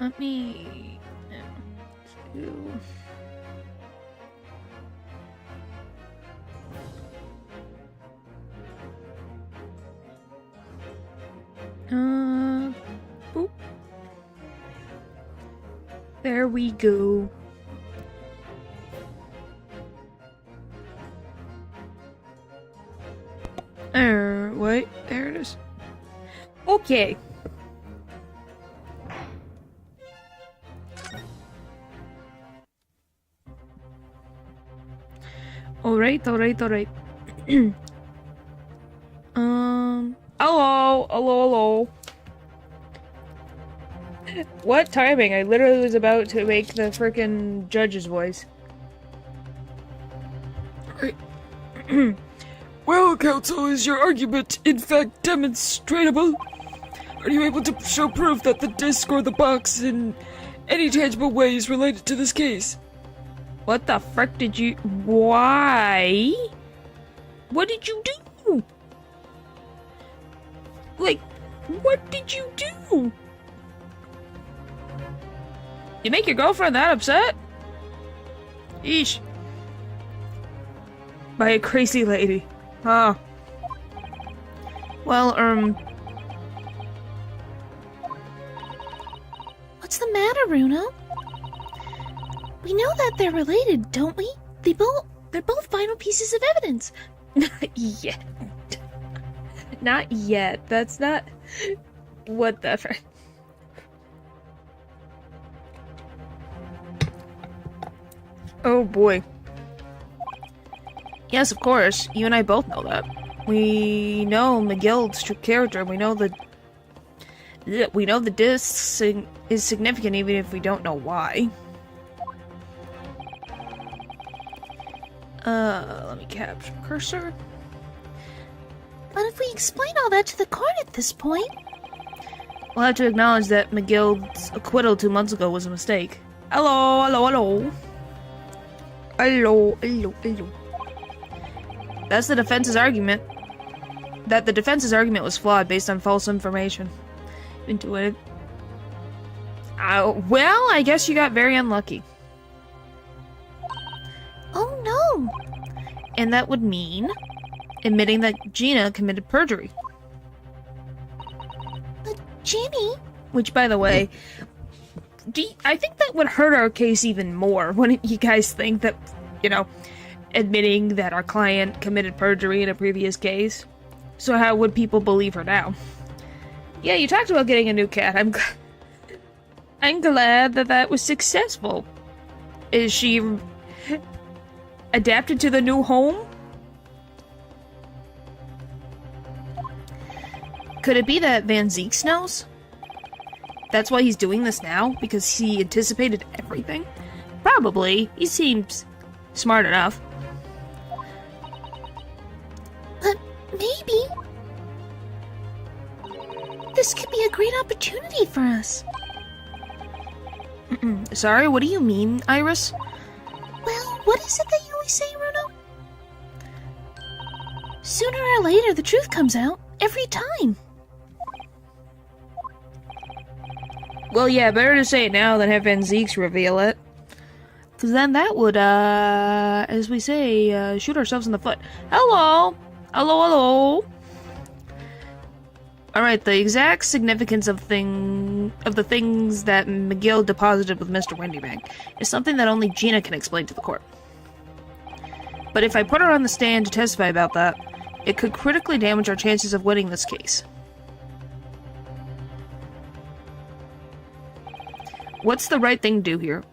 Let me do. Boop. There we go. Wait, there it is. Okay. Alright. Hello. What timing? I literally was about to make the frickin' judge's voice. Well, counsel, is your argument in fact demonstratable? Are you able to show proof that the disc or the box in any tangible way is related to this case? What the frick did you— Why? What did you do? Like, what did you do? You make your girlfriend that upset? Eesh. By a crazy lady. Huh. Well, What's the matter, Bruno? We know that they're related, don't we? They're both vital pieces of evidence. not yet. Not yet. That's not— What the frick? Oh boy. Yes, of course. You and I both know that. We know McGill's true character. We know the disc is significant even if we don't know why. Let me capture cursor. But if we explain all that to the court at this point... We'll have to acknowledge that McGill's acquittal 2 months ago was a mistake. Hello. That's the defense's argument. That the defense's argument was flawed based on false information. Into it. Well, I guess you got very unlucky. Oh no! And that would mean admitting that Gina committed perjury. But Ginny... Which, by the way, I think that would hurt our case even more. Wouldn't you guys think that, admitting that our client committed perjury in a previous case? So how would people believe her now? Yeah, you talked about getting a new cat. I'm glad that was successful. Is she adapted to the new home? Could it be that Van Zeeks knows? That's why he's doing this now? Because he anticipated everything? Probably. He seems smart enough. But maybe... this could be a great opportunity for us. Sorry, what do you mean, Iris? Well, what is it that you always say, Bruno? Sooner or later, the truth comes out. Every time. Well, yeah, better to say it now than have Van Zeeks reveal it. Because then that would, as we say, shoot ourselves in the foot. Hello! Hello! Alright, the exact significance of the things that McGill deposited with Mr. Windybank is something that only Gina can explain to the court. But if I put her on the stand to testify about that, it could critically damage our chances of winning this case. What's the right thing to do here?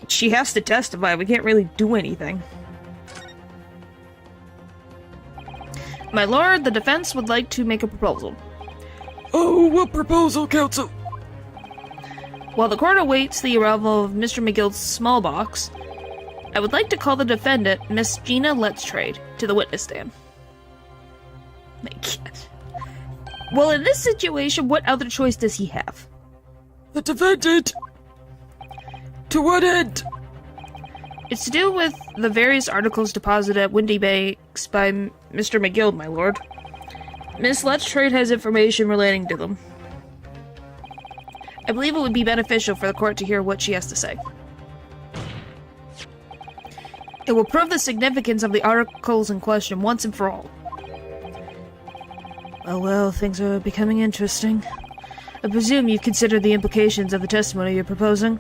She has to testify. We can't really do anything. My lord, the defense would like to make a proposal. Oh, what proposal, counsel? While the court awaits the arrival of Mr. McGill's small box, I would like to call the defendant, Miss Gina Let's Trade, to the witness stand. My God. Well, in this situation, what other choice does he have? The defendant! To what end? It's to do with the various articles deposited at Windy Banks by Mr. McGill, my lord. Miss Let's Trade has information relating to them. I believe it would be beneficial for the court to hear what she has to say. It will prove the significance of the articles in question once and for all. Well, things are becoming interesting. I presume you've considered the implications of the testimony you're proposing?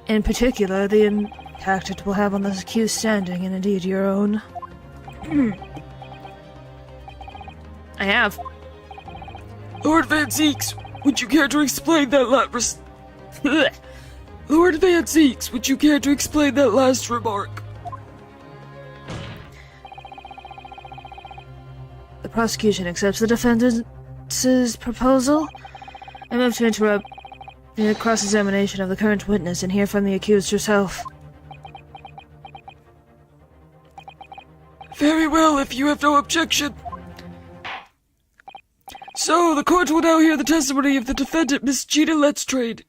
In particular, the impact it will have on the accused standing, and indeed your own. I have. Lord Van Zeeks, would you care to explain that Lord Van Zeeks, would you care to explain that last remark? The prosecution accepts the defendant's proposal. I move to interrupt the cross-examination of the current witness and hear from the accused herself. Very well, if you have no objection. So, the court will now hear the testimony of the defendant, Miss Gina Letstrade.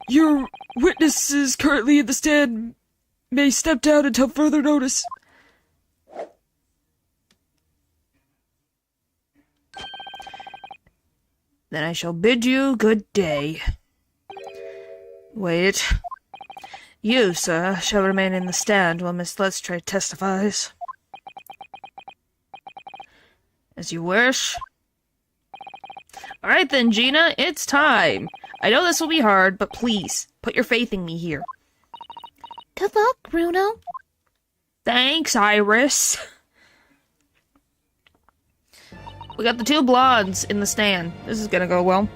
Your witnesses currently in the stand may step down until further notice. Then I shall bid you good day. Wait. You, sir, shall remain in the stand while Miss Letstrade testifies. As you wish. Alright then, Gina, it's time. I know this will be hard, but please, put your faith in me here. Good luck, Bruno. Thanks, Iris. We got the two blondes in the stand. This is gonna go well.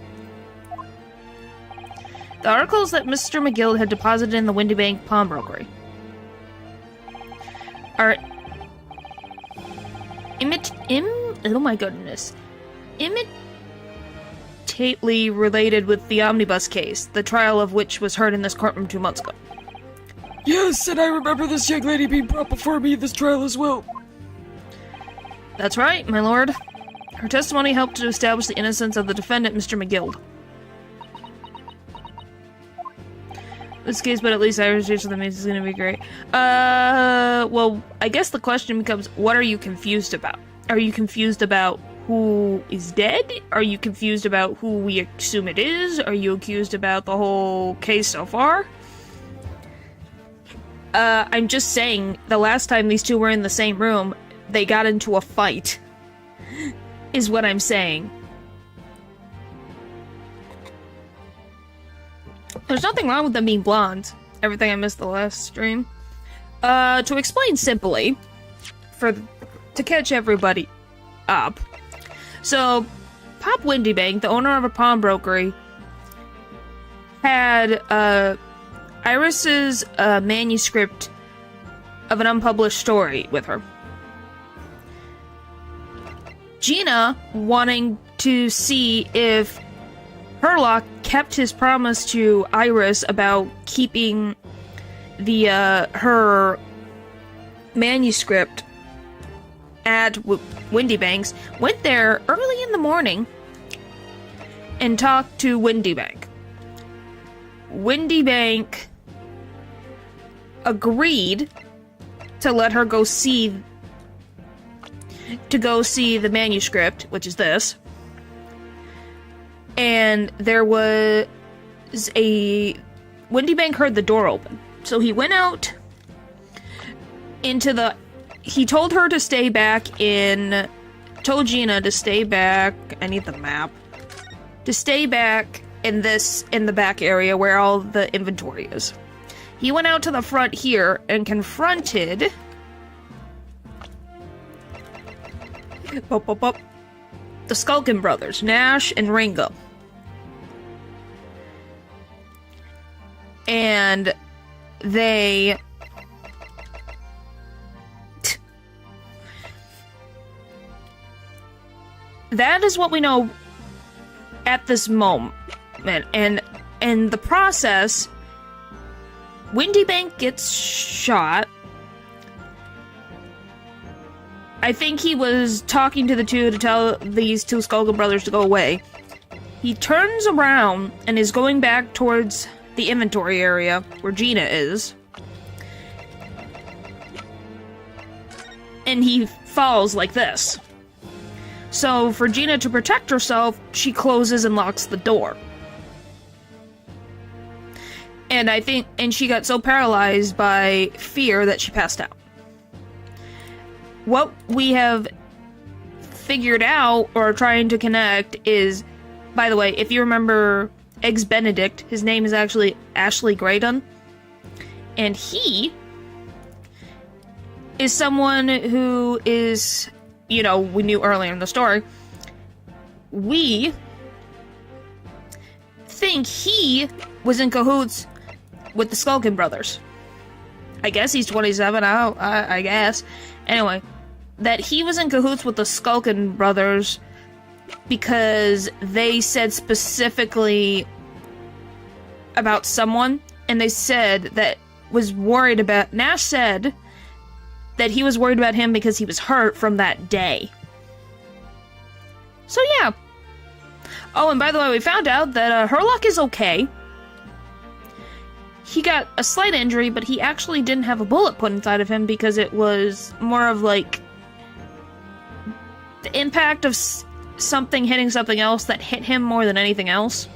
The articles that Mr. McGill had deposited in the Windy Bank pawnbrokery are oh my goodness. Imitately related with the omnibus case, the trial of which was heard in this courtroom 2 months ago. Yes, and I remember this young lady being brought before me in this trial as well. That's right, my lord. Her testimony helped to establish the innocence of the defendant, Mr. McGill. This case, but at least Irish use of the maze is gonna be great. Well, I guess the question becomes, what are you confused about? Are you confused about who is dead? Are you confused about who we assume it is? Are you accused about the whole case so far? I'm just saying, the last time these two were in the same room, they got into a fight. Is what I'm saying. There's nothing wrong with them being blonde. Everything I missed the last stream. To explain simply, to catch everybody up. So, Pop Windybank, the owner of a pawnbrokery, had Iris's manuscript of an unpublished story with her. Gina, wanting to see if Herlock kept his promise to Iris about keeping the her manuscript at Windybanks, went there early in the morning and talked to Windybank. Windybank agreed to let her go see the manuscript, which is this. And there was Windybank heard the door open. So he went out he told her to stay back told Gina to stay back, I need the map, to stay back in the back area where all the inventory is. He went out to the front here and confronted the Skulkin brothers, Nash and Ringo. And they that is what we know at this moment. And the process, Windybank gets shot. I think he was talking to the two to tell these two Skulkin brothers to go away. He turns around and is going back towards the inventory area where Gina is. And he falls like this. So for Gina to protect herself, she closes and locks the door. And she got so paralyzed by fear that she passed out. What we have figured out, or trying to connect, is, by the way, if you remember Eggs Benedict, his name is actually Ashley Graydon. And he is someone who is, we knew earlier in the story, we think he was in cahoots with the Skulkin brothers. I guess he's 27, I guess. Anyway, that he was in cahoots with the Skulkin brothers because they said specifically about someone, and they said that Nash said that he was worried about him because he was hurt from that day. So yeah. Oh, and by the way, we found out that Herlock is okay. He got a slight injury, but he actually didn't have a bullet put inside of him because it was more of like the impact of something hitting something else that hit him more than anything else.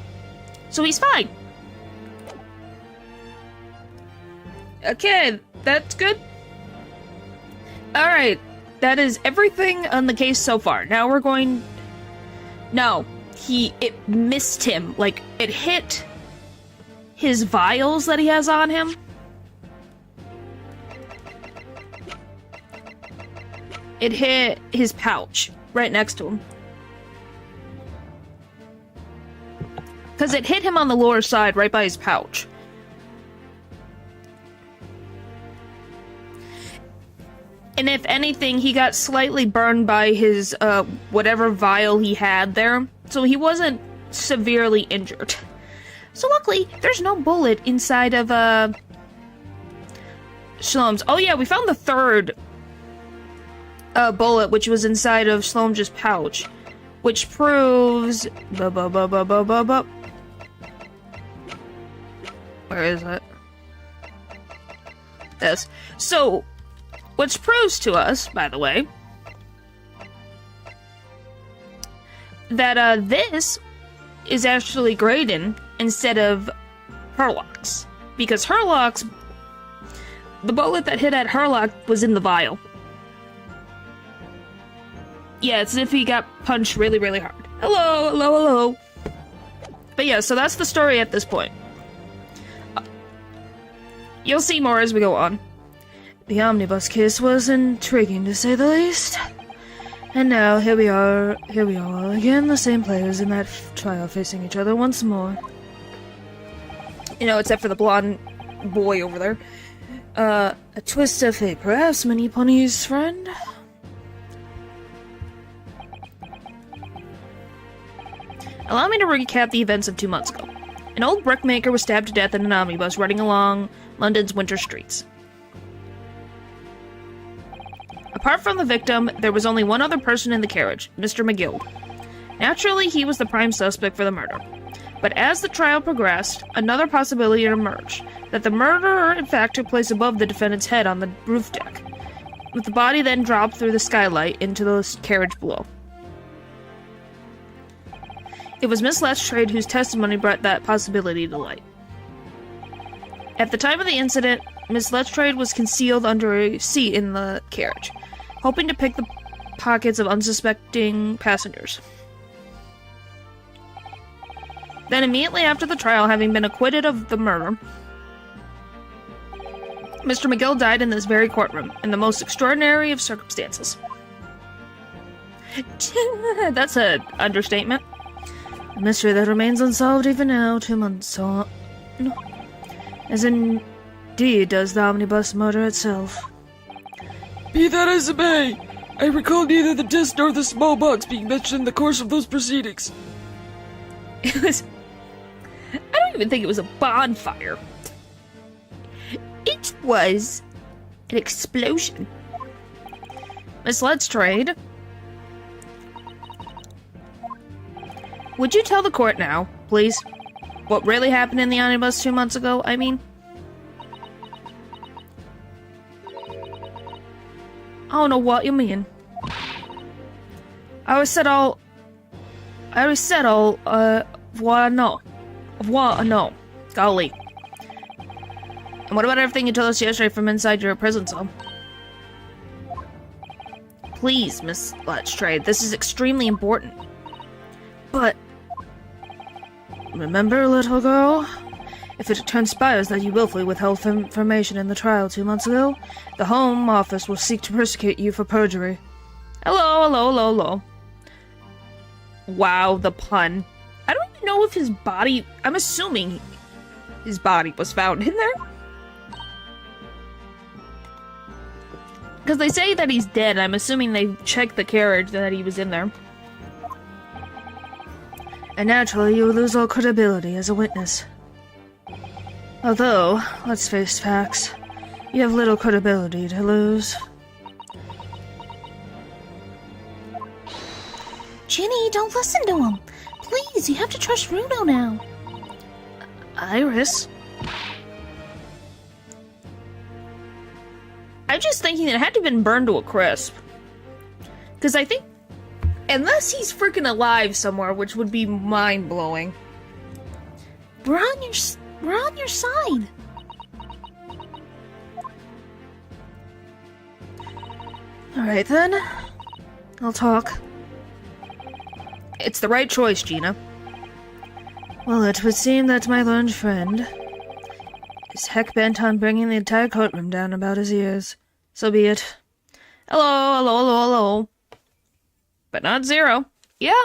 So he's fine. Okay, that's good. Alright, that is everything on the case so far. Now we're going... No, it missed him. Like, it hit his vials that he has on him. It hit his pouch right next to him. Because it hit him on the lower side right by his pouch. And if anything, he got slightly burned by his, whatever vial he had there. So he wasn't severely injured. So luckily, there's no bullet inside of, Shlom's. Oh yeah, we found the third, bullet, which was inside of Shlom's pouch. Which proves... Where is it? This. So... Which proves to us, by the way, that this is actually Graydon instead of Herlock's. Because the bullet that hit at Herlock was in the vial. Yeah, it's as if he got punched really, really hard. Hello, hello, hello. But yeah, so that's the story at this point. You'll see more as we go on. The omnibus case was intriguing, to say the least. And now, here we are all again, the same players in that trial facing each other once more. Except for the blonde boy over there. A twist of fate, perhaps, Mini Pony's friend? Allow me to recap the events of 2 months ago. An old brickmaker was stabbed to death in an omnibus running along London's winter streets. Apart from the victim, there was only one other person in the carriage, Mr. McGill. Naturally, he was the prime suspect for the murder. But as the trial progressed, another possibility emerged, that the murder in fact took place above the defendant's head on the roof deck, with the body then dropped through the skylight into the carriage below. It was Miss Letstrade whose testimony brought that possibility to light. At the time of the incident, Miss Letstrade was concealed under a seat in the carriage, hoping to pick the pockets of unsuspecting passengers. Then immediately after the trial, having been acquitted of the murder, Mr. McGill died in this very courtroom, in the most extraordinary of circumstances. That's an understatement. A mystery that remains unsolved even now, 2 months on. As indeed does the omnibus murder itself. Be that as it may, I recall neither the disc nor the small box being mentioned in the course of those proceedings. It was... I don't even think it was a bonfire. It was an explosion. Miss Letstrade, would you tell the court now, please, what really happened in the omnibus 2 months ago, I mean? I don't know what you mean. I always said all, what no. Golly. And what about everything you told us yesterday from inside your prison cell? Please, Miss Letstrade, this is extremely important. But... remember, little girl? If it transpires that you willfully withheld information in the trial 2 months ago, the Home Office will seek to persecute you for perjury. Hello. Wow, the pun. I don't even know if his body... I'm assuming his body was found in there. Because they say that he's dead. I'm assuming they checked the carriage that he was in there. And naturally, you lose all credibility as a witness. Although, let's face facts, you have little credibility to lose. Ginny, don't listen to him. Please, you have to trust Runo now. Iris? I'm just thinking that it had to have been burned to a crisp. Because I think... unless he's freaking alive somewhere, which would be mind-blowing. We're on your side. Alright then. I'll talk. It's the right choice, Gina. Well, it would seem that my learned friend is heck-bent on bringing the entire courtroom down about his ears. So be it. Hello. But not Zero. Yeah.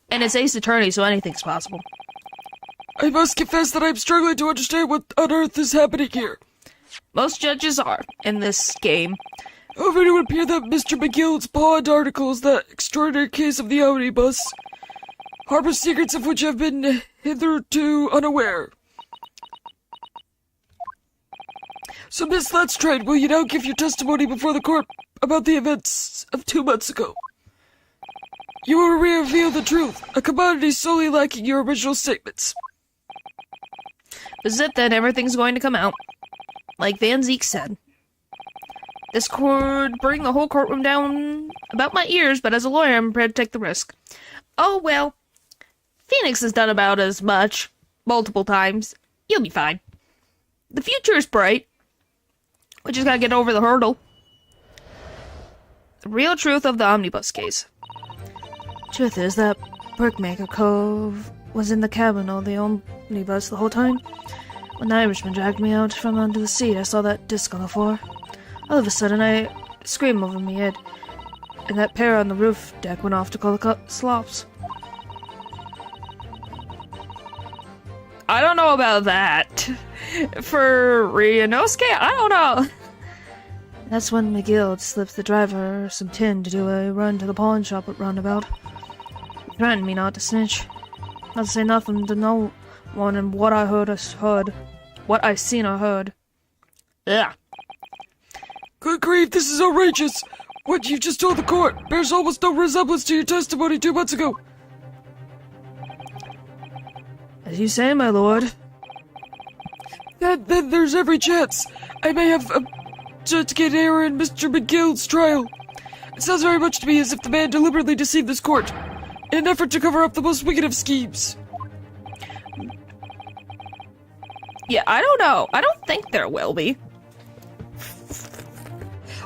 And it's Ace Attorney, so anything's possible. I must confess that I'm struggling to understand what on earth is happening here. Most judges are, in this game. However, it would appear that Mr. McGill's pawned articles, that extraordinary case of the omnibus, harbor secrets of which I've been hitherto unaware. So, Miss Letstrade, will you now give your testimony before the court about the events of 2 months ago? You will reveal the truth, a commodity solely lacking your original statements. This is it then, everything's going to come out. Like Van Zeke said. This could bring the whole courtroom down about my ears, but as a lawyer, I'm prepared to take the risk. Oh, well. Phoenix has done about as much, multiple times. You'll be fine. The future is bright. We just gotta get over the hurdle. The real truth of the omnibus case. Truth is that Brickmaker Cove was in the cabin of the omnibus the whole time. When the Irishman dragged me out from under the seat, I saw that disc on the floor. All of a sudden, I screamed over my head, and that pair on the roof deck went off to call the slops. I don't know about that. For Ryunosuke, I don't know. That's when McGill slipped the driver some tin to do a run to the pawn shop at Roundabout. He threatened me not to snitch. Not to say nothing to no one, and what I heard. What I seen or heard. Ugh. Good grief, this is outrageous! What you've just told the court bears almost no resemblance to your testimony 2 months ago. As you say, my lord. Then there's every chance I may have to get error in Mr. McGill's trial. It sounds very much to me as if the man deliberately deceived this court in an effort to cover up the most wicked of schemes. Yeah, I don't know. I don't think there will be.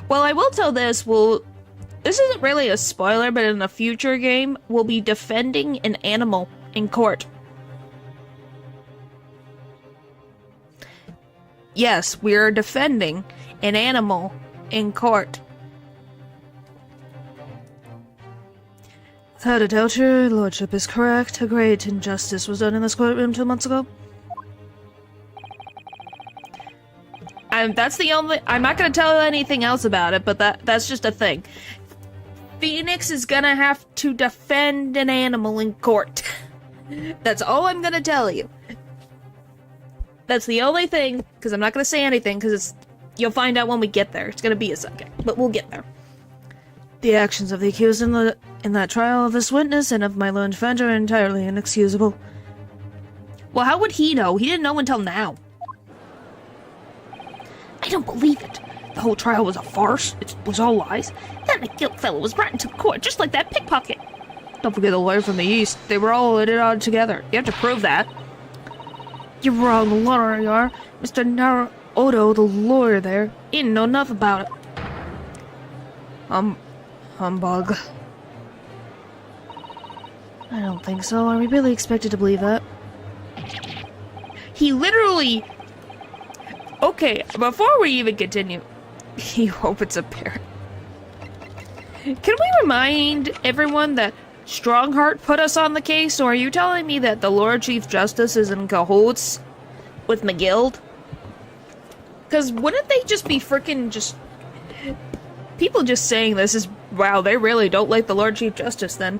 Well, I will tell this, this isn't really a spoiler, but in a future game, we'll be defending an animal in court. Yes, we are defending an animal in court. Without a doubt, your lordship is correct. A great injustice was done in this courtroom 2 months ago. That's the only... I'm not going to tell you anything else about it, but that's just a thing. Phoenix is going to have to defend an animal in court. That's all I'm going to tell you. That's the only thing, because I'm not going to say anything, because you'll find out when we get there. It's going to be a second, but we'll get there. The actions of the accused in that trial of this witness and of my learned friend are entirely inexcusable. Well, how would he know? He didn't know until now. I don't believe it. the whole trial was a farce? It was all lies? That McGill fellow was brought into court just like that pickpocket. Don't forget the lawyer from the East. They were all in it on together. You have to prove that. You're wrong, lawyer, you are. Mr. Naruto, the lawyer there, he didn't know enough about it. Humbug. I don't think so. Are we really expected to believe that? He literally... Okay, before we even continue, you hope it's apparent. Can we remind everyone that Strongheart put us on the case, or are you telling me that the Lord Chief Justice is in cahoots with McGill? Because wouldn't they just be freaking just... People just saying this is... Wow, they really don't like the Lord Chief Justice then.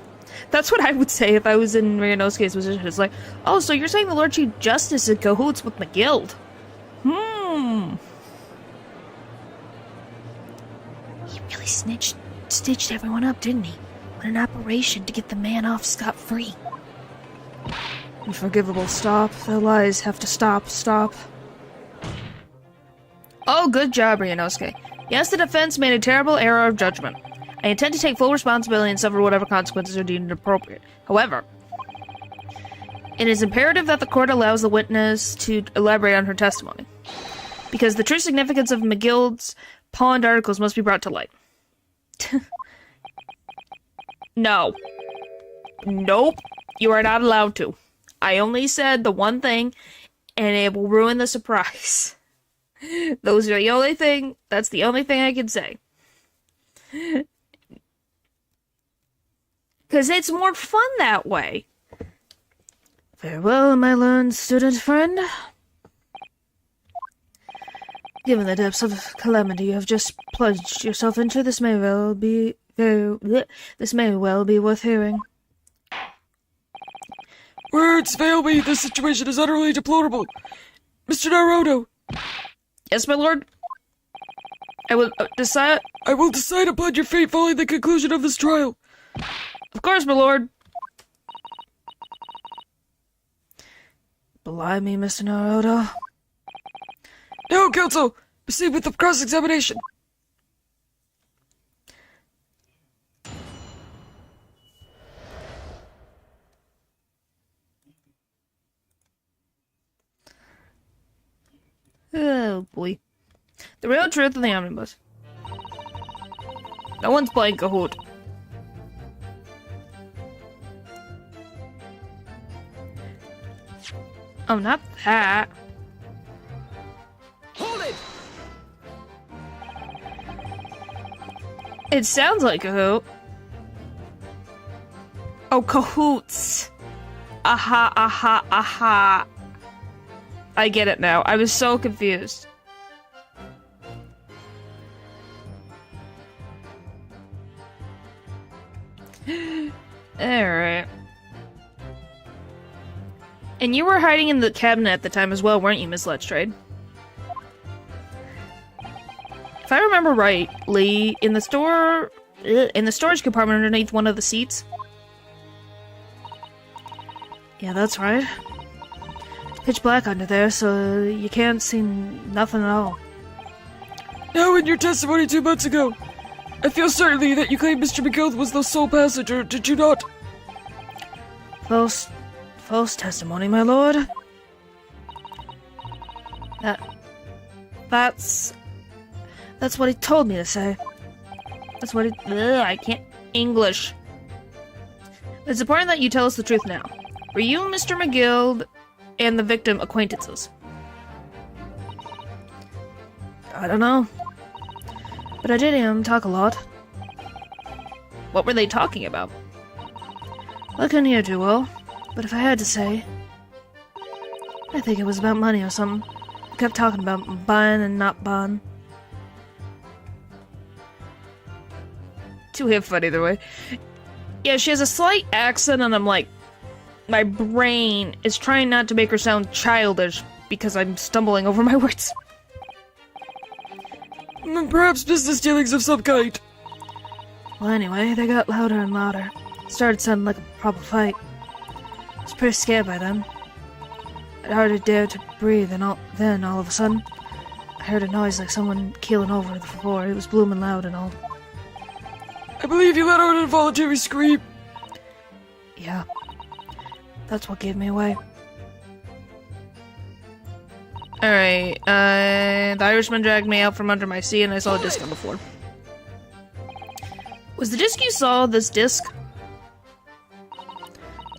That's what I would say if I was in Ryunosuke's position. It's like, oh, so you're saying the Lord Chief Justice is in cahoots with McGill? He really stitched everyone up, didn't he? What an operation to get the man off scot-free. Unforgivable. Stop. The lies have to stop. Stop. Oh, good job, Ryunosuke. Yes, the defense made a terrible error of judgment. I intend to take full responsibility and suffer whatever consequences are deemed appropriate. However, it is imperative that the court allows the witness to elaborate on her testimony, because the true significance of McGill's pawned articles must be brought to light. No. Nope. You are not allowed to. I only said the one thing, and it will ruin the surprise. That's the only thing I can say. Because it's more fun that way. Farewell, my learned student friend. Given the depths of calamity you have just plunged yourself into, this may well be worth hearing. Words fail me. This situation is utterly deplorable. Mr. Naruto. Yes, my lord. I will decide upon your fate following the conclusion of this trial. Of course, my lord. Blimey, Mr. Naruto. Now, counsel, proceed with the cross-examination. Oh, boy. The real truth of the omnibus. No one's playing Kahoot. Oh, not that. Hold it! It sounds like Kahoot. Oh, cahoots. Aha, aha, aha. I get it now. I was so confused. Alright. And you were hiding in the cabinet at the time as well, weren't you, Miss Letstrade? If I remember rightly, in the storage compartment underneath one of the seats. Yeah, that's right. It's pitch black under there, so you can't see nothing at all. Now, in your testimony 2 months ago, I feel certainly that you claimed Mr. McGill was the sole passenger, did you not? False testimony, my lord. That's what he told me to say. That's what I can't English. It's important that you tell us the truth now. Were you, Mr. McGill, and the victim acquaintances? I don't know. But I did hear him talk a lot. What were they talking about? I couldn't hear too well, but if I had to say, I think it was about money or something. He kept talking about buying and not buying. Too hip fun either way. Yeah, she has a slight accent, and I'm like, my brain is trying not to make her sound childish because I'm stumbling over my words. Perhaps business dealings of some kind. Well, anyway, they got louder and louder. It started sounding like a proper fight. I was pretty scared by then. I'd hardly dared to breathe, and then all of a sudden, I heard a noise like someone keeling over the floor. It was blooming loud and all. I believe you let out an involuntary scream. Yeah. That's what gave me away. Alright, the Irishman dragged me out from under my seat and I saw a disc on the floor. Was the disc you saw this disc?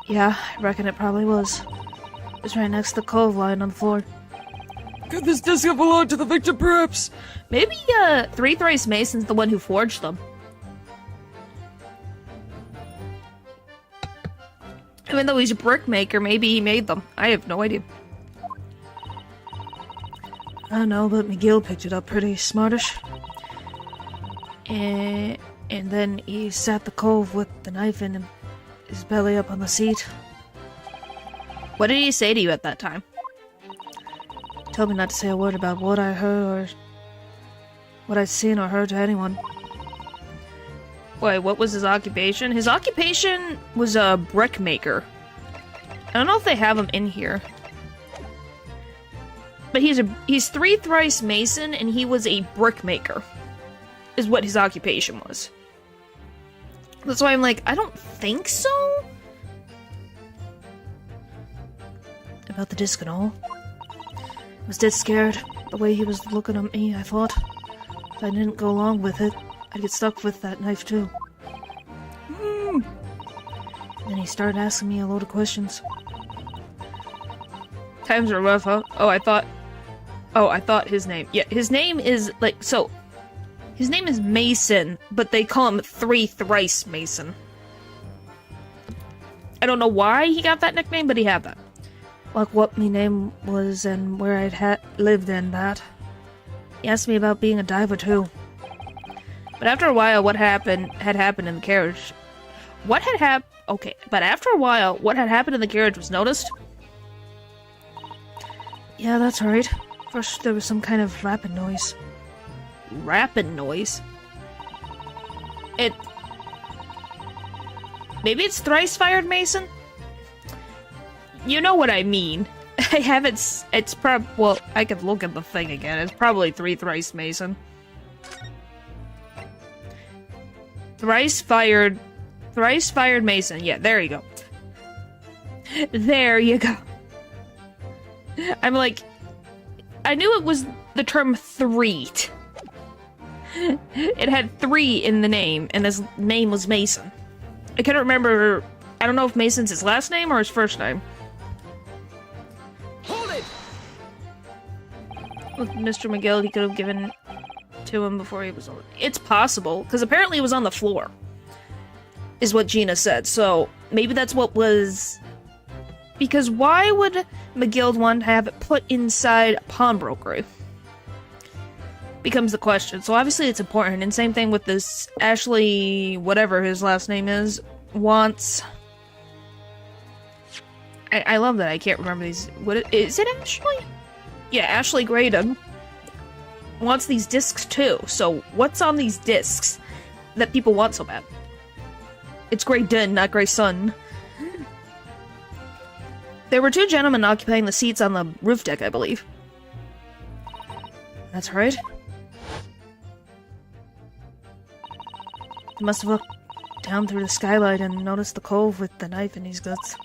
Yeah, I reckon it probably was. It was right next to the cove lying on the floor. Could this disc have belonged to the victim, perhaps? Maybe, Three Thrice Mason's the one who forged them. Even though he's a brickmaker, maybe he made them. I have no idea. I don't know, but McGill picked it up pretty smartish. And then he sat the cove with the knife in his belly up on the seat. What did he say to you at that time? Told me not to say a word about what I heard or what I'd seen or heard to anyone. Wait, what was his occupation? His occupation was a brickmaker. I don't know if they have him in here. But he's Three Thrice Mason, and he was a brickmaker. Is what his occupation was. That's why I'm like, I don't think so? About the disc and all. I was dead scared. The way he was looking at me, I thought. If I didn't go along with it, I'd get stuck with that knife too. Then he started asking me a load of questions. Times are rough, huh? Oh, I thought his name. Yeah, his name is, like, so... His name is Mason, but they call him Three Thrice Mason. I don't know why he got that nickname, but he had that. Like what me name was and where I'd lived and that. He asked me about being a diver too. But after a while, what had happened in the carriage... What had happened... Okay, but after a while, what had happened in the carriage was noticed? Yeah, that's right. First, there was some kind of rapping noise. Rapping noise? Maybe it's Thrice Fired Mason? You know what I mean. I haven't... Well, I could look at the thing again. It's probably Three Thrice Mason. Thrice Fired Mason. Yeah, there you go. There you go. I'm like... I knew it was the term threet. It had 3 in the name, and his name was Mason. I couldn't remember... I don't know if Mason's his last name or his first name. Hold it! With Mr. McGill, he could have given to him before he was on... It's possible, because apparently it was on the floor. Is what Gina said, so maybe that's what was... Because why would McGill want to have it put inside a pawnbroker? Becomes the question. So obviously it's important, and same thing with this Ashley, whatever his last name is, wants... I love that I can't remember these... Is it Ashley? Yeah, Ashley Graydon wants these discs too, so what's on these discs that people want so bad? It's Graydon, not Grayson. There were 2 gentlemen occupying the seats on the roof deck, I believe. That's right. He must have looked down through the skylight and noticed the cove with the knife in his guts.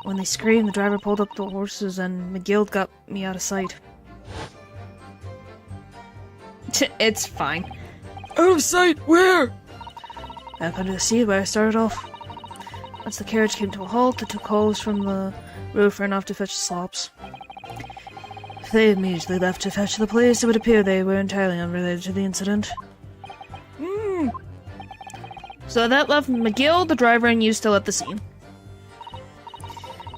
When they screamed, the driver pulled up the horses and McGill got me out of sight. It's fine. Out of sight? Where? Back under the seat where I started off. Once the carriage came to a halt, the 2 coals from the roof ran off to fetch the slops. If they immediately left to fetch the police, it would appear they were entirely unrelated to the incident. So that left McGill, the driver, and you still at the scene.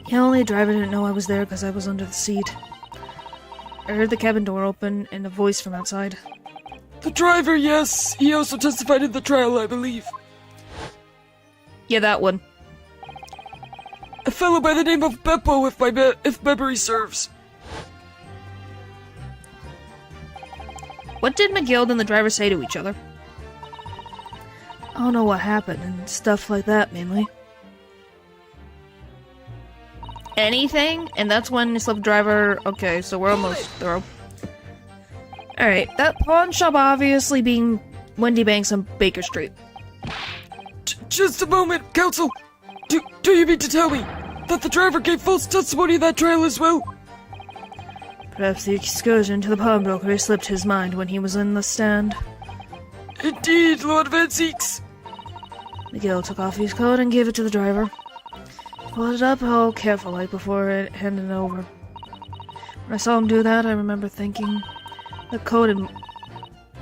Yeah, only the driver didn't know I was there because I was under the seat. I heard the cabin door open and a voice from outside. The driver, yes. He also testified in the trial, I believe. Yeah, that one. A fellow by the name of Beppo, if memory serves. What did McGill and the driver say to each other? I don't know what happened and stuff like that, mainly. Anything? And that's when the driver... Okay, so we're almost through. Alright, that pawn shop obviously being Wendy Banks on Baker Street. Just a moment, counsel. Do you mean to tell me that the driver gave false testimony in that trial as well? Perhaps the excursion to the pawnbroker slipped his mind when he was in the stand. Indeed, Lord Van Zeeks. McGill took off his coat and gave it to the driver. He pulled it up all careful-like before handing it over. When I saw him do that, I remember thinking, the coat and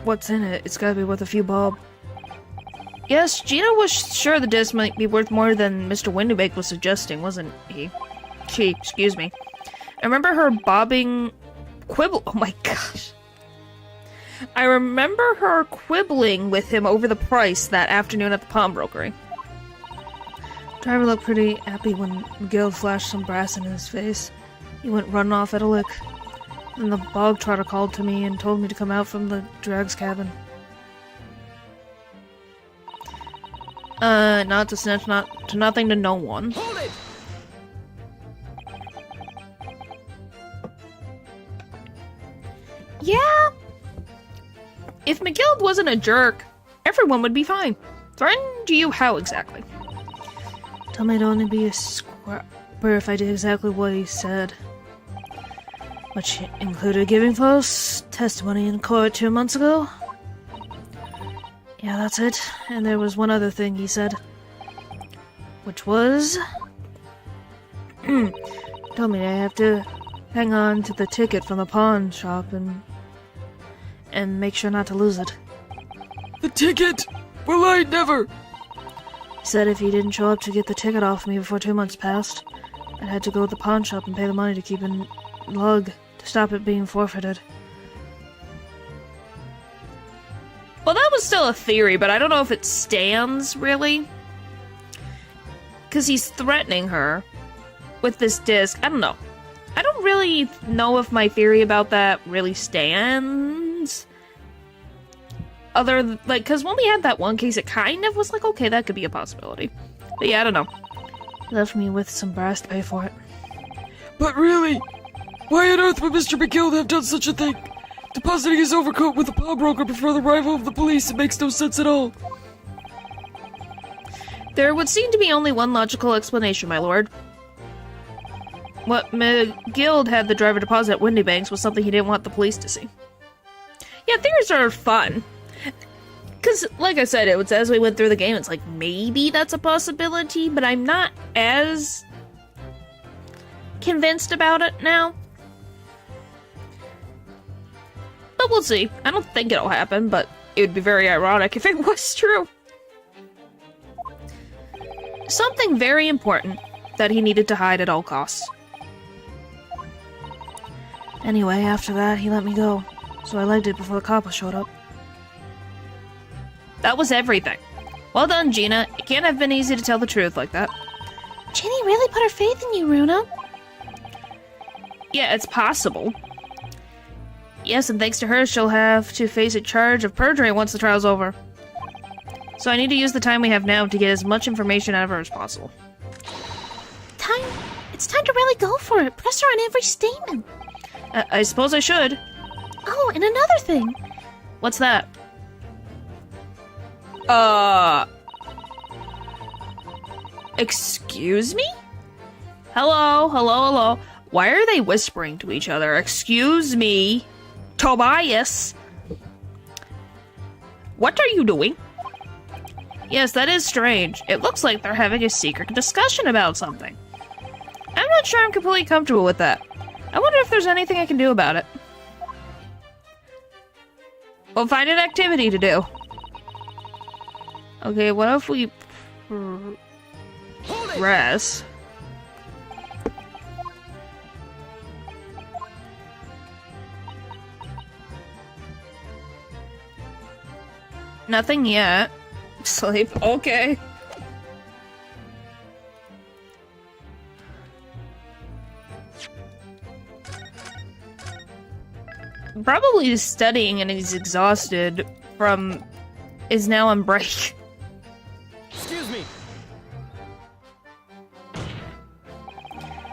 what's in it, it's gotta be worth a few bob. Yes, Gina was sure the disc might be worth more than Mr. Windybake was suggesting, wasn't he? Excuse me. I remember her oh my gosh. I remember her quibbling with him over the price that afternoon at the pawnbrokery. Driver looked pretty happy when McGill flashed some brass in his face. He went running off at a lick. Then the bog trotter called to me and told me to come out from the drag's cabin. Not to snitch, not to nothing to no one. Hold it! Yeah. If McGill wasn't a jerk, everyone would be fine. Threatened you how exactly? Tell me I'd only be a scrapper if I did exactly what he said. Which included giving false testimony in court 2 months ago. Yeah, that's it. And there was one other thing he said. Which was... told me I have to hang on to the ticket from the pawn shop and make sure not to lose it. The ticket? Well, I never... He said if he didn't show up to get the ticket off me before 2 months passed, I had to go to the pawn shop and pay the money to keep in lug to stop it being forfeited. Well, that was still a theory, but I don't know if it stands, really. Because he's threatening her with this disc. I don't know. I don't really know if my theory about that really stands. Because when we had that one case, it kind of was like, okay, that could be a possibility. But yeah, I don't know. He left me with some brass to pay for it. But really, why on earth would Mr. McGill have done such a thing? Depositing his overcoat with a pawnbroker before the arrival of the police, it makes no sense at all. There would seem to be only one logical explanation, my lord. What McGill had the driver deposit at Windybanks was something he didn't want the police to see. Yeah, theories are fun. Because, like I said, it was as we went through the game, it's like, maybe that's a possibility, but I'm not as convinced about it now. But we'll see. I don't think it'll happen, but it would be very ironic if it was true. Something very important that he needed to hide at all costs. Anyway, after that, he let me go, so I legged it before the cops showed up. That was everything. Well done, Gina. It can't have been easy to tell the truth like that. Ginny really put her faith in you, Runa. Yeah, it's possible. Yes, and thanks to her, she'll have to face a charge of perjury once the trial's over. So I need to use the time we have now to get as much information out of her as possible. It's time to really go for it. Press her on every statement. I suppose I should. Oh, and another thing. What's that? Excuse me? Hello? Why are they whispering to each other? Excuse me? Tobias? What are you doing? Yes, that is strange. It looks like they're having a secret discussion about something. I'm not sure I'm completely comfortable with that. I wonder if there's anything I can do about it. We'll find an activity to do. Okay, what if we press? Nothing yet. Sleep. Okay. Probably studying and he's exhausted from... is now on break. Excuse me.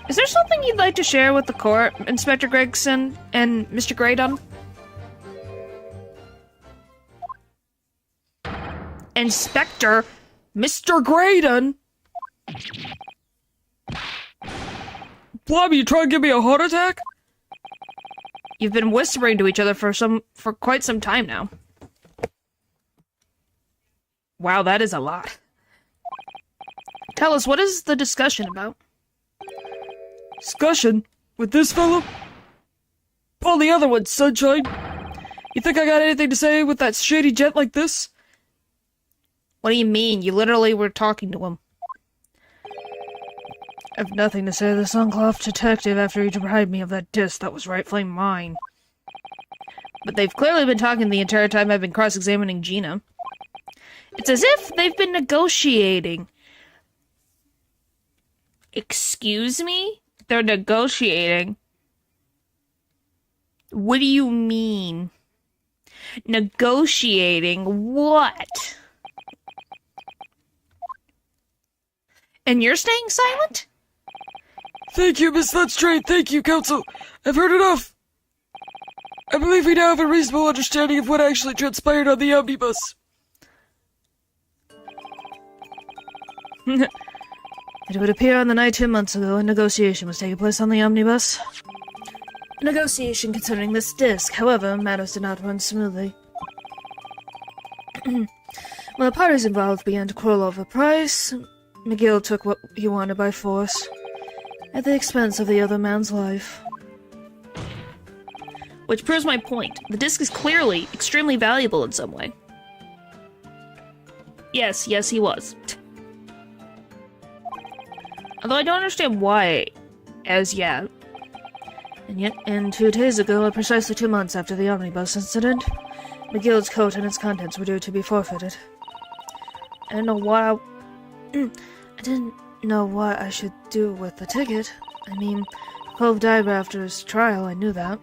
Is there something you'd like to share with the court, Inspector Gregson and Mr. Graydon? Inspector Mr. Graydon. Blobby, you trying to give me a heart attack? You've been whispering to each other for quite some time now. Wow, that is a lot. Tell us, what is the discussion about? Discussion? With this fellow? Pull the other one, sunshine. You think I got anything to say with that shady gent like this? What do you mean? You literally were talking to him. I've nothing to say to this uncloth detective after he deprived me of that disc that was rightfully mine. But they've clearly been talking the entire time I've been cross-examining Gina. It's as if they've been negotiating. Excuse me? They're negotiating. What do you mean? Negotiating what? And you're staying silent? Thank you, Miss Letstrade. Thank you, Counsel. I've heard enough. I believe we now have a reasonable understanding of what actually transpired on the omnibus. It would appear on the night 2 months ago a negotiation was taking place on the omnibus. A negotiation concerning this disc, however, matters did not run smoothly. When the parties involved began to quarrel over price, McGill took what he wanted by force, at the expense of the other man's life. Which proves my point. The disc is clearly extremely valuable in some way. Yes, he was. Although I don't understand why, as yet. And 2 days ago, precisely 2 months after the omnibus incident, McGill's coat and its contents were due to be forfeited. I didn't know what I should do with the ticket. I mean, Cove died after his trial, I knew that.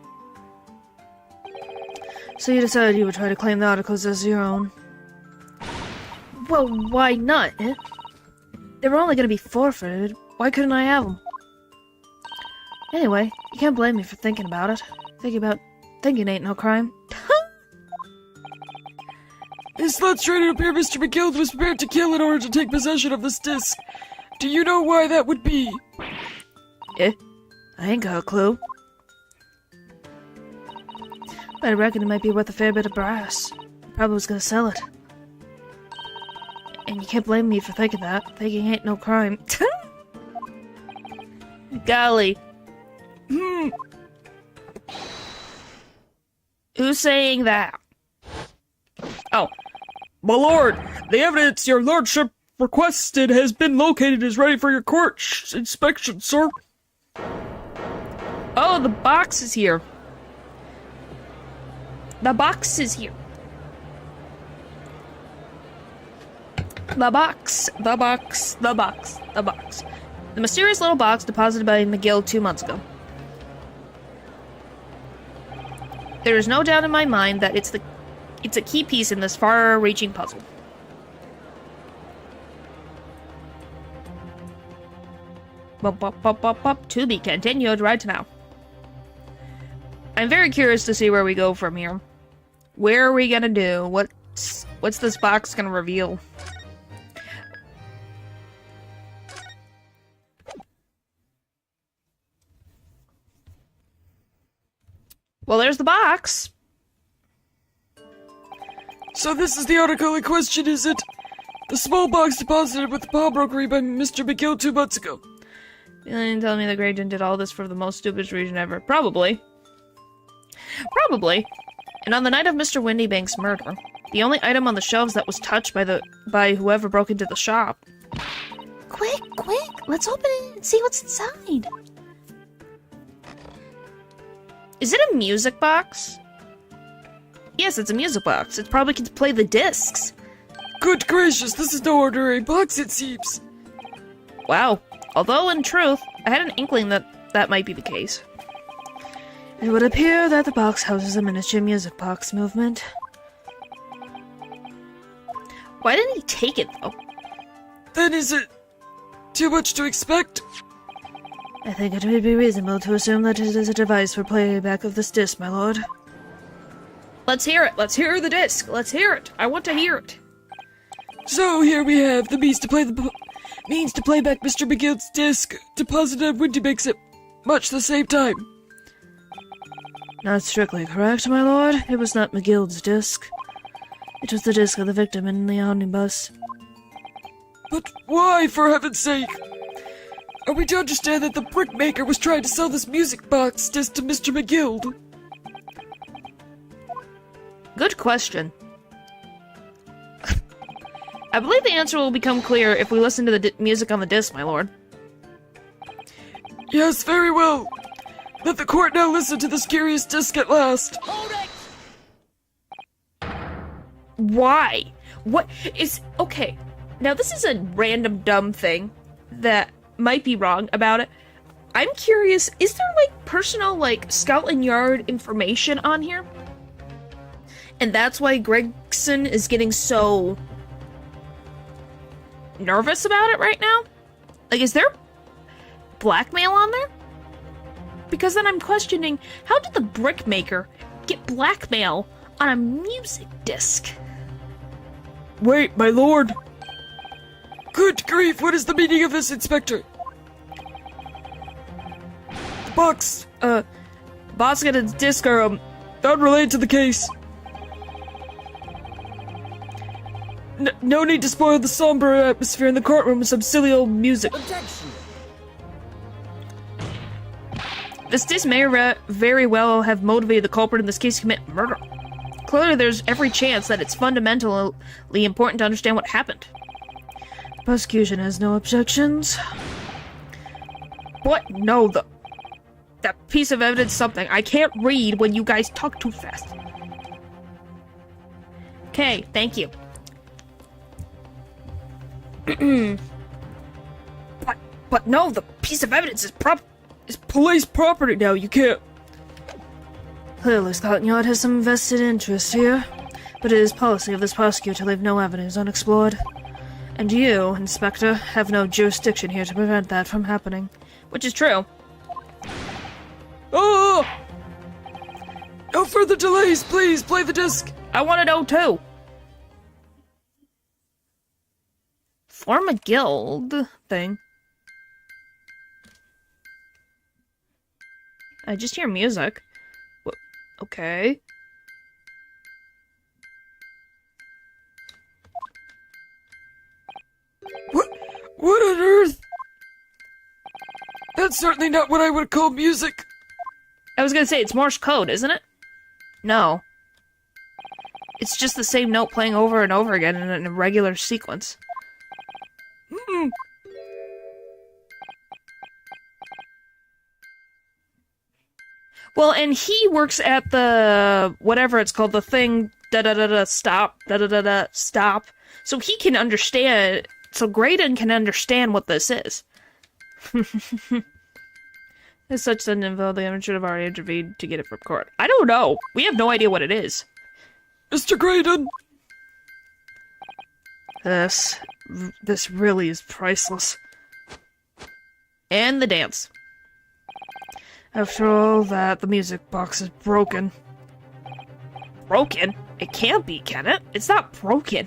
So you decided you would try to claim the articles as your own. Well, why not, eh? They were only going to be forfeited. Why couldn't I have them? Anyway, you can't blame me for thinking about it. Thinking ain't no crime. Miss Letstrade, it appeared Mr. McGill was prepared to kill in order to take possession of this disc. Do you know why that would be? I ain't got a clue. But I reckon it might be worth a fair bit of brass. Probably was gonna sell it. And you can't blame me for thinking that. Thinking ain't no crime. Golly. Who's saying that? Oh. My lord, the evidence your lordship requested has been located and is ready for your court inspection, sir. Oh, the box is here. The box is here. The box. The mysterious little box deposited by McGill 2 months ago. There is no doubt in my mind that it's a key piece in this far-reaching puzzle. To be continued right now. I'm very curious to see where we go from here. Where are we gonna do? What's this box gonna reveal? Well, there's the box. So this is the article in question, is it? The small box deposited with the pawnbrokery by Mr. McGill 2 months ago. You tell me the Graydon did all this for the most stupidest reason ever. Probably. And on the night of Mr. Windybank's murder, the only item on the shelves that was touched by whoever broke into the shop. Quick! Let's open it and see what's inside. Is it a music box? Yes, it's a music box. It probably can play the discs. Good gracious, this is no ordinary box, it seems. Wow. Although, in truth, I had an inkling that might be the case. It would appear that the box houses a miniature music box movement. Why didn't he take it, though? Then is it too much to expect? I think it would be reasonable to assume that it is a device for playback of this disc, my lord. Let's hear it. Let's hear the disc. Let's hear it. I want to hear it. So here we have the means to play back Mr. McGill's disc deposited on Windy makes at much the same time. Not strictly correct, my lord. It was not McGill's disc. It was the disc of the victim in the omnibus. But why, for heaven's sake? Are we to understand that the brickmaker was trying to sell this music box disc to Mr. McGill? Good question. I believe the answer will become clear if we listen to the music on the disc, my lord. Yes, very well. Let the court now listen to this curious disc at last. Why? What is... Okay, now this is a random dumb thing that might be wrong about it. I'm curious, is there, like, personal, like, Scotland Yard information on here? And that's why Gregson is getting so nervous about it right now? Like, is there blackmail on there? Because then I'm questioning, how did the brickmaker get blackmail on a music disc? Wait, my lord. Good grief, what is the meaning of this, Inspector? The box, Basket and disc are, not related to the case. No need to spoil the somber atmosphere in the courtroom with some silly old music. Objection! This disc may very well have motivated the culprit in this case to commit murder. Clearly, there's every chance that it's fundamentally important to understand what happened. The prosecution has no objections. What? No, that piece of evidence something. I can't read when you guys talk too fast. Okay, thank you. but no, the piece of evidence is police property now, you can't. Clearly, Scotland Yard has some vested interest here, but it is policy of this prosecutor to leave no avenues unexplored. And you, Inspector, have no jurisdiction here to prevent that from happening. Which is true. Oh! No further delays, please, play the disc. I want to know too. Form a guild thing. I just hear music. Okay. What on earth? That's certainly not what I would call music. I was gonna say, it's Morse code, isn't it? No. It's just the same note playing over and over again in a regular sequence. Well, and he works at the, whatever it's called, the thing, stop, stop. So he can understand, so Graydon can understand what this is. As such, then involved the amateur have already intervened to get it from court. I don't know. We have no idea what it is. Mr. Graydon! This really is priceless. And the dance. After all that, the music box is broken. Broken? It can't be, can it? It's not broken.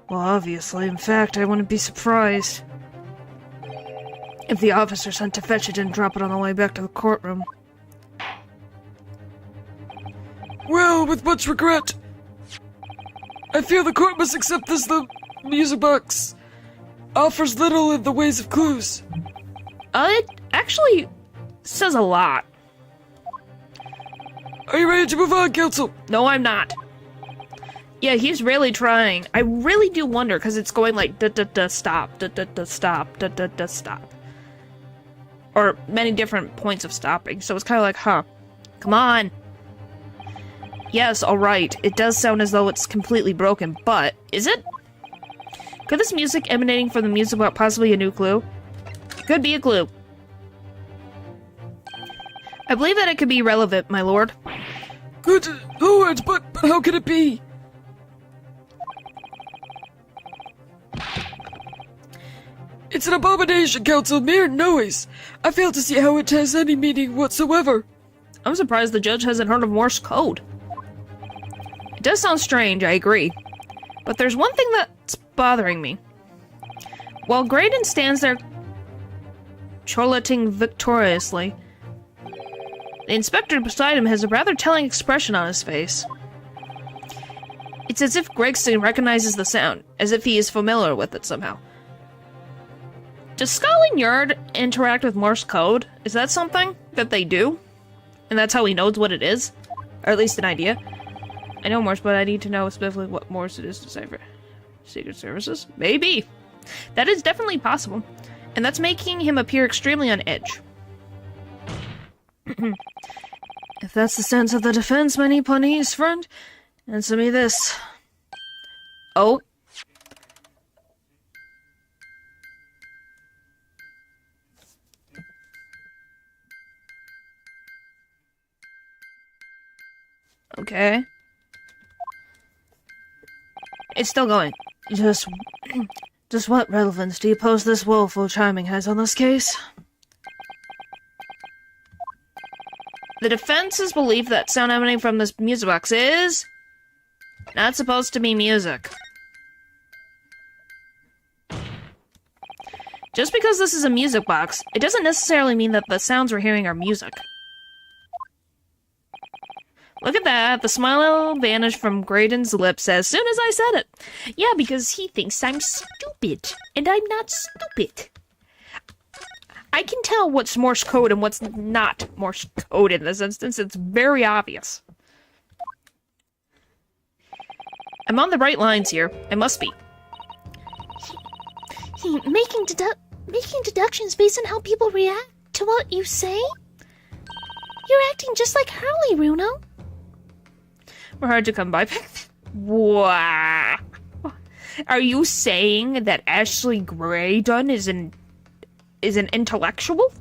Well, obviously. In fact, I wouldn't be surprised if the officer sent to fetch it didn't drop it on the way back to the courtroom. Well, with much regret, I feel the court must accept this. The music box offers little in the ways of clues. It actually says a lot. Are you ready to move on, counsel? No, I'm not. Yeah, he's really trying. I really do wonder, because it's going like stop, stop, stop. Or many different points of stopping, so it's kind of like, huh, come on. Yes, alright, it does sound as though it's completely broken, but is it? Could this music emanating from the music box possibly a new clue? Could be a clue. I believe that it could be relevant, my lord. Good lord, but how could it be? It's an abomination, counsel, mere noise. I fail to see how it has any meaning whatsoever. I'm surprised the judge hasn't heard of Morse code. It does sound strange, I agree. But there's one thing that's bothering me. While Graydon stands there choleting victoriously, the inspector beside him has a rather telling expression on his face. It's as if Gregson recognizes the sound, as if he is familiar with it somehow. Does Scotland Yard interact with Morse code? Is that something that they do? And that's how he knows what it is? Or at least an idea? I know Morse, but I need to know specifically what Morse it is to decipher. Secret Services? Maybe! That is definitely possible. And that's making him appear extremely on edge. If that's the stance of the defense, my Nipponese friend, answer me this. Oh? Okay. It's still going. Just what relevance do you pose this woeful chiming has on this case? The defense's belief that sound emanating from this music box is not supposed to be music. Just because this is a music box, it doesn't necessarily mean that the sounds we're hearing are music. Look at that, the smile vanished from Graydon's lips as soon as I said it. Yeah, because he thinks I'm stupid, and I'm not stupid. I can tell what's Morse code and what's not Morse code in this instance. It's very obvious. I'm on the right lines here. I must be. Making deductions based on how people react to what you say? You're acting just like Harley, Runo. We're hard to come by. Wow. Are you saying that Ashley Graydon is an intellectual?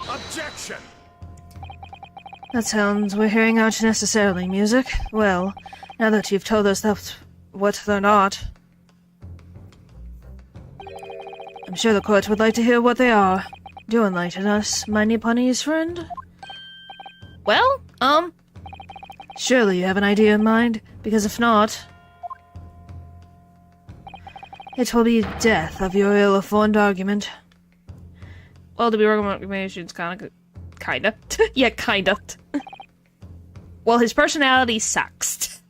Objection! That sounds we're hearing aren't necessarily music. Well, now that you've told us that's what they're not, I'm sure the court would like to hear what they are. Do enlighten us, my Nipponese friend. Well, Surely you have an idea in mind, because if not, it will be death of your ill-informed argument. well, to be recommendations, kinda. Yeah, kinda. Well, his personality sucks.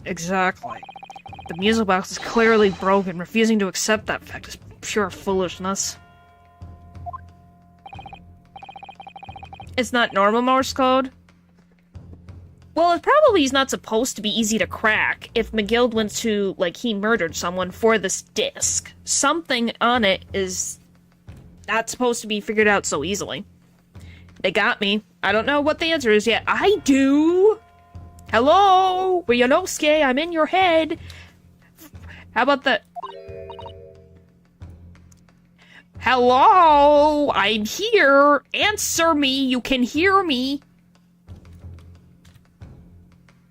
Exactly. The music box is clearly broken. Refusing to accept that fact is pure foolishness. It's not normal Morse code? Well, it probably is not supposed to be easy to crack if McGill went to, like, he murdered someone for this disc. Something on it is not supposed to be figured out so easily. They got me. I don't know what the answer is yet. I do! Hello? Ryunosuke, I'm in your head. How about the... Hello? I'm here. Answer me. You can hear me.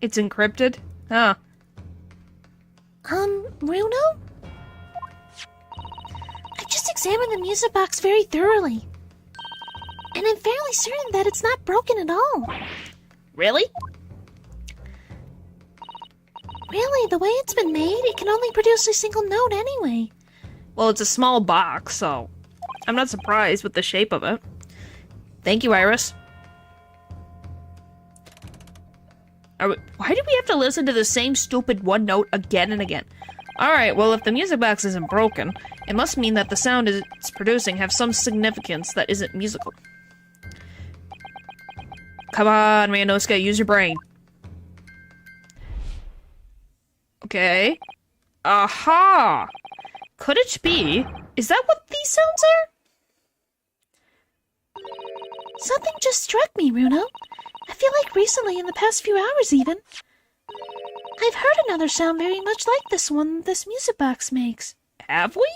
It's encrypted? Huh. Runo? I just examined the music box very thoroughly. And I'm fairly certain that it's not broken at all. Really? Really, the way it's been made, it can only produce a single note anyway. Well, it's a small box, so I'm not surprised with the shape of it. Thank you, Iris. Why do we have to listen to the same stupid one note again and again? Alright, well, if the music box isn't broken, it must mean that the sound it's producing have some significance that isn't musical. Come on, Ryunosuke, use your brain. Okay. Aha! Could it be? Is that what these sounds are? Something just struck me, Runo. I feel like recently, in the past few hours even, I've heard another sound very much like this one this music box makes. Have we?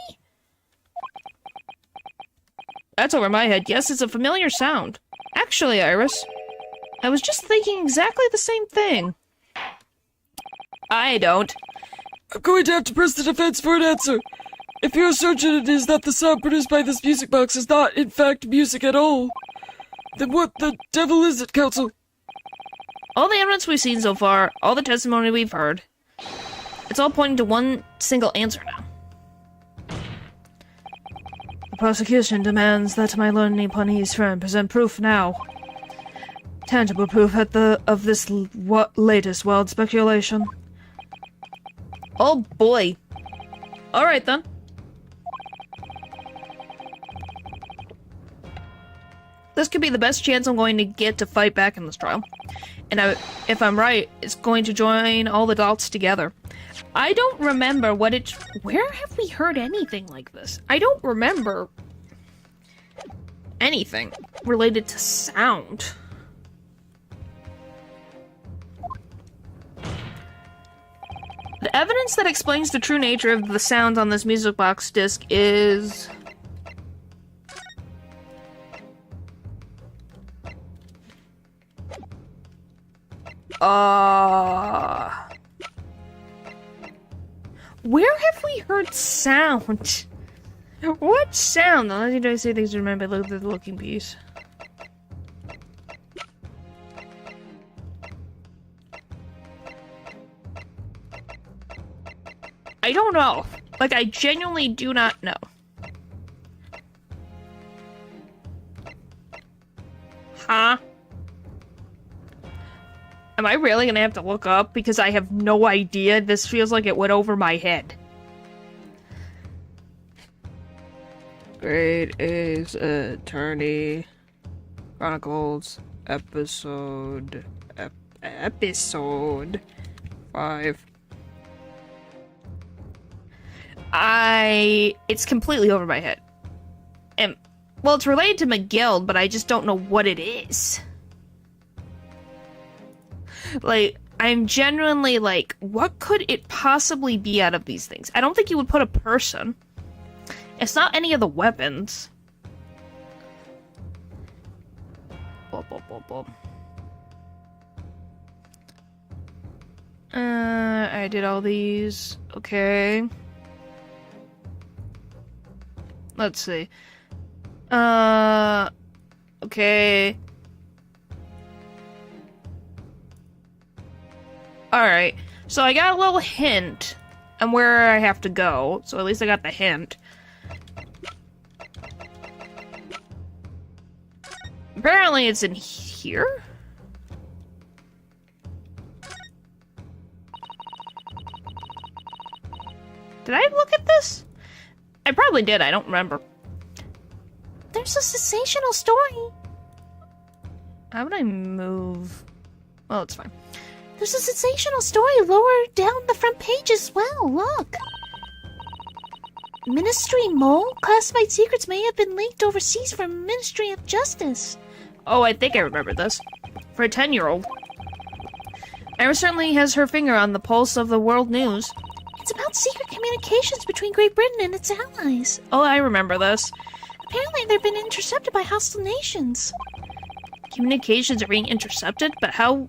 That's over my head. Yes, it's a familiar sound. Actually, Iris, I was just thinking exactly the same thing. I don't. I'm going to have to press the defense for an answer. If your assertion it is that the sound produced by this music box is not, in fact, music at all, then what the devil is it, counsel? All the evidence we've seen so far, all the testimony we've heard, It's all pointing to one single answer now. The prosecution demands that my Lord Nipponese friend present proof now. Tangible proof of this latest wild speculation. Oh boy. Alright then. This could be the best chance I'm going to get to fight back in this trial. And if I'm right, it's going to join all the dots together. I don't remember what it... Where have we heard anything like this? I don't remember anything related to sound. The evidence that explains the true nature of the sounds on this music box disc is... Where have we heard sound? What sound? Unless you don't say things to remember, look at the looking piece. I don't know. Like, I genuinely do not know. Huh? Am I really gonna have to look up? Because I have no idea. This feels like it went over my head. Grade A's Attorney Chronicles episode 5. It's completely over my head. And well, it's related to McGill, but I just don't know what it is. Like, I'm genuinely like, what could it possibly be out of these things? I don't think you would put a person. It's not any of the weapons. I did all these. Okay. Let's see. Okay. Alright, so I got a little hint on where I have to go, so at least I got the hint. Apparently it's in here? Did I look at this? I probably did, I don't remember. There's a sensational story. How would I move? Well, it's fine. There's a sensational story lower down the front page as well, look. Ministry Mole? Classified secrets may have been leaked overseas from Ministry of Justice. Oh, I think I remember this. For a 10-year-old. Iris certainly has her finger on the pulse of the world news. It's about secret communications between Great Britain and its allies. Oh, I remember this. Apparently they've been intercepted by hostile nations. Communications are being intercepted? But how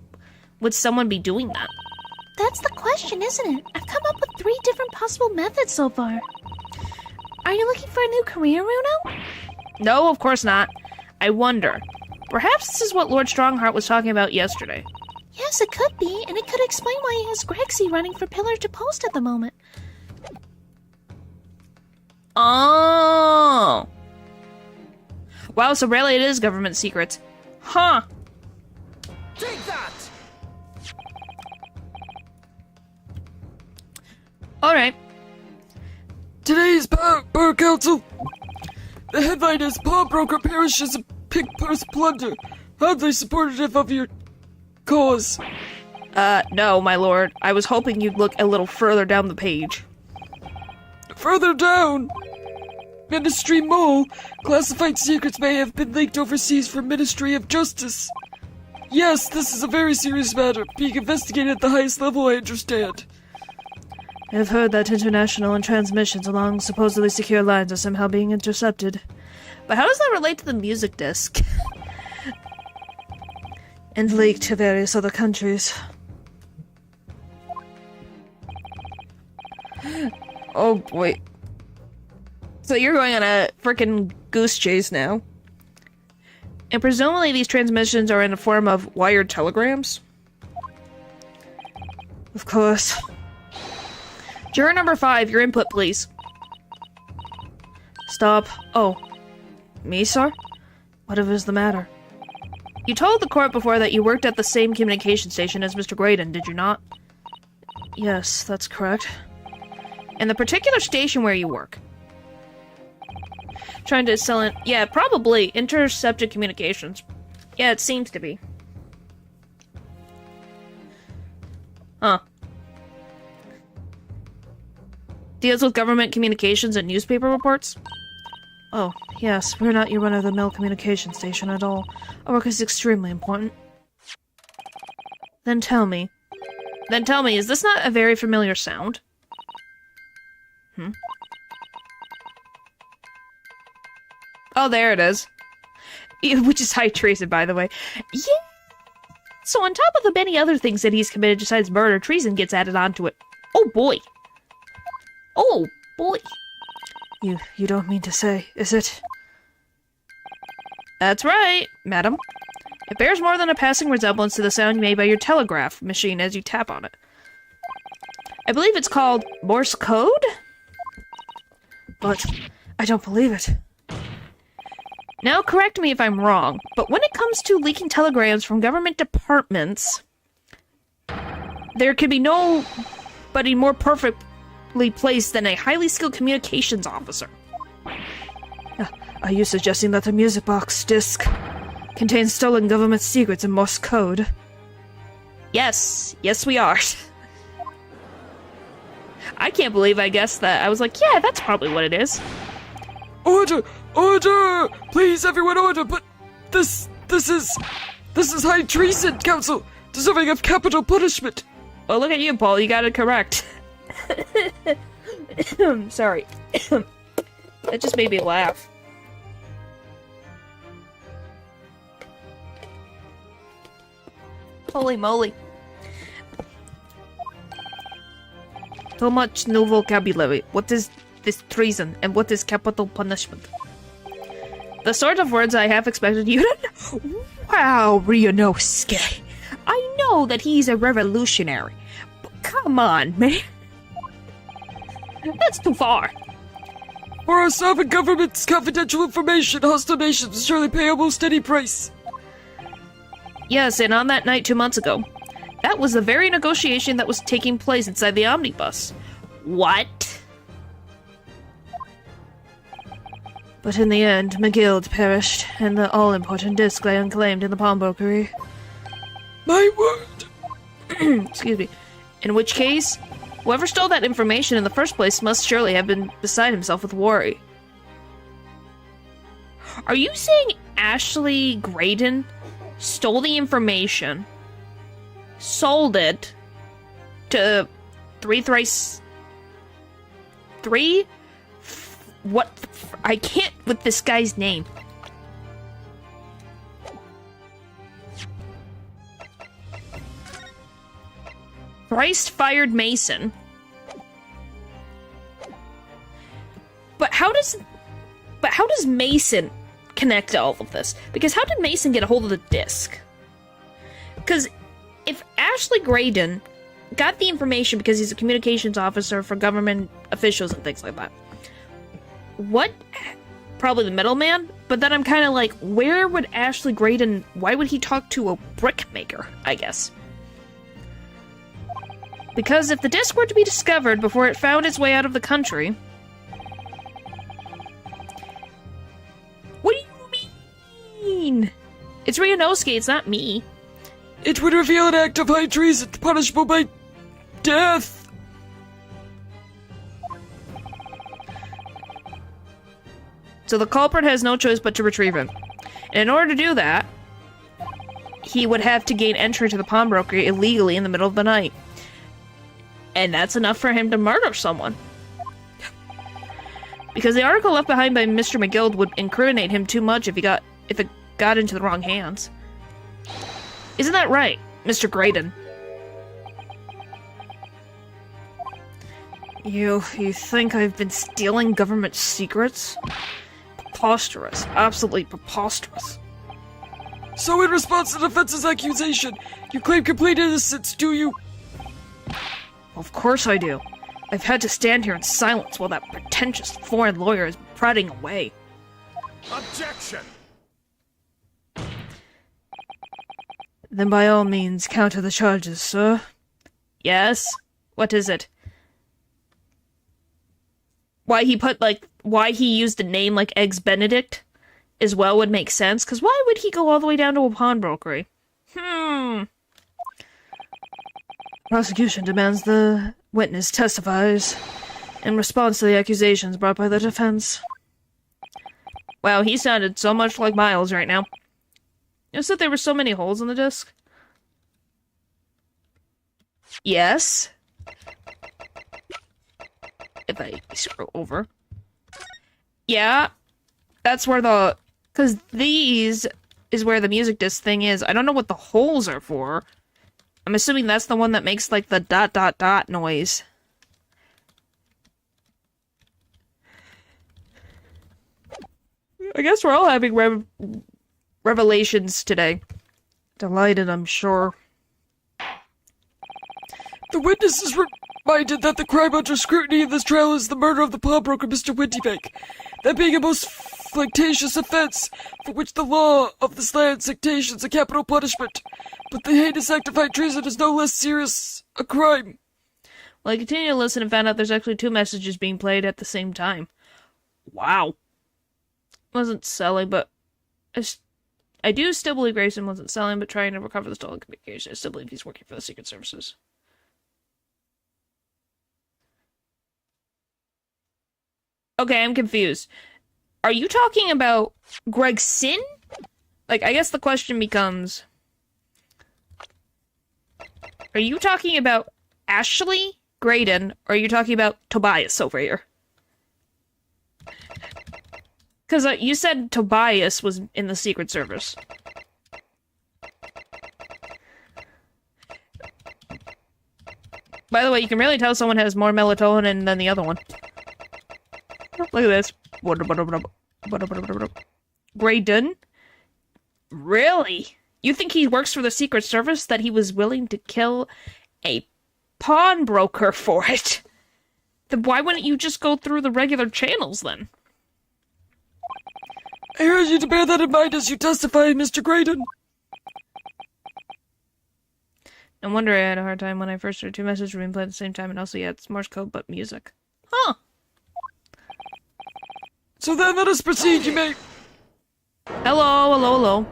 would someone be doing that? That's the question, isn't it? I've come up with 3 different possible methods so far. Are you looking for a new career, Runo? No, of course not. I wonder. Perhaps this is what Lord Strongheart was talking about yesterday. Yes, it could be, and it could explain why he has Grexy running for pillar to post at the moment. Oh! Wow, so really it is government secrets. Huh. Take that! Alright. Today's Bar Council. The headline is Pawnbroker perishes in pig purse plunder. Hardly supportive of your cause. No, my lord. I was hoping you'd look a little further down the page. Further down! Ministry Mole. Classified secrets may have been leaked overseas from Ministry of Justice. Yes, this is a very serious matter, being investigated at the highest level, I understand. I have heard that international and transmissions along supposedly secure lines are somehow being intercepted. But how does that relate to the music disc? And leaked to various other countries. Oh boy. So you're going on a frickin' goose chase now. And presumably these transmissions are in the form of wired telegrams? Of course. Juror number 5, your input, please. Stop. Oh. Me, sir? Whatever is the matter? You told the court before that you worked at the same communication station as Mr. Graydon, did you not? Yes, that's correct. And the particular station where you work? Trying to sell it. Yeah, probably. Intercepted communications. Yeah, it seems to be. Huh. Deals with government communications and newspaper reports? Oh, yes, we're not your run-of-the-mill communication station at all. Our work is extremely important. Then tell me, is this not a very familiar sound? Oh, there it is. Which is high treason, by the way. Yeah! So on top of the many other things that he's committed besides murder, treason gets added onto it. Oh boy! Oh boy! You don't mean to say, is it? That's right, madam. It bears more than a passing resemblance to the sound made by your telegraph machine as you tap on it. I believe it's called Morse code? But I don't believe it. Now correct me if I'm wrong, but when it comes to leaking telegrams from government departments, there could be nobody more perfectly placed than a highly skilled communications officer. Are you suggesting that the music box disc contains stolen government secrets in Morse code? Yes, we are. I can't believe I guessed that. I was like, yeah, that's probably what it is. Order! Order! Please, everyone, order! But this is high treason, Council, deserving of capital punishment. Well, look at you, Paul. You got it correct. Sorry. That just made me laugh. Holy moly. So much new vocabulary. What is this treason, and what is capital punishment? The sort of words I have expected you to know. Wow, Ryunosuke. I know that he's a revolutionary, but come on, man. That's too far. For our sovereign government's confidential information, hostile nations surely pay almost any price. Yes, and on that night 2 months ago, that was the very negotiation that was taking place inside the omnibus. What? But in the end, McGill perished, and the all-important disc lay unclaimed in the pawnbrokery. My word! Excuse me. In which case, whoever stole that information in the first place must surely have been beside himself with worry. Are you saying Ashley Graydon stole the information, sold it to what? I can't with this guy's name. Thrice fired Mason. But how does Mason connect to all of this? Because how did Mason get a hold of the disc? Because if Ashley Graydon got the information because he's a communications officer for government officials and things like that, what? Probably the middleman? But then I'm kind of like, where would Ashley Graydon... Why would he talk to a brick maker, I guess? Because if the disc were to be discovered before it found its way out of the country... What do you mean? It's Ryunosuke, it's not me. It would reveal an act of high treason punishable by death. So the culprit has no choice but to retrieve him. And in order to do that, he would have to gain entry to the pawnbrokery illegally in the middle of the night. And that's enough for him to murder someone. Because the article left behind by Mr. McGill would incriminate him too much if it got into the wrong hands. Isn't that right, Mr. Graydon? You think I've been stealing government secrets? Preposterous. Absolutely preposterous. So in response to the defense's accusation, you claim complete innocence, do you? Of course I do. I've had to stand here in silence while that pretentious foreign lawyer is prating away. Objection! Then by all means, counter the charges, sir. Yes? What is it? Why he used a name like Eggs Benedict as well would make sense, because why would he go all the way down to a pawnbrokery? Prosecution demands the witness testifies in response to the accusations brought by the defense. Wow, he sounded so much like Miles right now. Notice that there were so many holes in the disc? Yes. If I scroll over. Yeah. That's where the... Because these is where the music disc thing is. I don't know what the holes are for. I'm assuming that's the one that makes, like, the ... noise. I guess we're all having revelations today. Delighted, I'm sure. The witness is reminded that the crime under scrutiny in this trial is the murder of the pawnbroker, Mr. Windybank. That being a most flagitious offense, for which the law of this land sanctions a capital punishment. But the heinous act of high treason is no less serious a crime. Well, I continued to listen and found out there's actually 2 messages being played at the same time. Wow. Wasn't selling, but... I do still believe Grayson wasn't selling, but trying to recover the stolen communication. I still believe he's working for the Secret Services. Okay, I'm confused. Are you talking about Gregson? Like, I guess the question becomes... Are you talking about Ashley Graydon, or are you talking about Tobias over here? Because you said Tobias was in the Secret Service. By the way, you can really tell someone has more melatonin than the other one. Look at this. Graydon? Really? You think he works for the Secret Service, that he was willing to kill a pawnbroker for it? Then why wouldn't you just go through the regular channels, then? I urge you to bear that in mind as you testify, Mr. Graydon. No wonder I had a hard time when I first heard 2 messages being played at the same time, and also yeah, it's Morse code but music. Huh. So then let us proceed, you may... Hello, hello, hello.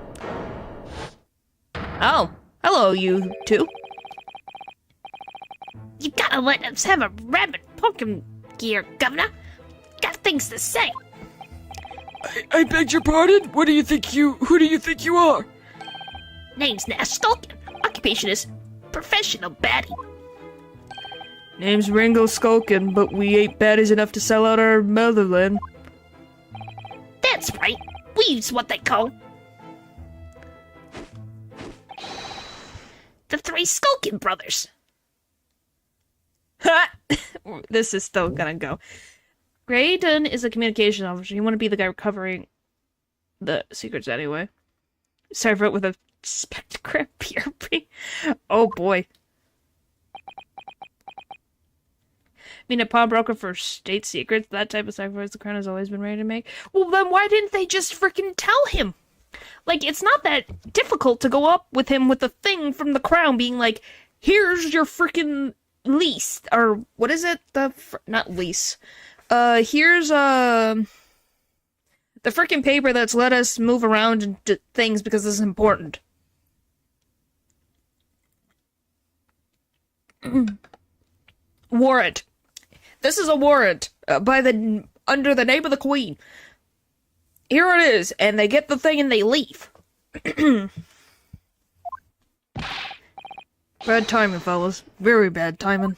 Oh, hello, you 2. You gotta let us have a rabbit pumpkin gear, Governor. Got things to say. I beg your pardon? Who do you think you are? Name's Nash Skulkin. Occupation is professional baddie. Name's Ringo Skulkin, but we ain't baddies enough to sell out our motherland. That's right. We's what they call the 3 Skulkin brothers. Ha! This is still gonna go. Graydon is a communication officer. You want to be the guy recovering the secrets anyway. Sorry for it with a spectrograph PRP. Oh boy. I mean, a pawnbroker for state secrets, that type of sacrifice the crown has always been ready to make. Well, then why didn't they just freaking tell him? Like, it's not that difficult to go up with him with the thing from the crown being like, here's your freaking lease. Or, what is it? Not lease. Here's, the freaking paper that's let us move around and do things because this is important. Warrant. This is a warrant, under the name of the Queen. Here it is, and they get the thing and they leave. Bad timing, fellas. Very bad timing.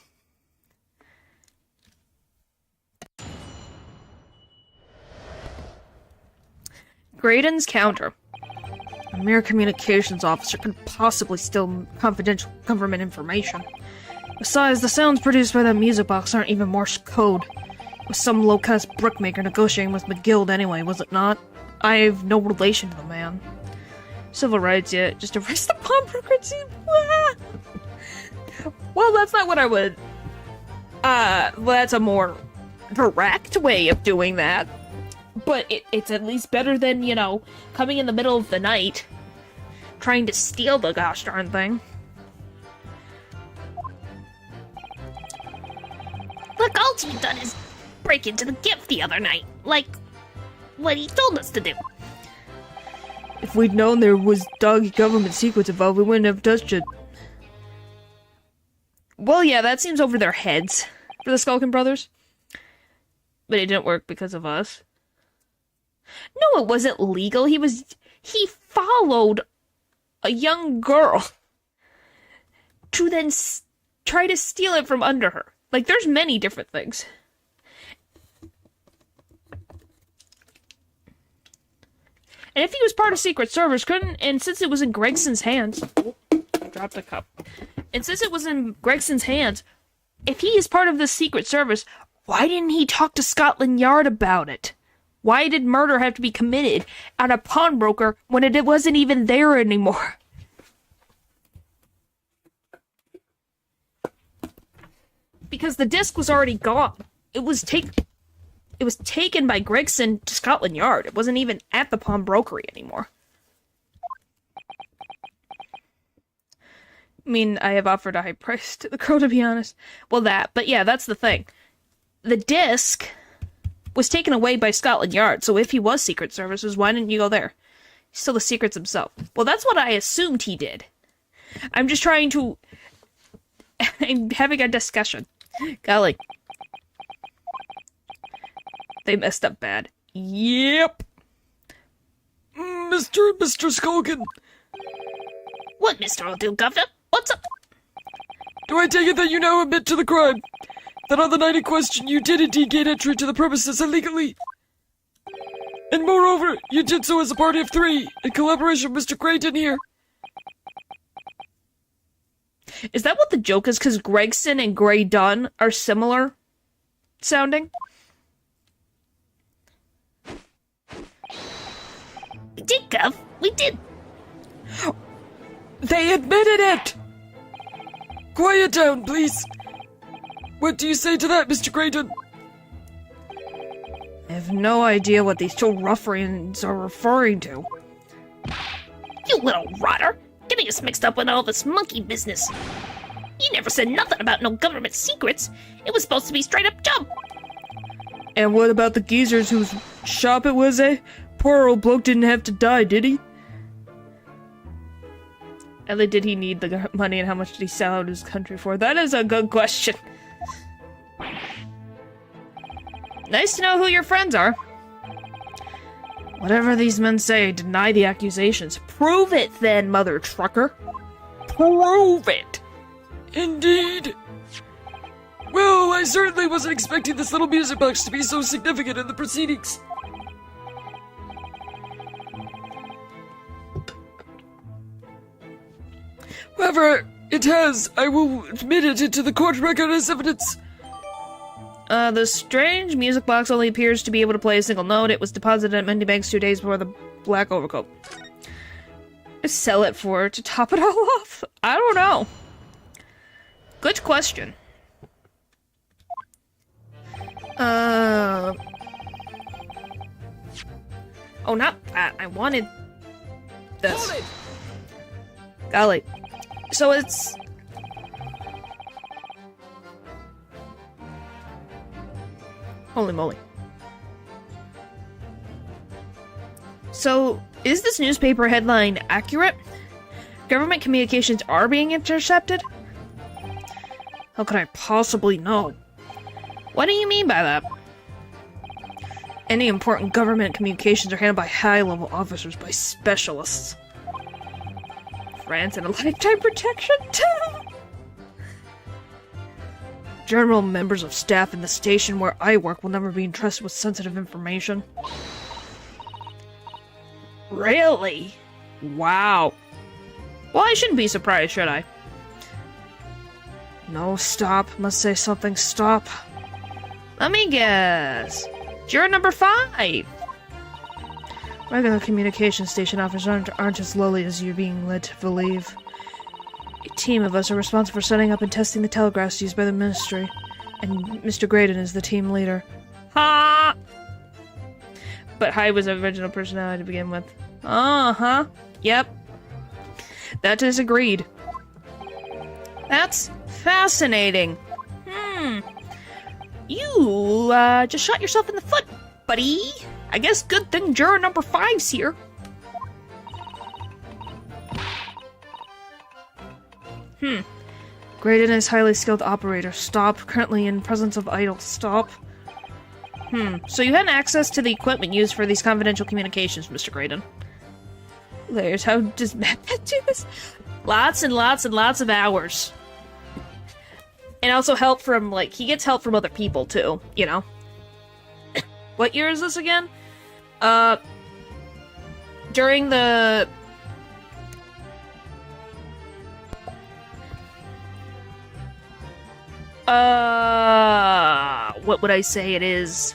Graydon's counter. A mere communications officer couldn't possibly steal confidential government information. Besides, the sounds produced by that music box aren't even Morse code. It was some low-caste brickmaker negotiating with McGill anyway, was it not? I have no relation to the man. Civil rights, yeah. Just arrest the pawnbroker. Well, that's not what I would... Well, that's a more direct way of doing that. But it's at least better than, you know, coming in the middle of the night, trying to steal the gosh darn thing. Look, all you've done is break into the gift the other night, like what he told us to do. If we'd known there was doggy government secrets involved, we wouldn't have touched it. Well, yeah, that seems over their heads for the Skulkin brothers. But it didn't work because of us. No, it wasn't legal. He followed a young girl to then try to steal it from under her. Like, there's many different things. And if he was part of Secret Service, and since it was in Gregson's hands... I dropped a cup. And since it was in Gregson's hands, if he is part of the Secret Service, why didn't he talk to Scotland Yard about it? Why did murder have to be committed on a pawnbroker when it wasn't even there anymore? Because the disc was already gone. It was taken by Gregson to Scotland Yard. It wasn't even at the pawnbrokery anymore. I mean, I have offered a high price to the crow, to be honest. Well, but yeah, that's the thing. The disc was taken away by Scotland Yard, so if he was Secret Services, why didn't you go there? He's still the secrets himself. Well, that's what I assumed he did. I'm just trying to... I'm having a discussion. Golly. They messed up bad. Yep. Mr. Skulkin. What, Mr. O'Doon Governor? What's up? Do I take it that you now admit to the crime? That on the night in question you did indeed gain entry to the premises illegally? And moreover, you did so as a party of three, in collaboration with Mr. Creighton here. Is that what the joke is? Because Gregson and Grey Dunn are similar sounding? We did, Gov. We did. They admitted it! Quiet down, please. What do you say to that, Mr. Creighton? I have no idea what these two ruffians are referring to. You little rotter. Getting us mixed up in all this monkey business. You never said nothing about no government secrets. It was supposed to be straight up jump. And what about the geezers whose shop it was, eh? Poor old bloke didn't have to die, did he? And did he need the money, and how much did he sell out his country for? That is a good question. Nice to know who your friends are. Whatever these men say, deny the accusations. Prove it then, mother trucker. Prove it! Indeed. Well, I certainly wasn't expecting this little music box to be so significant in the proceedings. However, it has. I will admit it into the court record as evidence. The strange music box only appears to be able to play a single note. It was deposited at Mendy Bank's 2 days before the black overcoat. Sell it for to top it all off? I don't know. Good question. Oh, not that. I wanted this. Golly. So it's... Holy moly. So, is this newspaper headline accurate? Government communications are being intercepted? How could I possibly know? What do you mean by that? Any important government communications are handled by high-level officers, by specialists. France and a lifetime protection? General members of staff in the station where I work will never be entrusted with sensitive information. Really? Wow. Well, I shouldn't be surprised, should I? No, stop. Must say something, stop. Let me guess. You're number 5. Regular communication station officers aren't as lowly as you're being led to believe. A team of us are responsible for setting up and testing the telegraphs used by the ministry. And Mr. Graydon is the team leader. Ha! But Hyde was the original personality to begin with. Uh-huh. Yep. That is agreed. That's fascinating. You, just shot yourself in the foot, buddy. I guess good thing juror number 5's here. Graydon is highly skilled operator. Stop. Currently in presence of idol. Stop. So you had access to the equipment used for these confidential communications, Mr. Graydon. Layers, how does Matt do this? Lots and lots and lots of hours. And also help from, like, he gets help from other people, too, you know? What year is this again? During the... what would I say it is?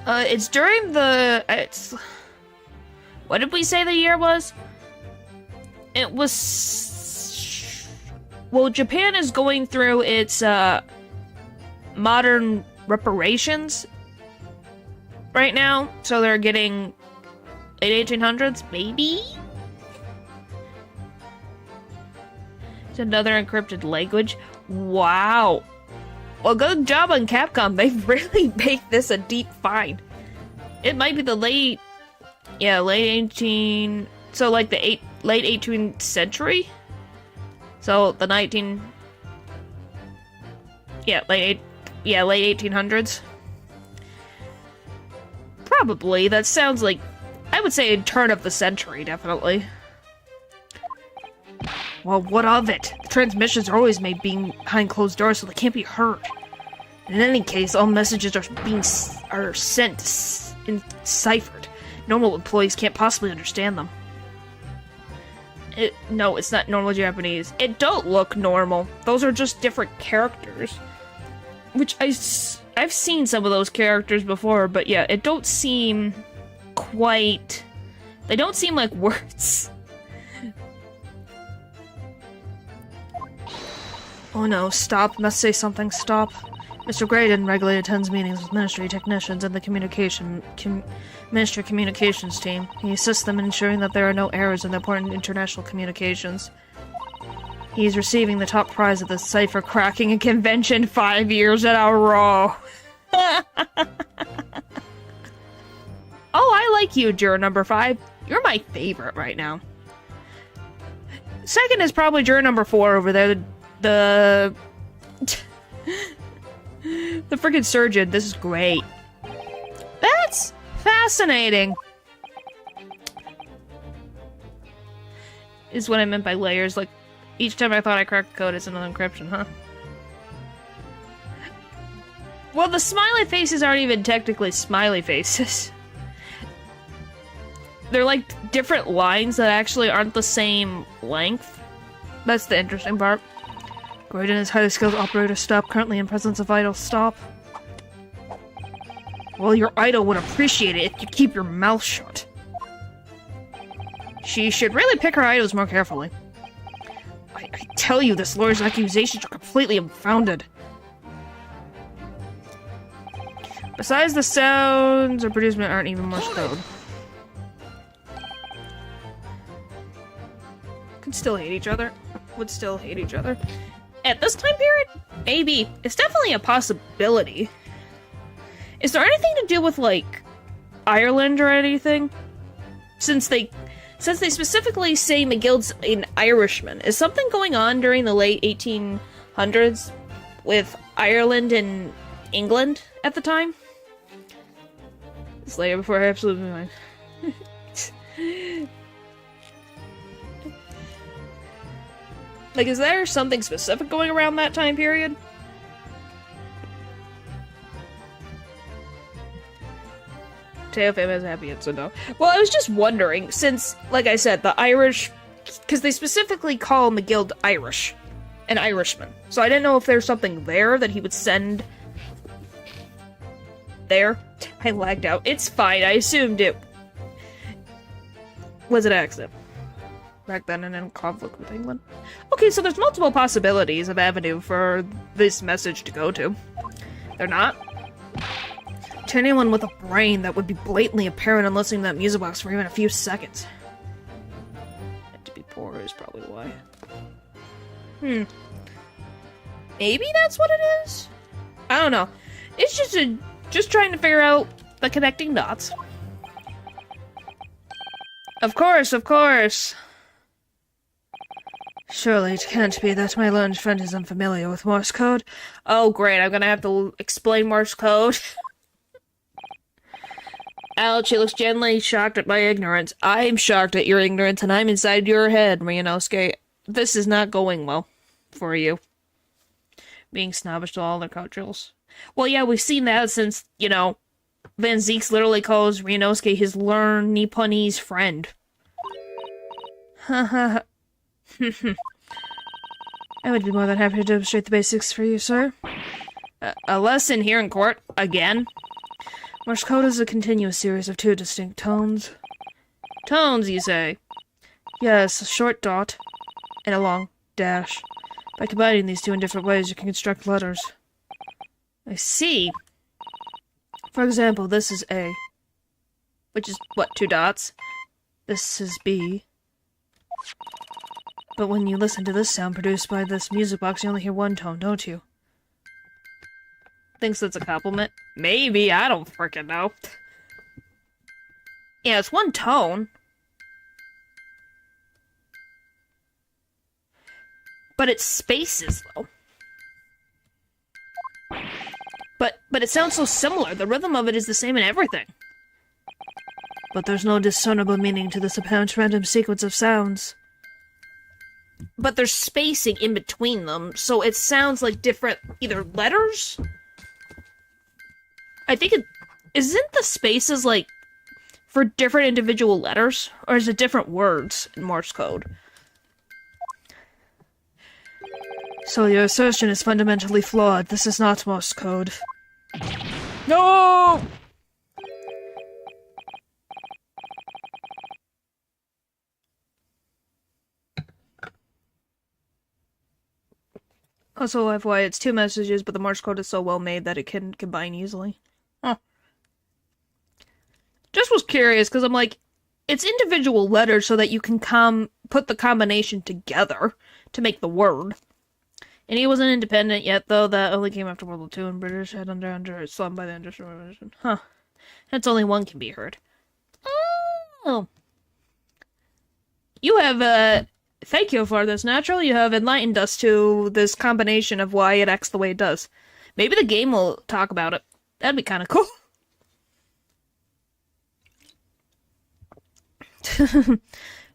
It's during the... what did we say the year was? It was... Well, Japan is going through its, modern reparations right now, so they're getting late 1800s, maybe? It's another encrypted language. Wow. Well, good job on Capcom. They've really made this a deep find. It might be the late 18... So, like, the late 18th century? So, the late 1800s? Probably. That sounds like... I would say a turn of the century, definitely. Well, what of it? The transmissions are always made being behind closed doors, so they can't be heard. In any case, all messages are sent enciphered. Normal employees can't possibly understand them. No, it's not normal Japanese. It don't look normal. Those are just different characters. Which I've seen some of those characters before, but yeah, it don't seem quite... They don't seem like words. Oh no, stop. Must say something. Stop. Mr. Graydon regularly attends meetings with ministry technicians and the ministry communications team. He assists them in ensuring that there are no errors in the important international communications. He is receiving the top prize at the cipher cracking convention 5 years in a row. Oh, I like you, juror number 5. You're my favorite right now. Second is probably juror number 4 over there. The freaking surgeon. This is great. That's fascinating. Is what I meant by layers. Like, each time I thought I cracked the code, it's another encryption, huh? Well, the smiley faces aren't even technically smiley faces. They're like different lines that actually aren't the same length. That's the interesting part. Graydon is highly skilled operator. Stop. Currently in presence of idol. Stop. Well, your idol would appreciate it if you keep your mouth shut. She should really pick her idols more carefully. I tell you, this lawyer's accusations are completely unfounded. Besides, the sounds or producement aren't even Morse code. Could still hate each other. Would still hate each other. At this time period? Maybe. It's definitely a possibility. Is there anything to do with, like, Ireland or anything? Since they specifically say McGill's an Irishman, is something going on during the late 1800s with Ireland and England at the time? It's later before I absolutely mine. Like, is there something specific going around that time period? Tale Fame has a happy end, so no. Well, I was just wondering, since, like I said, the Irish... Because they specifically call McGill Irish. An Irishman. So I didn't know if there's something there that he would send... There? I lagged out. It's fine, I assumed it... was an accident. back then and in conflict with England. Okay, so there's multiple possibilities of avenue for this message to go to. They're not. To anyone with a brain, that would be blatantly apparent on listening to that music box for even a few seconds. And to be poor is probably why. Maybe that's what it is? I don't know. It's just trying to figure out the connecting dots. Of course, of course. Surely it can't be that my learned friend is unfamiliar with Morse code. Oh, great. I'm gonna have to explain Morse code. Ouch, he looks genuinely shocked at my ignorance. I'm shocked at your ignorance, and I'm inside your head, Ryunosuke. This is not going well for you. Being snobbish to all their cultures. Well, yeah, we've seen that since, you know, Van Zeeks literally calls Ryunosuke his learned Nipponese friend. Haha. I would be more than happy to demonstrate the basics for you, sir. A lesson here in court, again? Morse code is a continuous series of two distinct tones. Tones, you say? Yes, a short dot and a long dash. By combining these two in different ways, you can construct letters. I see. For example, this is A. Which is, what, 2 dots? This is B. But when you listen to this sound produced by this music box, you only hear one tone, don't you? Thinks that's a compliment? Maybe, I don't frickin' know. Yeah, it's one tone. But it's spaces, though. But it sounds so similar. The rhythm of it is the same in everything. But there's no discernible meaning to this apparent random sequence of sounds. But there's spacing in between them, so it sounds like different, either letters? I think isn't the spaces, like, for different individual letters? Or is it different words in Morse code? So your assertion is fundamentally flawed. This is not Morse code. No! Also, FYI, it's 2 messages, but the Morse code is so well made that it can combine easily. Huh. Just was curious, because I'm like, it's individual letters so that you can put the combination together to make the word. And he wasn't independent yet, though. That only came after World War II, and British had under slummed by the Industrial Revolution. Huh. That's only one can be heard. Oh. You have, thank you for this, Natural. You have enlightened us to this combination of why it acts the way it does. Maybe the game will talk about it. That'd be kind of cool.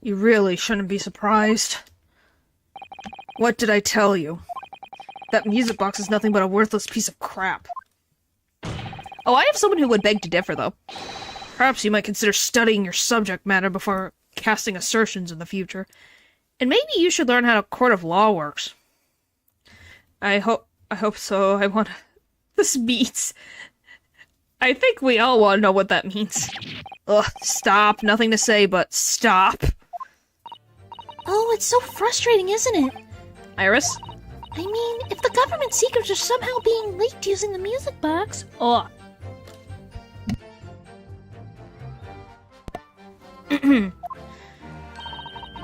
You really shouldn't be surprised. What did I tell you? That music box is nothing but a worthless piece of crap. Oh, I have someone who would beg to differ, though. Perhaps you might consider studying your subject matter before casting assertions in the future. And maybe you should learn how a court of law works. I hope so. This means... I think we all want to know what that means. Ugh, stop. Nothing to say, but stop. Oh, it's so frustrating, isn't it? Iris? I mean, if the government secrets are somehow being leaked using the music box... Ugh.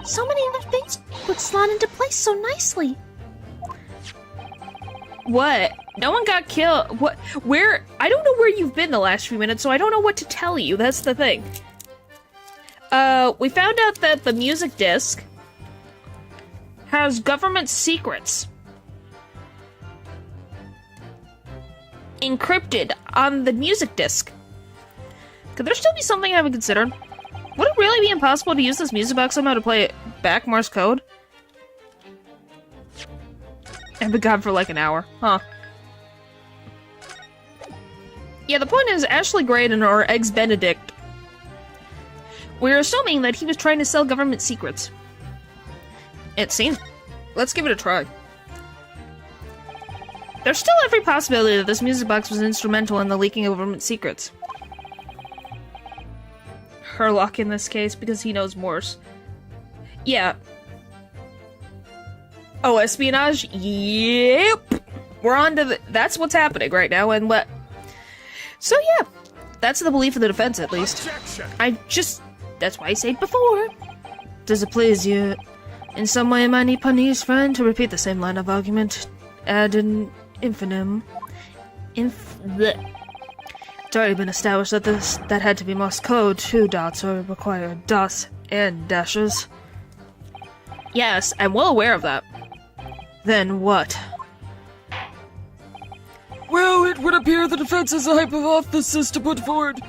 So many other things would slot into place so nicely. What? No one got killed. What? Where? I don't know where you've been the last few minutes, so I don't know what to tell you. That's the thing. We found out that the music disc has government secrets encrypted on the music disc. Could there still be something I haven't considered? Would it really be impossible to use this music box somehow to play it back Morse code? I've been gone for like an hour. Huh. Yeah, the point is, Ashley Graydon, or Eggs Benedict, we're assuming that he was trying to sell government secrets. It seems... Let's give it a try. There's still every possibility that this music box was instrumental in the leaking of government secrets. Herlock in this case, because he knows Morse. Yeah. Oh, espionage? Yep. We're on to that's what's happening right now, and what... So yeah, that's the belief of the defense, at least. Objection! That's why I said before. Does it please you? In some way, I need Pani's friend to repeat the same line of argument. Add an infinitum. Bleh. It's already been established that that had to be Morse code. 2 dots are required. Dots and dashes. Yes, I'm well aware of that. Then what? Well, it would appear the defense has a hypothesis to put forward.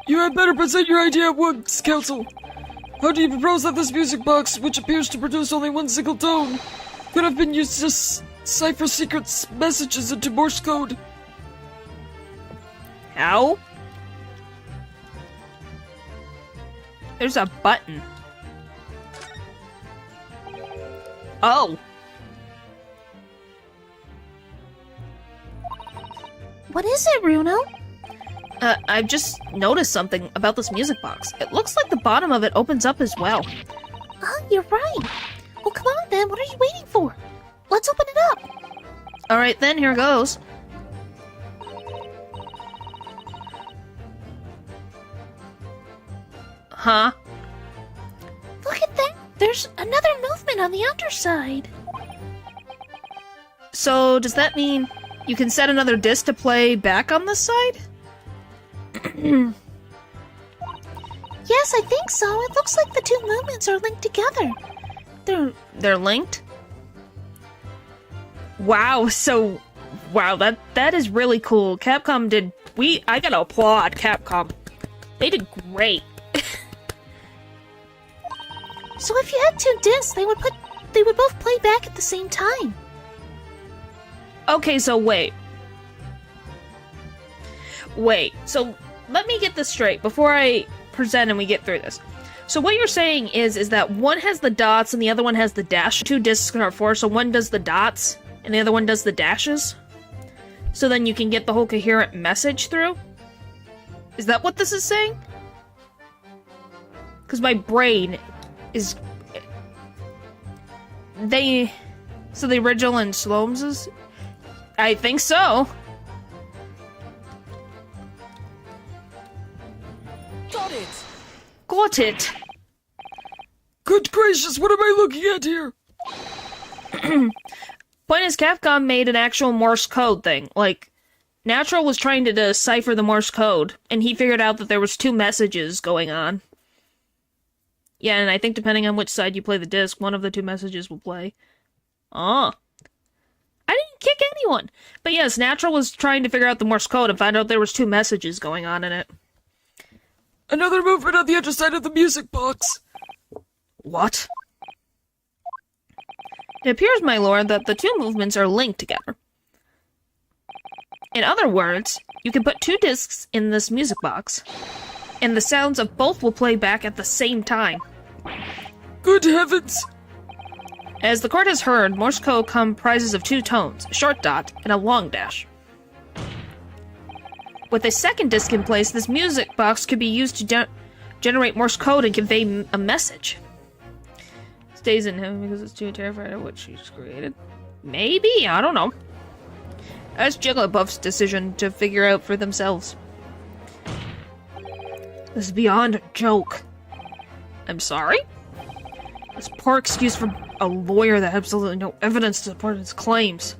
You had better present your idea at once, counsel. How do you propose that this music box, which appears to produce only one single tone, could have been used to cipher secret messages into Morse code? How? There's a button. Oh. What is it, Bruno? I've just noticed something about this music box. It looks like the bottom of it opens up as well. Oh, you're right. Well, come on then. What are you waiting for? Let's open it up. Alright then, here goes. Huh? Look at that. There's another movement on the underside. So, does that mean you can set another disc to play back on this side? Yes, I think so. It looks like the two movements are linked together. They're linked? Wow, wow, that is really cool. Capcom did I gotta applaud Capcom. They did great. So if you had two discs, they would both play back at the same time. Okay, so wait. So let me get this straight before I present and we get through this. So what you're saying is that one has the dots and the other one has the dash. Two discs are 4, so one does the dots and the other one does the dashes. So then you can get the whole coherent message through? Is that what this is saying? Because my brain is... So the original in Sloane's is... I think so. Got it. Good gracious, what am I looking at here? Point is, Capcom made an actual Morse code thing. Like, Natural was trying to decipher the Morse code, and he figured out that there was 2 messages going on. Yeah, and I think depending on which side you play the disc, one of the 2 messages will play. Oh. I didn't kick anyone! But yes, Natural was trying to figure out the Morse code and find out there was 2 messages going on in it. Another movement on the underside of the music box. What? It appears, my lord, that the 2 movements are linked together. In other words, you can put 2 discs in this music box, and the sounds of both will play back at the same time. Good heavens! As the court has heard, Morse code comprises of 2 tones, a short dot and a long dash. With a second disc in place, this music box could be used to generate Morse code and convey a message. Stays in him because it's too terrified of what she's created. Maybe? I don't know. That's Jigglypuff's decision to figure out for themselves. This is beyond a joke. I'm sorry? This poor excuse from a lawyer that has absolutely no evidence to support his claims.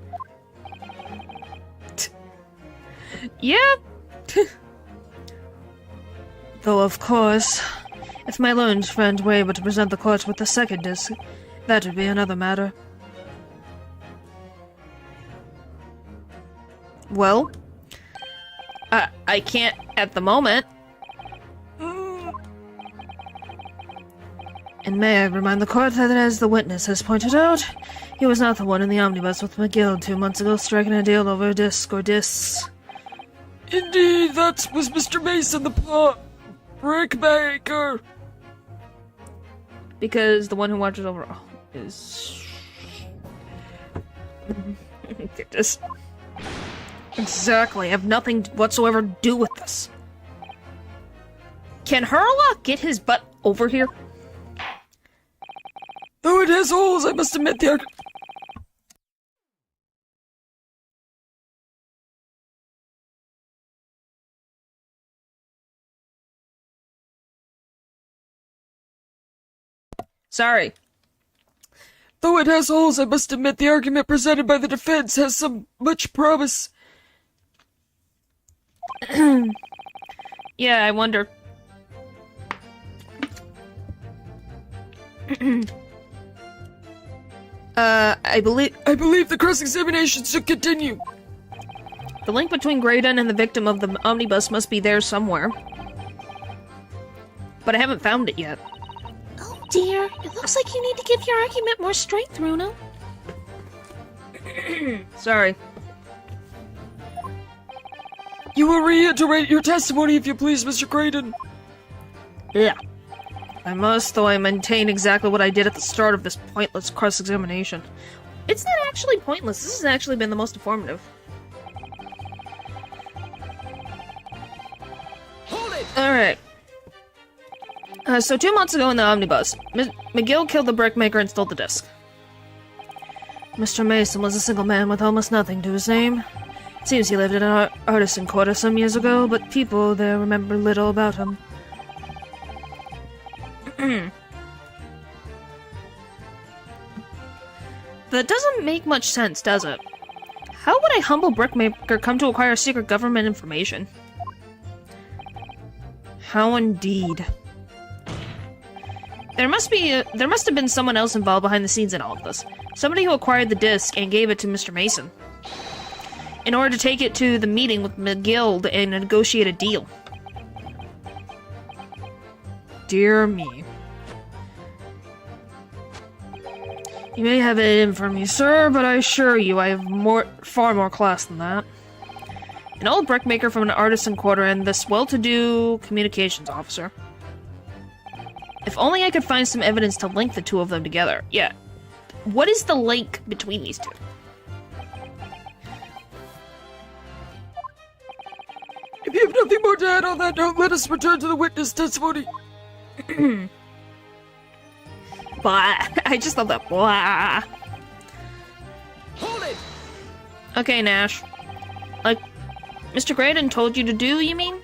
Yeah. Though, of course, if my learned friend were able to present the court with the second disc, that would be another matter. Well, I can't at the moment. And may I remind the court that, as the witness has pointed out, he was not the one in the omnibus with McGill 2 months ago striking a deal over a disc or discs. Indeed, that was Mr. Mason, the brickmaker. Because the one who watches over is... Get this. Exactly, I have nothing whatsoever to do with this. Can Herlock get his butt over here? Though it has holes, I must admit the Sorry. Though it has holes, I must admit the argument presented by the defense has some much promise. Yeah, I wonder. I believe the cross-examination should continue. The link between Graydon and the victim of the omnibus must be there somewhere. But I haven't found it yet. Oh dear, it looks like you need to give your argument more strength, Bruno. Sorry. You will reiterate your testimony if you please, Mr. Graydon. Yeah. I must, though I maintain exactly what I did at the start of this pointless cross-examination. It's not actually pointless. This has actually been the most informative. Hold it! Alright. So 2 months ago in the omnibus, McGill killed the brickmaker and stole the disc. Mr. Mason was a single man with almost nothing to his name. It seems he lived in an artisan quarter some years ago, but people there remember little about him. That doesn't make much sense, does it? How would a humble brickmaker come to acquire secret government information? How indeed. There must have been someone else involved behind the scenes in all of this. Somebody who acquired the disc and gave it to Mr. Mason. In order to take it to the meeting with McGill and negotiate a deal. Dear me. You may have it in for me, sir, but I assure you I have far more class than that. An old brickmaker from an artisan quarter and this well-to-do communications officer. If only I could find some evidence to link the two of them together. Yeah. What is the link between these two? If you have nothing more to add on that note, let us return to the witness testimony. Blah. I just love that. Blah. Hold it! Okay, Nash. Like Mr. Graydon told you to do, you mean?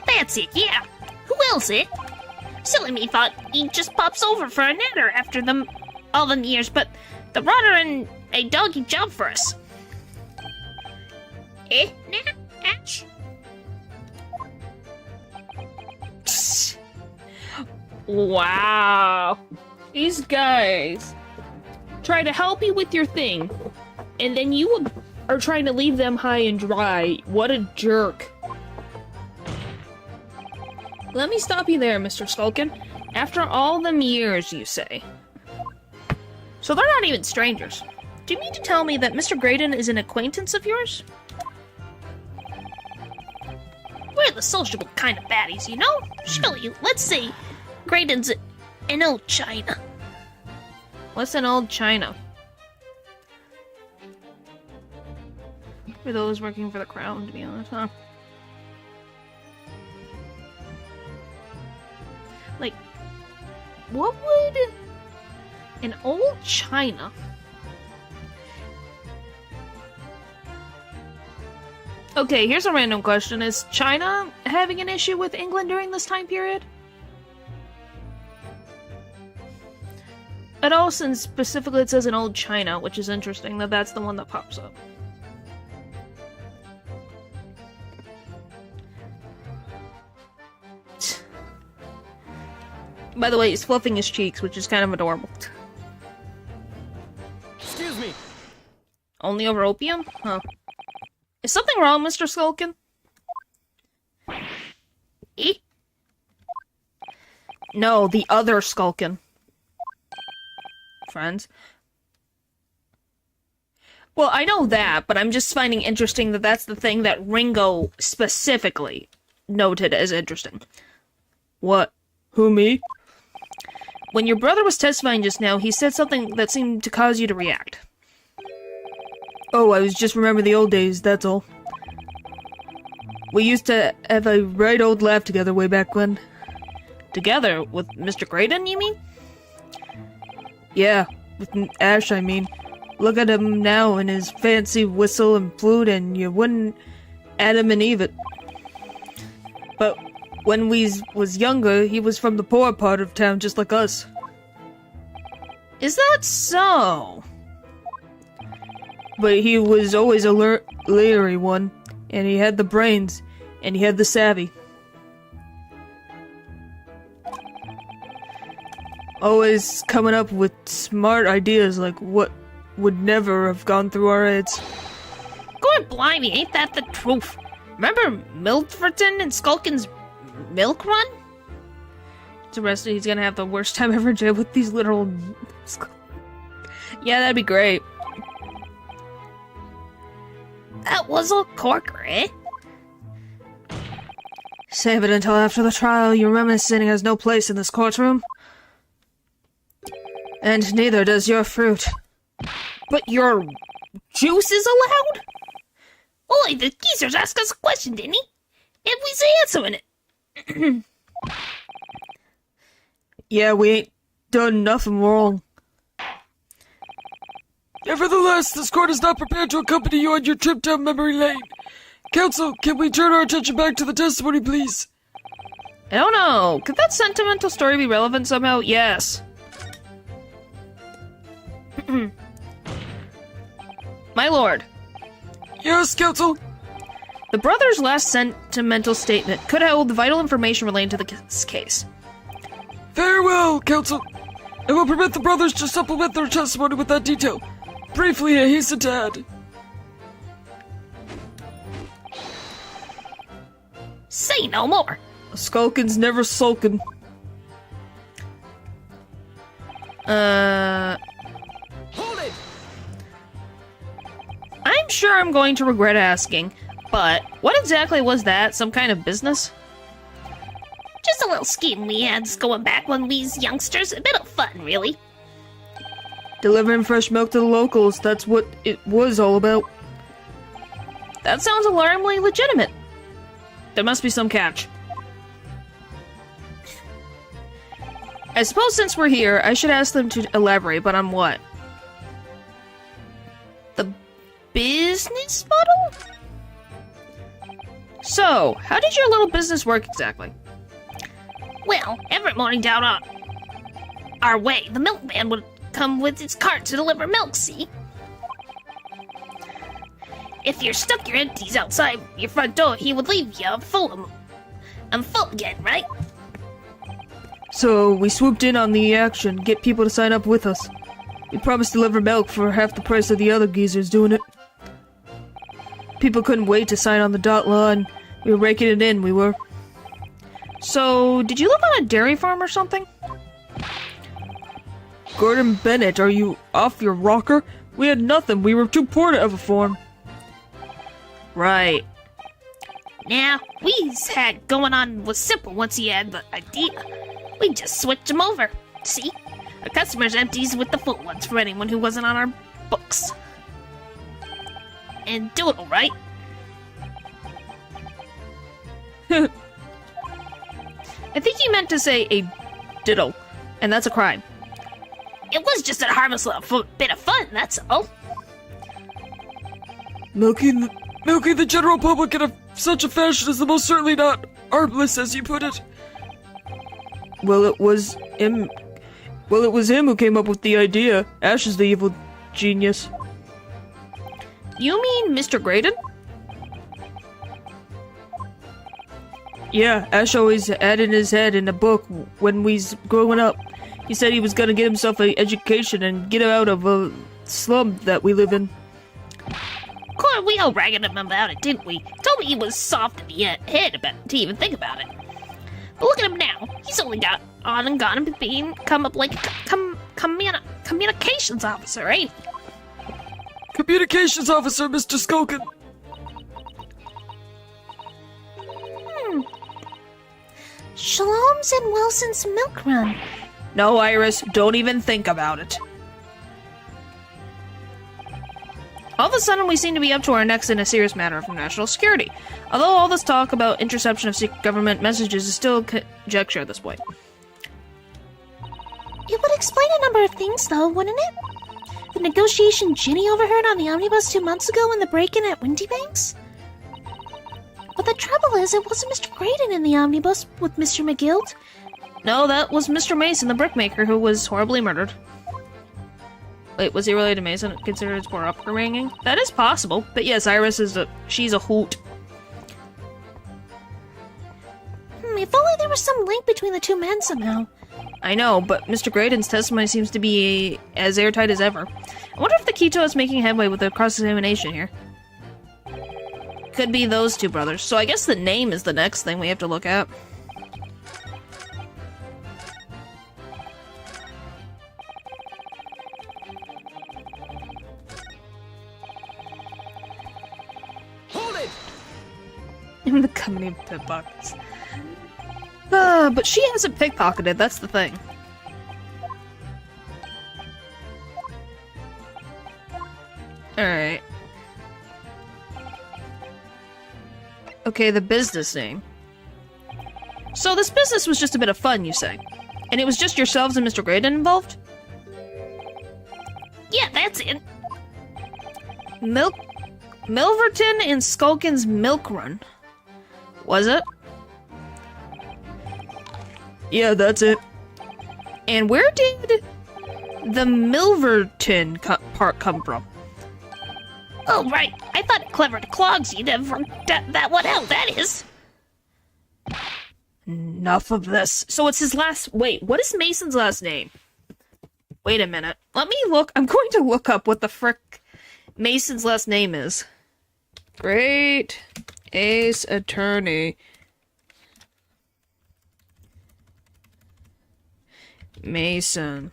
That's it, yeah. Who else, it? Silly me thought he just pops over for a natter after all them years, but the runner and a doggy job for us. Nash? Wow. These guys try to help you with your thing, and then you are trying to leave them high and dry. What a jerk. Let me stop you there, Mr. Skulkin. After all them years, you say. So they're not even strangers. Do you mean to tell me that Mr. Graydon is an acquaintance of yours? We're the sociable kind of baddies, you know? Surely, let's say Graydon's an old China. What's an old China? For those working for the crown, to be honest, huh? Like, what would an old China? Okay, here's a random question. Is China having an issue with England during this time period? At all, since specifically it says an old China, which is interesting that that's the one that pops up. By the way, he's fluffing his cheeks, which is kind of adorable. Excuse me. Only over opium? Huh. Is something wrong, Mr. Skulkin? Eh? No, the other Skulkin. Friends. Well, I know that, but I'm just finding interesting that that's the thing that Ringo specifically noted as interesting. What? Who, me? When your brother was testifying just now, he said something that seemed to cause you to react. Oh, I was just remembering the old days, that's all. We used to have a right old laugh together way back when. Together with Mr. Graydon, you mean? Yeah, with Ash, I mean. Look at him now in his fancy whistle and flute, and you wouldn't Adam and Eve it. But when we was younger, he was from the poor part of town, just like us. Is that so? But he was always a leery one, and he had the brains, and he had the savvy. Always coming up with smart ideas like what would never have gone through our heads. God blimey, ain't that the truth? Remember Milfordton and Skulkin's milk run? It's arrested, he's gonna have the worst time ever in jail with these literal... Yeah, that'd be great. That was a corker, eh? Save it until after the trial. Your reminiscing has no place in this courtroom. And neither does your fruit. But your juice is allowed? Oi, the geezers asked us a question, didn't he? And we say answering it. Yeah, we ain't done nothing wrong. Nevertheless, this court is not prepared to accompany you on your trip down memory lane. Counsel, can we turn our attention back to the testimony, please? I don't know. Could that sentimental story be relevant somehow? Yes. My lord. Yes, counsel? The brother's last sentimental statement could hold vital information relating to this case. Very well, counsel. I will permit the brothers to supplement their testimony with that detail. Briefly, I hasten to add. Say no more. Skulkin's never sulkin'. Hold it! I'm sure I'm going to regret asking, but what exactly was that? Some kind of business? Just a little scheme we had going back when we was youngsters. A bit of fun, really. Delivering fresh milk to the locals, that's what it was all about. That sounds alarmingly legitimate. There must be some catch. I suppose since we're here, I should ask them to elaborate, but on what? The business model? So, how did your little business work exactly? Well, every morning down on our way, the milkman would come with his cart to deliver milk, see? If you're stuck your empties outside your front door, he would leave you full again, right? So we swooped in on the action, get people to sign up with us. We promised to deliver milk for half the price of the other geezers doing it. People couldn't wait to sign on the dot line. We were raking it in, we were. So, did you live on a dairy farm or something? Gordon Bennett, are you off your rocker? We had nothing, we were too poor to have a farm. Right. Now, we's had going on was simple once he had the idea. We just switched him over. See? Our customers empties with the full ones for anyone who wasn't on our books. And doodle, right? I think you meant to say a diddle, and that's a crime. It was just a harmless little bit of fun, that's all. Milking the general public in such a fashion is the most certainly not harmless, as you put it. Well, it was him who came up with the idea. Ash is the evil genius. You mean Mr. Graydon? Yeah, Ash always had in his head in a book when we was growing up. He said he was gonna get himself an education and get out of a slum that we live in. Course, we all ragged him about it, didn't we? Told me he was soft in the head to even think about it. But look at him now. He's only got on and gone and come up like a communications officer, ain't he? Communications officer, Mr. Skulkin. Shalom's and Wilson's milk run. No, Iris, don't even think about it. All of a sudden, we seem to be up to our necks in a serious matter of national security. Although all this talk about interception of secret government messages is still conjecture at this point. It would explain a number of things, though, wouldn't it? The negotiation Ginny overheard on the omnibus 2 months ago and the break-in at Windybanks? But the trouble is, it wasn't Mr. Graydon in the omnibus with Mr. McGilt. No, that was Mr. Mason, the brickmaker, who was horribly murdered. Wait, was he related to Mason? Considered his poor upbringing? That is possible. But yes, Iris is she's a hoot. If only there was some link between the two men somehow. I know, but Mr. Graydon's testimony seems to be as airtight as ever. I wonder if the Keto is making headway with the cross-examination here. Could be those two brothers. So I guess the name is the next thing we have to look at. Hold it! In the company of pickpockets. But she hasn't pickpocketed, that's the thing. Alright. Okay, the business name. So this business was just a bit of fun, you say? And it was just yourselves and Mr. Graydon involved? Yeah, that's it. Milverton and Skulkin's Milk Run. Was it? Yeah, that's it. And where did the Milverton part come from? Oh, right. I thought it clever to clogs you to that what else that is. Enough of this. So it's his last... Wait, what is Mason's last name? Wait a minute. Let me look. I'm going to look up what the frick Mason's last name is. Great Ace Attorney. Mason.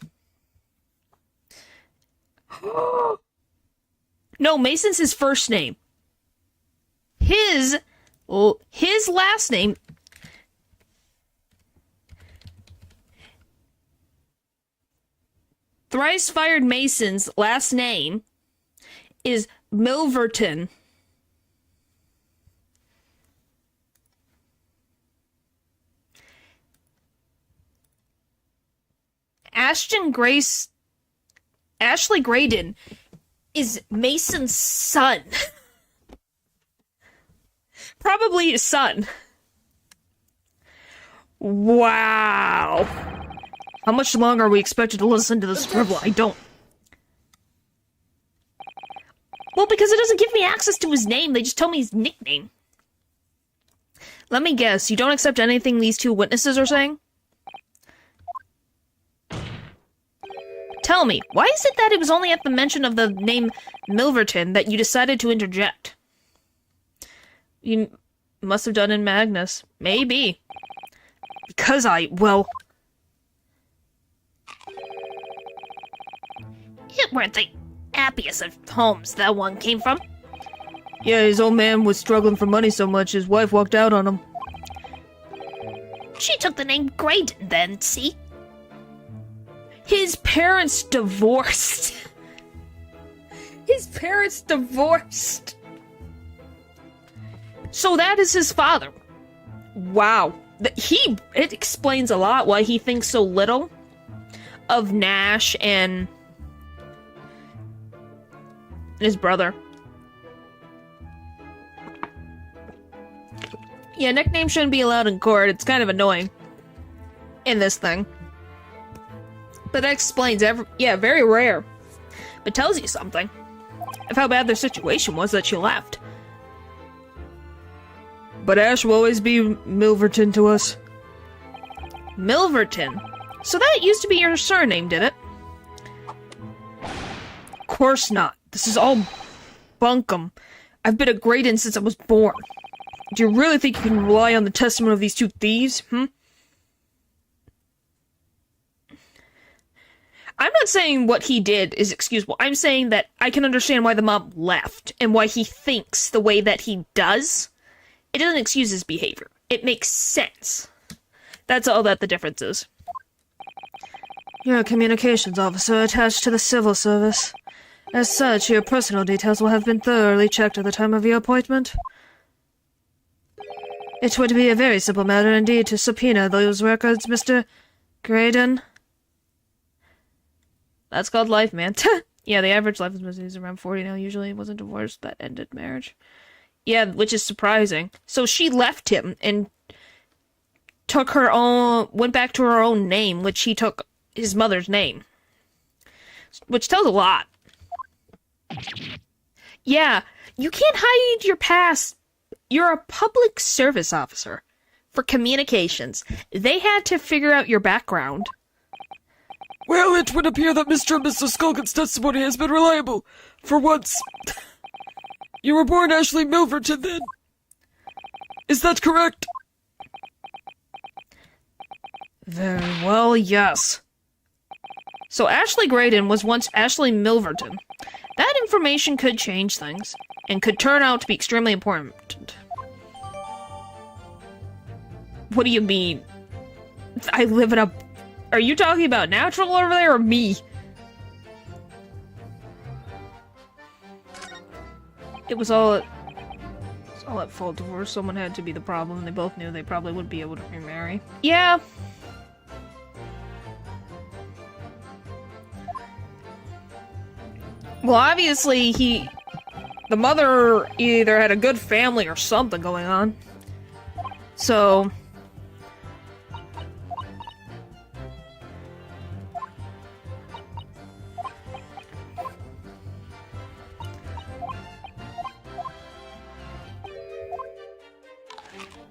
No, Mason's his first name. His last name. Thrice Fired Mason's last name is Milverton. Ashley Graydon is Mason's son. Probably his son. Wow. How much longer are we expected to listen to the scribble? I don't. Well, because it doesn't give me access to his name, they just tell me his nickname. Let me guess, you don't accept anything these two witnesses are saying? Tell me, why is it that it was only at the mention of the name Milverton that you decided to interject? You must have done in Magnus. Maybe. Because well... It weren't the happiest of homes that one came from. Yeah, his old man was struggling for money so much his wife walked out on him. She took the name Graydon then, see? His parents divorced. His parents divorced. So that is his father. Wow. It explains a lot why he thinks so little of Nash and his brother. Yeah, nicknames shouldn't be allowed in court. It's kind of annoying in this thing. But that explains very rare. But tells you something of how bad their situation was that she left. But Ash will always be Milverton to us. Milverton? So that used to be your surname, did it? Of course not. This is all bunkum. I've been a Graydon since I was born. Do you really think you can rely on the testimony of these two thieves, I'm not saying what he did is excusable. I'm saying that I can understand why the mom left and why he thinks the way that he does. It doesn't excuse his behavior. It makes sense. That's all that the difference is. You're a communications officer attached to the civil service. As such, your personal details will have been thoroughly checked at the time of your appointment. It would be a very simple matter indeed to subpoena those records, Mr. Graydon. That's called life, man. Yeah, the average life expectancy is around 40 now. Usually it was a divorce that ended marriage. Yeah, which is surprising. So she left him and went back to her own name, which he took his mother's name. Which tells a lot. Yeah, you can't hide your past. You're a public service officer for communications. They had to figure out your background. Well, it would appear that Mr. and Mrs. Skulkin's testimony has been reliable. For once. You were born Ashley Milverton, then. Is that correct? Very well, yes. So Ashley Graydon was once Ashley Milverton. That information could change things, and could turn out to be extremely important. What do you mean? I live in a... Are you talking about natural over there, or me? It was all at fault. Divorce. Someone had to be the problem. They both knew they probably wouldn't be able to remarry. Yeah. Well, obviously, the mother either had a good family or something going on. So...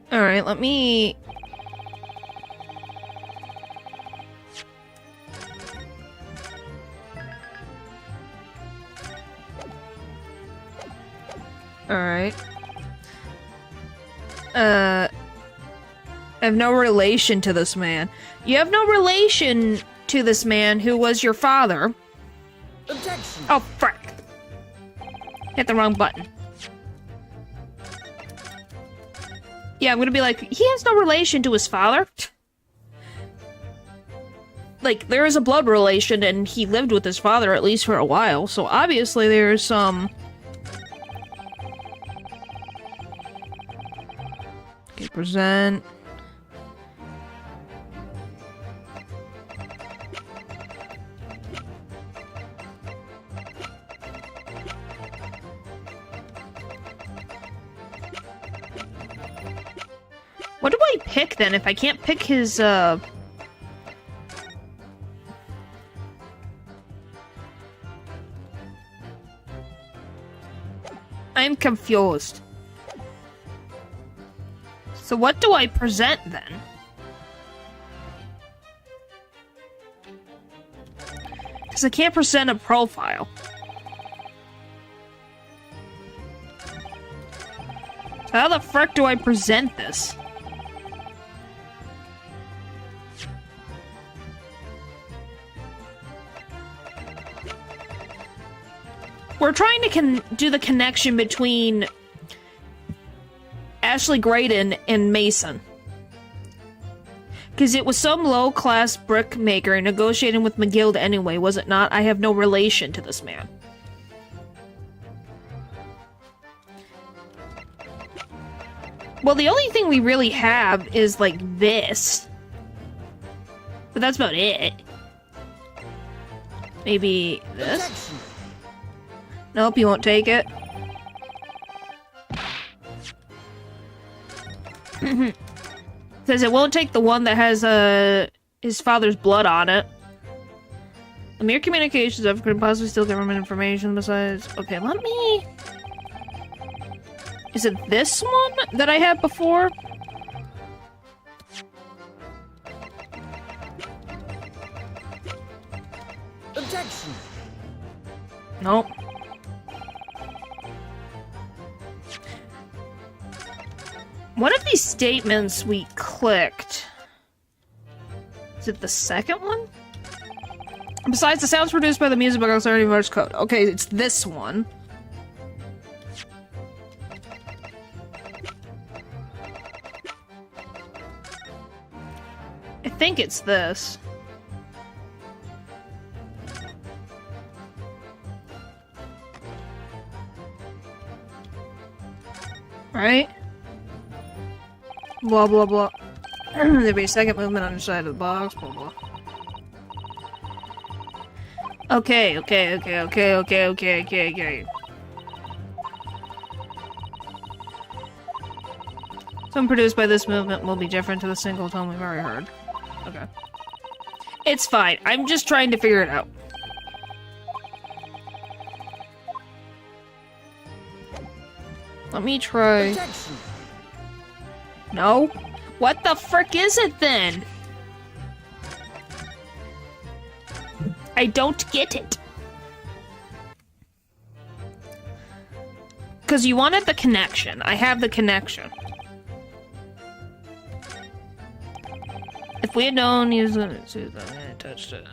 Alright, let me... Alright. I have no relation to this man. You have no relation to this man who was your father. Objection! Oh, frick. Hit the wrong button. Yeah, I'm gonna be like, he has no relation to his father. Like, there is a blood relation, and he lived with his father at least for a while, so obviously there's some... Okay, present... What do I pick, then, if I can't pick his, I'm confused. So what do I present, then? Because I can't present a profile. So how the frick do I present this? We're trying to do the connection between Ashley Graydon and Mason. Because it was some low-class brickmaker negotiating with McGill anyway, was it not? I have no relation to this man. Well, the only thing we really have is, like, this. But that's about it. Maybe this? Objection! Nope, you won't take it. Says it won't take the one that has his father's blood on it. The mere communications of could possibly steal government information besides... Okay, let me... Is it this one that I had before? Objection! Nope. One of these statements we clicked. Is it the second one? Besides, the sounds produced by the music box are in Morse code. Okay, it's this one. I think it's this. Right? Blah, blah, blah. There'll be a second movement on the side of the box, blah, blah. Okay. Some produced by this movement will be different to the single tone we've already heard. Okay. It's fine. I'm just trying to figure it out. Let me try. Objection. No? What the frick is it then? I don't get it. Because you wanted the connection. I have the connection. If we had known he was gonna do that, I touched it.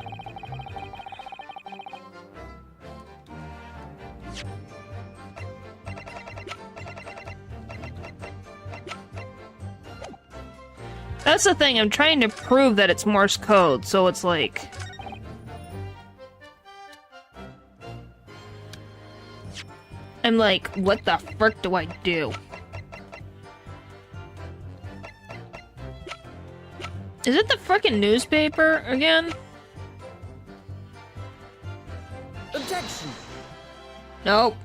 That's the thing, I'm trying to prove that it's Morse code, so it's like... I'm like, what the frick do I do? Is it the frickin' newspaper again? Objection. Nope.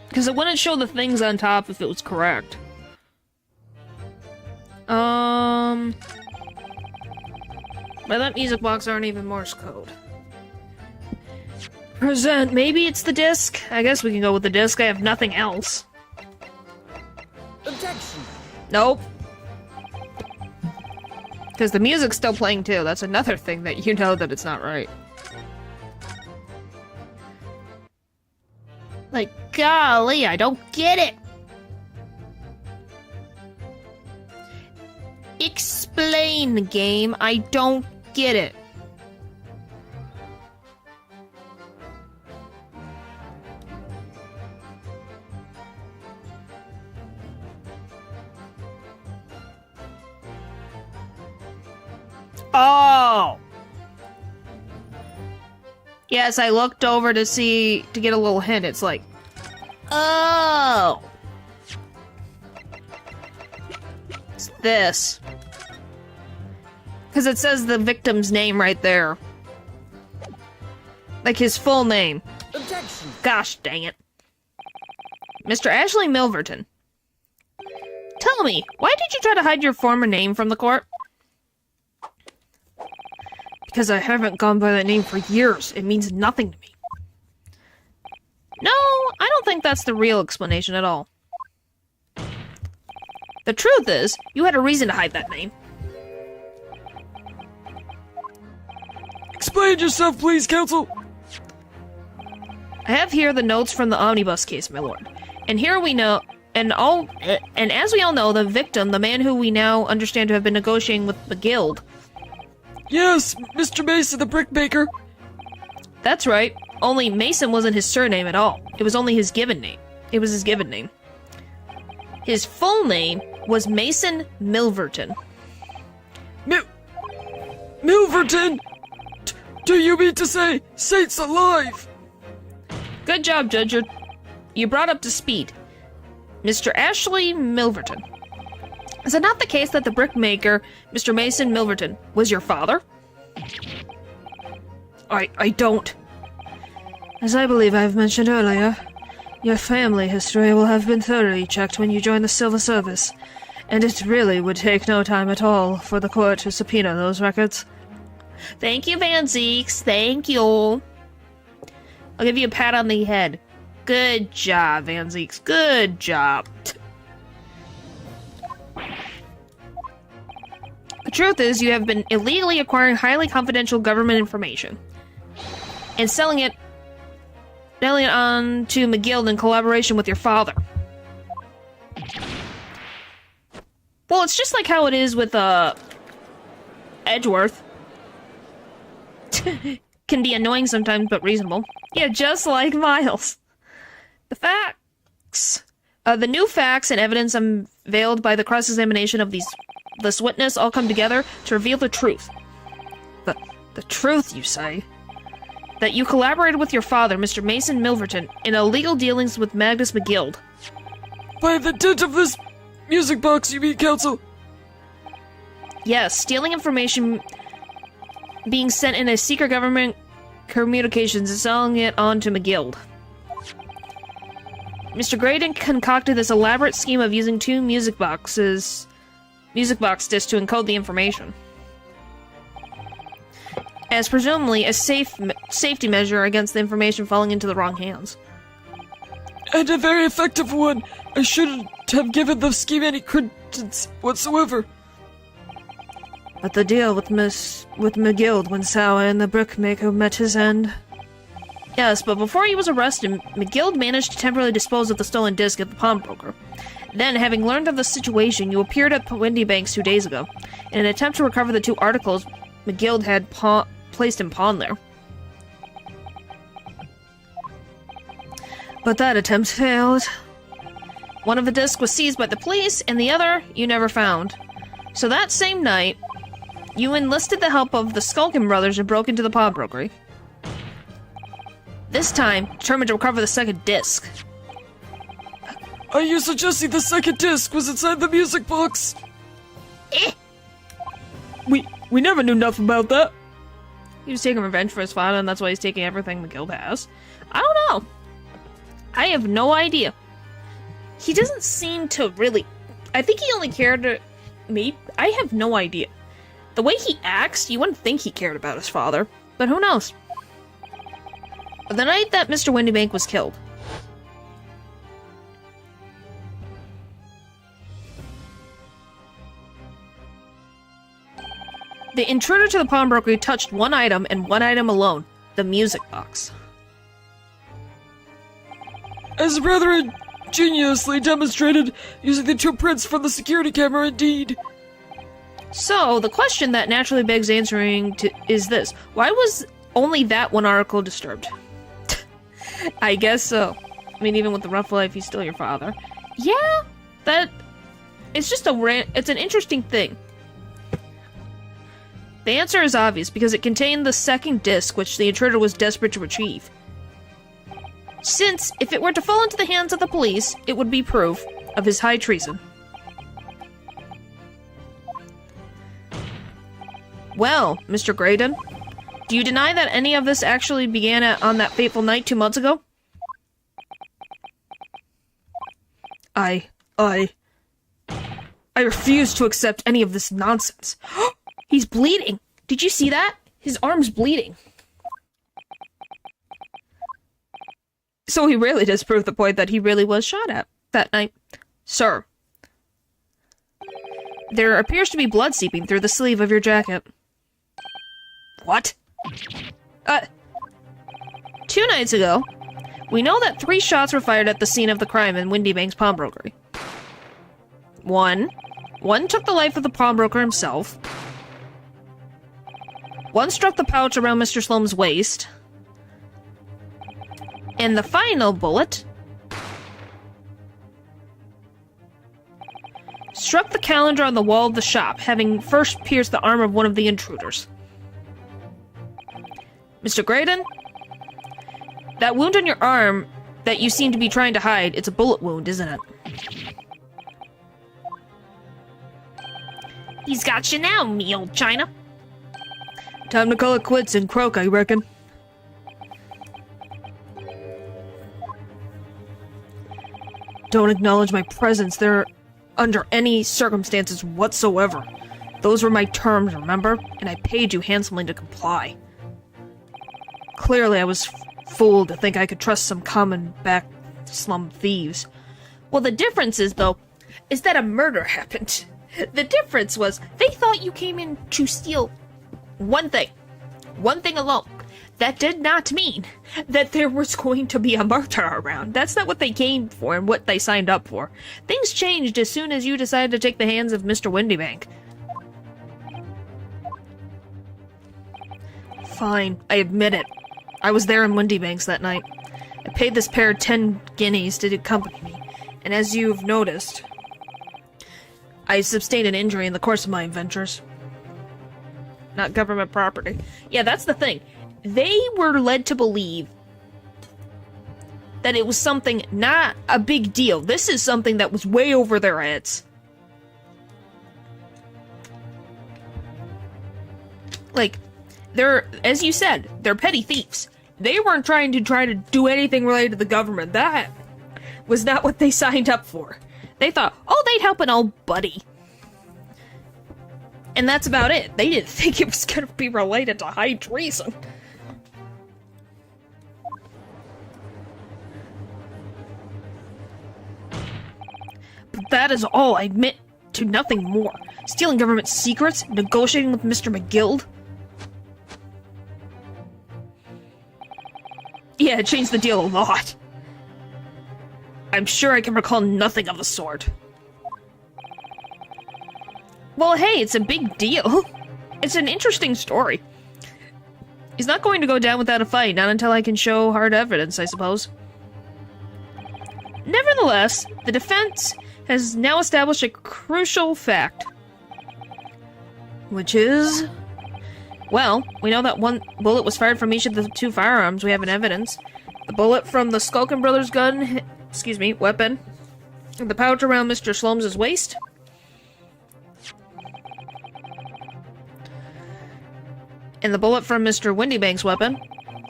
Because it wouldn't show the things on top if it was correct. But that music box aren't even Morse code. Present. Maybe it's the disc? I guess we can go with the disc. I have nothing else. Objection. Nope. Because the music's still playing too. That's another thing that you know that it's not right. Like, golly, I don't get it. Explain the game. I don't get it. Oh! Yes, I looked over to get a little hint. It's like, oh! It's this. Because it says the victim's name right there. Like his full name. Objection. Gosh dang it. Mr. Ashley Milverton. Tell me, why did you try to hide your former name from the court? Because I haven't gone by that name for years. It means nothing to me. No, I don't think that's the real explanation at all. The truth is, you had a reason to hide that name. Explain yourself, please, counsel. I have here the notes from the omnibus case, my lord. And here we know, and as we all know, the victim, the man who we now understand to have been negotiating with the guild. Yes, Mr. Mason, the brickmaker. That's right. Only Mason wasn't his surname at all. It was only his given name. It was his given name. His full name was Mason Milverton. Milverton? Do you mean to say Saints alive? Good job, Judge. You brought up to speed. Mr. Ashley Milverton. Is it not the case that the brickmaker, Mr. Mason Milverton, was your father? I don't. As I believe I've mentioned earlier, your family history will have been thoroughly checked when you join the civil service, and it really would take no time at all for the court to subpoena those records. Thank you, Van Zeeks. Thank you. I'll give you a pat on the head. Good job, Van Zeeks. Good job. The truth is, you have been illegally acquiring highly confidential government information and selling it on to McGill in collaboration with your father. Well, it's just like how it is with, Edgeworth. Can be annoying sometimes, but reasonable. Yeah, just like Miles. The facts. The new facts and evidence unveiled by the cross-examination of this witness all come together to reveal the truth. The truth, you say? That you collaborated with your father, Mr. Mason Milverton, in illegal dealings with Magnus McGill. By the dint of this music box, you mean, counsel? Yes, stealing information being sent in a secret government communications and selling it on to McGill. Mr. Graydon concocted this elaborate scheme of using two music box discs to encode the information, as presumably a safety measure against the information falling into the wrong hands. And a very effective one. I shouldn't have given the scheme any credence whatsoever. But the deal with McGill when Sour and the brickmaker met his end. Yes, but before he was arrested, McGill managed to temporarily dispose of the stolen disc at the pawnbroker. Then, having learned of the situation, you appeared at Windy Banks 2 days ago. In an attempt to recover the two articles McGill had placed in pawn there. But that attempt failed. One of the discs was seized by the police, and the other you never found. So that same night, you enlisted the help of the Skulkin brothers and broke into the pawnbrokery. This time, determined to recover the second disc. Are you suggesting the second disc was inside the music box? Eh? We never knew nothing about that. He was taking revenge for his father, and that's why he's taking everything McGill has. I don't know. I have no idea. He doesn't seem to really... I think he only cared to me. I have no idea. The way he acts, you wouldn't think he cared about his father. But who knows? The night that Mr. Windybank was killed, the intruder to the pawnbroker touched one item and one item alone, the music box. As rather ingeniously demonstrated using the two prints from the security camera, indeed. So, the question that naturally begs answering is this. Why was only that one article disturbed? I guess so. I mean, even with the rough life, he's still your father. Yeah, it's just it's an interesting thing. The answer is obvious, because it contained the second disc, which the intruder was desperate to retrieve. Since, if it were to fall into the hands of the police, it would be proof of his high treason. Well, Mr. Graydon, do you deny that any of this actually began on that fateful night 2 months ago? I refuse to accept any of this nonsense. He's bleeding. Did you see that? His arm's bleeding. So he really does prove the point that he really was shot at that night. Sir, there appears to be blood seeping through the sleeve of your jacket. What? 2 nights ago, we know that 3 shots were fired at the scene of the crime in Windybank's pawnbrokery. One took the life of the pawnbroker himself. 1 struck the pouch around Mr. Sloane's waist. And the final bullet struck the calendar on the wall of the shop, having first pierced the arm of one of the intruders. Mr. Graydon, that wound on your arm that you seem to be trying to hide, it's a bullet wound, isn't it? He's got you now, me old China. time to call it quits and croak, I reckon. Don't acknowledge my presence there under any circumstances whatsoever. Those were my terms, remember? And I paid you handsomely to comply. Clearly, I was fooled to think I could trust some common back slum thieves. Well, the difference is, though, is that a murder happened. The difference was they thought you came in to steal one thing alone. That did not mean that there was going to be a murder around. That's not what they came for and what they signed up for. Things changed as soon as you decided to take the hands of Mr. Windybank. Fine, I admit it. I was there in Windybanks that night. I paid this pair 10 guineas to accompany me, and as you've noticed, I sustained an injury in the course of my adventures. Not government property. Yeah, that's the thing. They were led to believe that it was something not a big deal. This is something that was way over their heads. Like, as you said, they're petty thieves. They weren't trying to do anything related to the government. That was not what they signed up for. They thought, oh, they'd help an old buddy. And that's about it. They didn't think it was going to be related to high treason. But that is all. I admit to nothing more. Stealing government secrets, negotiating with Mr. McGill. Yeah, it changed the deal a lot. I'm sure I can recall nothing of the sort. Well, hey, it's a big deal. It's an interesting story. He's not going to go down without a fight, not until I can show hard evidence, I suppose. Nevertheless, the defense has now established a crucial fact. Which is... Well, we know that one bullet was fired from each of the two firearms we have in evidence. The bullet from the Skulkin Brothers gun, weapon, and the pouch around Mr. Slom's waist. And the bullet from Mr. Windybank's weapon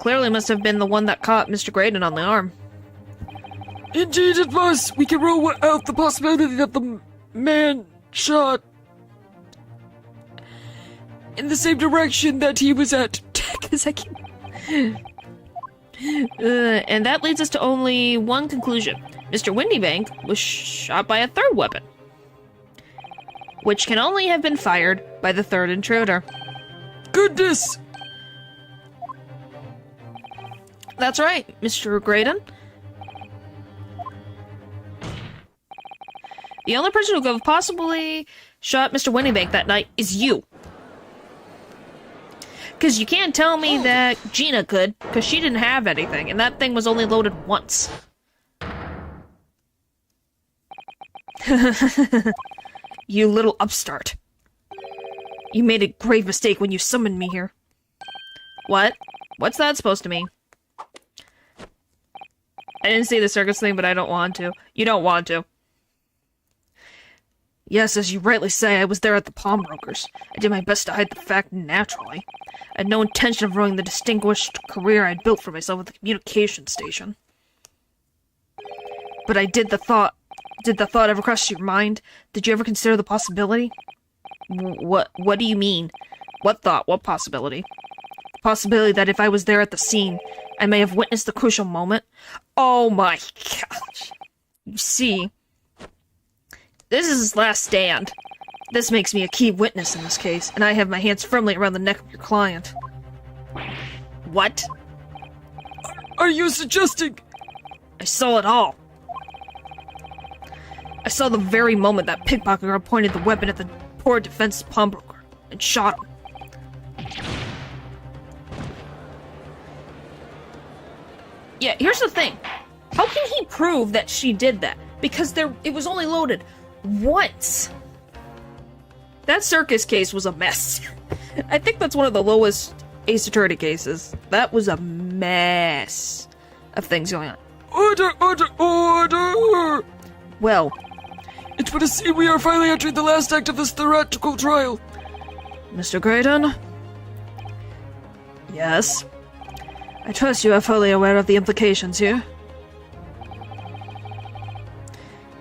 clearly must have been the one that caught Mr. Graydon on the arm. Indeed it was. We can rule out the possibility that the man shot in the same direction that he was at. And that leads us to only one conclusion. Mr. Windybank was shot by a third weapon, which can only have been fired by the third intruder. Goodness! That's right, Mr. Graydon. The only person who could have possibly shot Mr. Windybank that night is you. Because you can't tell me that Gina could, because she didn't have anything, and that thing was only loaded once. You little upstart. You made a grave mistake when you summoned me here. What? What's that supposed to mean? I didn't say the circus thing, but I don't want to. You don't want to. Yes, as you rightly say, I was there at the pawnbrokers. I did my best to hide the fact naturally. I had no intention of ruining the distinguished career I'd built for myself at the communication station. But did the thought ever cross your mind? Did you ever consider the possibility? What do you mean? What thought? What possibility? The possibility that if I was there at the scene, I may have witnessed the crucial moment? Oh my gosh. You see, this is his last stand. This makes me a key witness in this case, and I have my hands firmly around the neck of your client. What? Are you suggesting? I saw it all. I saw the very moment that pickpocket pointed the weapon at the poor defense pawnbroker and shot him. Yeah, here's the thing. How can he prove that she did that? Because it was only loaded once. That circus case was a mess. I think that's one of the lowest Ace Attorney cases. That was a mess of things going on. Order, order, order! Well, it would seem we are finally entering the last act of this theatrical trial. Mr. Graydon? Yes? I trust you are fully aware of the implications here.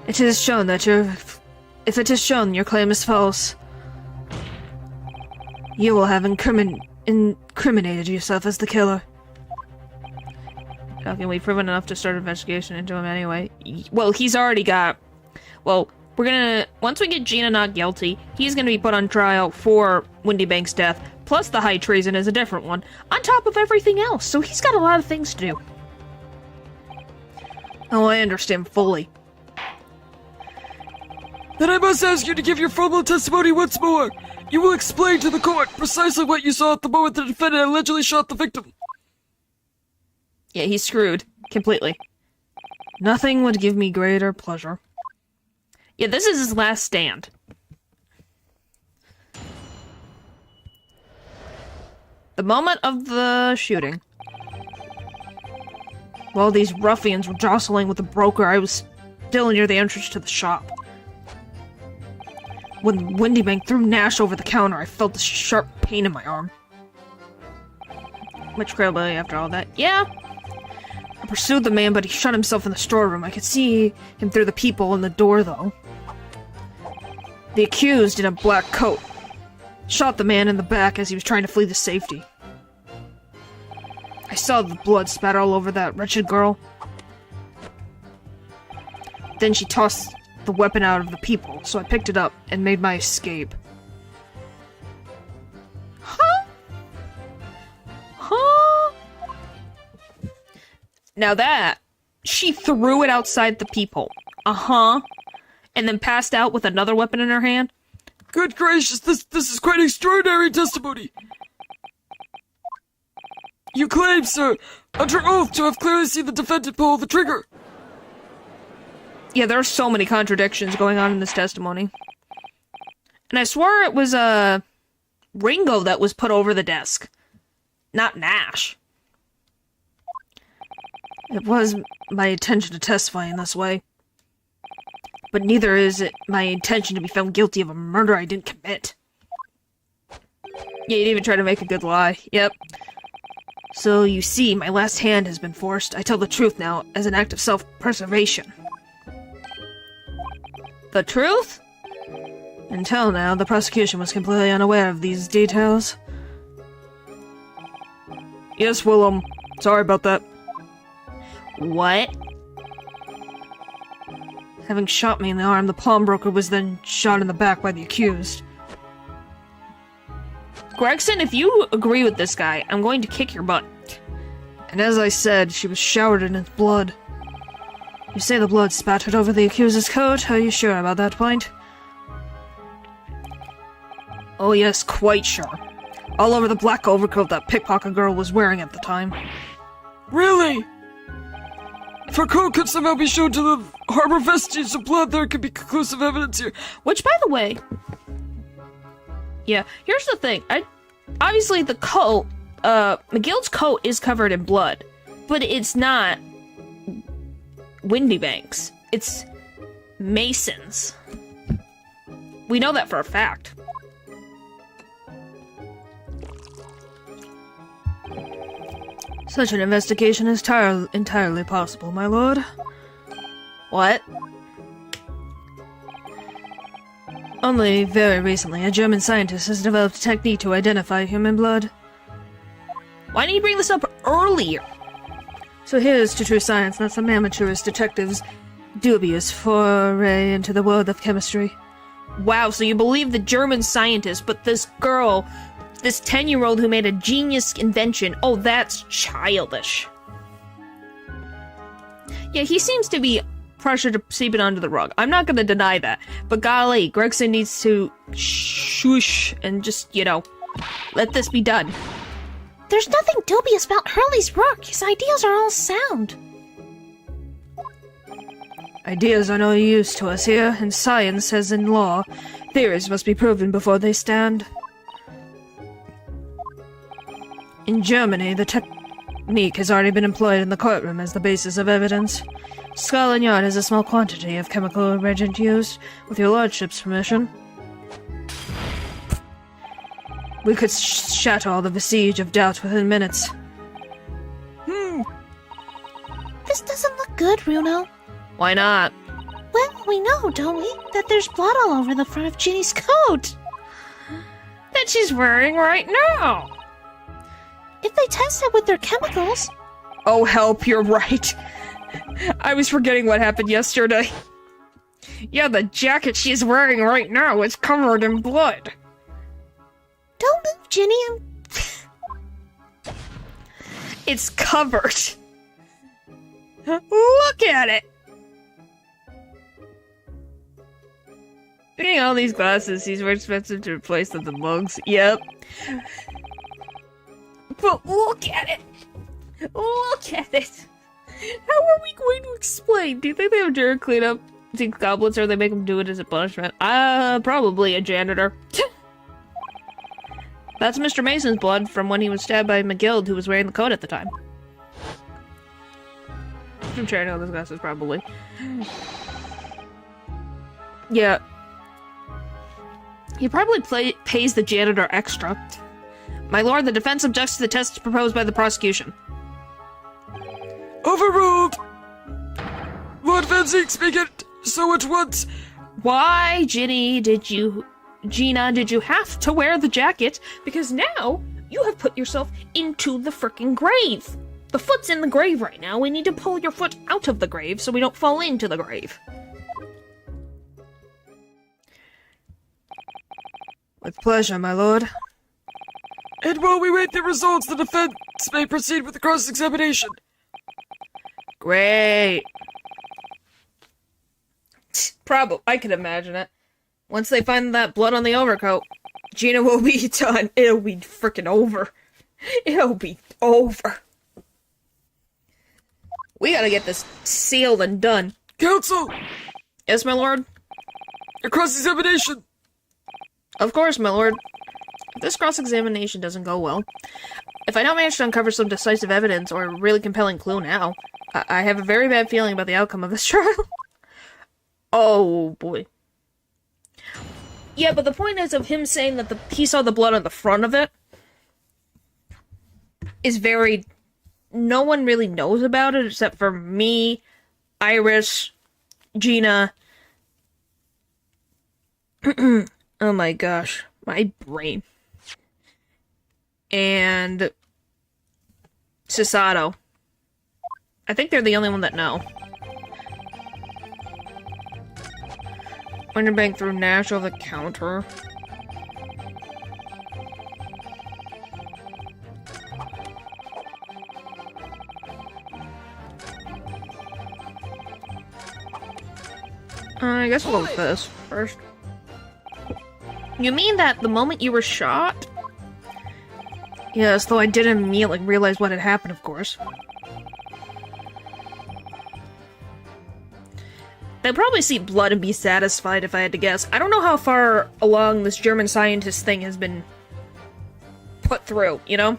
It is shown that if it is shown your claim is false, you will have incriminated yourself as the killer. how can we proven enough to start an investigation into him anyway? Well, he's already got... Well, we're gonna... Once we get Gina not guilty, he's gonna be put on trial for Windybank's death, plus the high treason is a different one, on top of everything else, so he's got a lot of things to do. Oh, I understand fully. Then I must ask you to give your formal testimony once more. You will explain to the court precisely what you saw at the moment the defendant allegedly shot the victim. Yeah, he's screwed. Completely. Nothing would give me greater pleasure. Yeah, this is his last stand. The moment of the shooting. While these ruffians were jostling with the broker, I was still near the entrance to the shop. When Windybank threw Nash over the counter, I felt a sharp pain in my arm. much credibility after all that. Yeah. I pursued the man, but he shut himself in the storeroom. I could see him through the people in the door, though. The accused in a black coat shot the man in the back as he was trying to flee to safety. I saw the blood spatter all over that wretched girl. Then she tossed the weapon out of the people, so I picked it up and made my escape. Huh? Huh? Now that, she threw it outside the people. Uh-huh. And then passed out with another weapon in her hand. Good gracious, this is quite extraordinary testimony. You claim, sir, under oath to have clearly seen the defendant pull the trigger. Yeah, there are so many contradictions going on in this testimony. And I swore it was, Ringo that was put over the desk. Not Nash. It was my intention to testify in this way. But neither is it my intention to be found guilty of a murder I didn't commit. Yeah, you'd even try to make a good lie. Yep. So, you see, my last hand has been forced. I tell the truth now, as an act of self-preservation. The truth? Until now, the prosecution was completely unaware of these details. Yes, Willem. Sorry about that. What? Having shot me in the arm, the pawnbroker was then shot in the back by the accused. Gregson, if you agree with this guy, I'm going to kick your butt. And as I said, she was showered in his blood. You say the blood spattered over the accuser's coat? Are you sure about that point? Oh yes, quite sure. All over the black overcoat that pickpocket girl was wearing at the time. Really? If her coat could somehow be shown to harbor vestiges of blood, there could be conclusive evidence here. Which, by the way... Yeah, here's the thing. Obviously, the coat... McGill's coat is covered in blood. But it's not... Windy Banks. It's... Mason's. We know that for a fact. Such an investigation is entirely possible, my lord. What? Only very recently, a German scientist has developed a technique to identify human blood. Why didn't you bring this up earlier? So here's to true science, not some amateurist detective's dubious foray into the world of chemistry. Wow, so you believe the German scientist, but this girl, this 10-year-old who made a genius invention, oh, that's childish. Yeah, he seems to be pressured to sweep it under the rug. I'm not gonna deny that. But golly, Gregson needs to shush and just, you know, let this be done. There's nothing dubious about Hurley's work. His ideas are all sound. Ideas are no use to us here. In science, as in law, theories must be proven before they stand. In Germany, the technique has already been employed in the courtroom as the basis of evidence. Scotland Yard has a small quantity of chemical reagent used, with your lordship's permission. We could shatter all the vestige of doubt within minutes. This doesn't look good, Bruno. Why not? Well, we know, don't we, that there's blood all over the front of Ginny's coat. That she's wearing right now. If they test it with their chemicals... Oh, help, you're right. I was forgetting what happened yesterday. Yeah, the jacket she's wearing right now is covered in blood. Don't move, Ginny. It's covered. Look at it. Getting all these glasses, he's more expensive to replace than the mugs. Yep. But look at it. Look at it. How are we going to explain? Do you think they have Jared clean up these goblets, or they make him do it as a punishment? Probably a janitor. That's Mr. Mason's blood from when he was stabbed by McGill, who was wearing the coat at the time. I'm sharing all those glasses, probably. Yeah. He probably pays the janitor extra. My lord, the defense objects to the test proposed by the prosecution. Overruled! Lord Van Zeek speaking, so at once. Why, Gina, did you have to wear the jacket? Because now you have put yourself into the frickin' grave. The foot's in the grave right now. We need to pull your foot out of the grave so we don't fall into the grave. With pleasure, my lord. And while we wait the results, the defense may proceed with the cross-examination. Great. Probably. I can imagine it. Once they find that blood on the overcoat, Gina will be done. It'll be frickin' over. It'll be over. We gotta get this sealed and done. Counsel! Yes, my lord? A cross-examination! Of course, my lord. If this cross-examination doesn't go well, if I don't manage to uncover some decisive evidence or a really compelling clue now, I have a very bad feeling about the outcome of this trial. Oh, boy. Yeah, but the point is of him saying that he saw the blood on the front of it is very... No one really knows about it except for me, Iris, Gina. Oh my gosh. My brain. And Cisato. I think they're the only one that know. Underbank through Nash over the counter. I guess we'll go with this first. You mean that the moment you were shot? Yes, though I didn't immediately realize what had happened, of course. They'd probably see blood and be satisfied if I had to guess. I don't know how far along this German scientist thing has been put through, you know?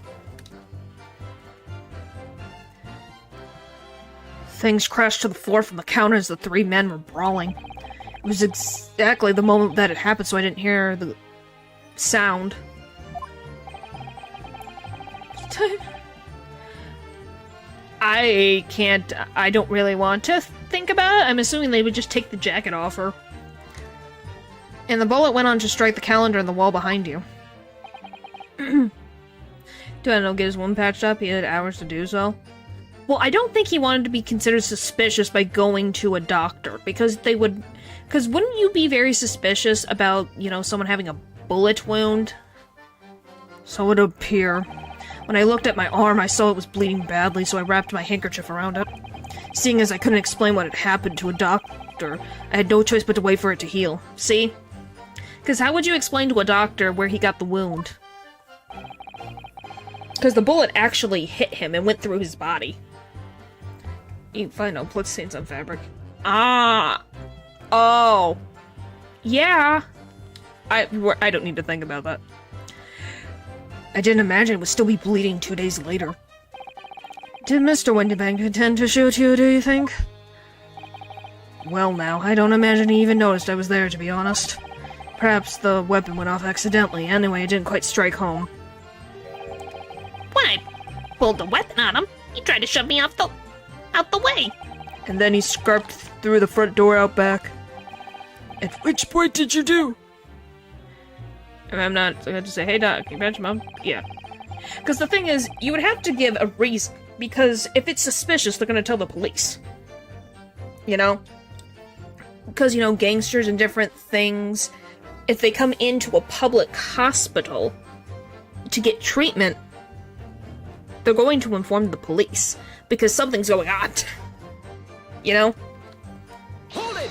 Things crashed to the floor from the counter as the three men were brawling. It was exactly the moment that it happened, so I didn't hear the sound. I don't really want to think about it. I'm assuming they would just take the jacket off her. And the bullet went on to strike the calendar on the wall behind you. Do I know, get his wound patched up? He had hours to do so. Well, I don't think he wanted to be considered suspicious by going to a doctor, because they would... Because wouldn't you be very suspicious about, you know, someone having a bullet wound? So it would appear. When I looked at my arm, I saw it was bleeding badly, so I wrapped my handkerchief around it. Seeing as I couldn't explain what had happened to a doctor, I had no choice but to wait for it to heal. See? Because how would you explain to a doctor where he got the wound? Because the bullet actually hit him and went through his body. You can find no blood stains on fabric. Ah! Oh. Yeah. I don't need to think about that. I didn't imagine it would still be bleeding 2 days later. Did Mr. Windybank intend to shoot you, do you think? Well now, I don't imagine he even noticed I was there, to be honest. Perhaps the weapon went off accidentally, anyway it didn't quite strike home. When I pulled the weapon on him, he tried to shove me out the way. And then he scarped through the front door out back. At which point did you do? And I'm not going to say, hey, Doc, can you patch him up? Yeah. Because the thing is, you would have to give a reason, because if it's suspicious, they're going to tell the police. You know? Because, you know, gangsters and different things, if they come into a public hospital to get treatment, they're going to inform the police, because something's going on. You know? Hold it!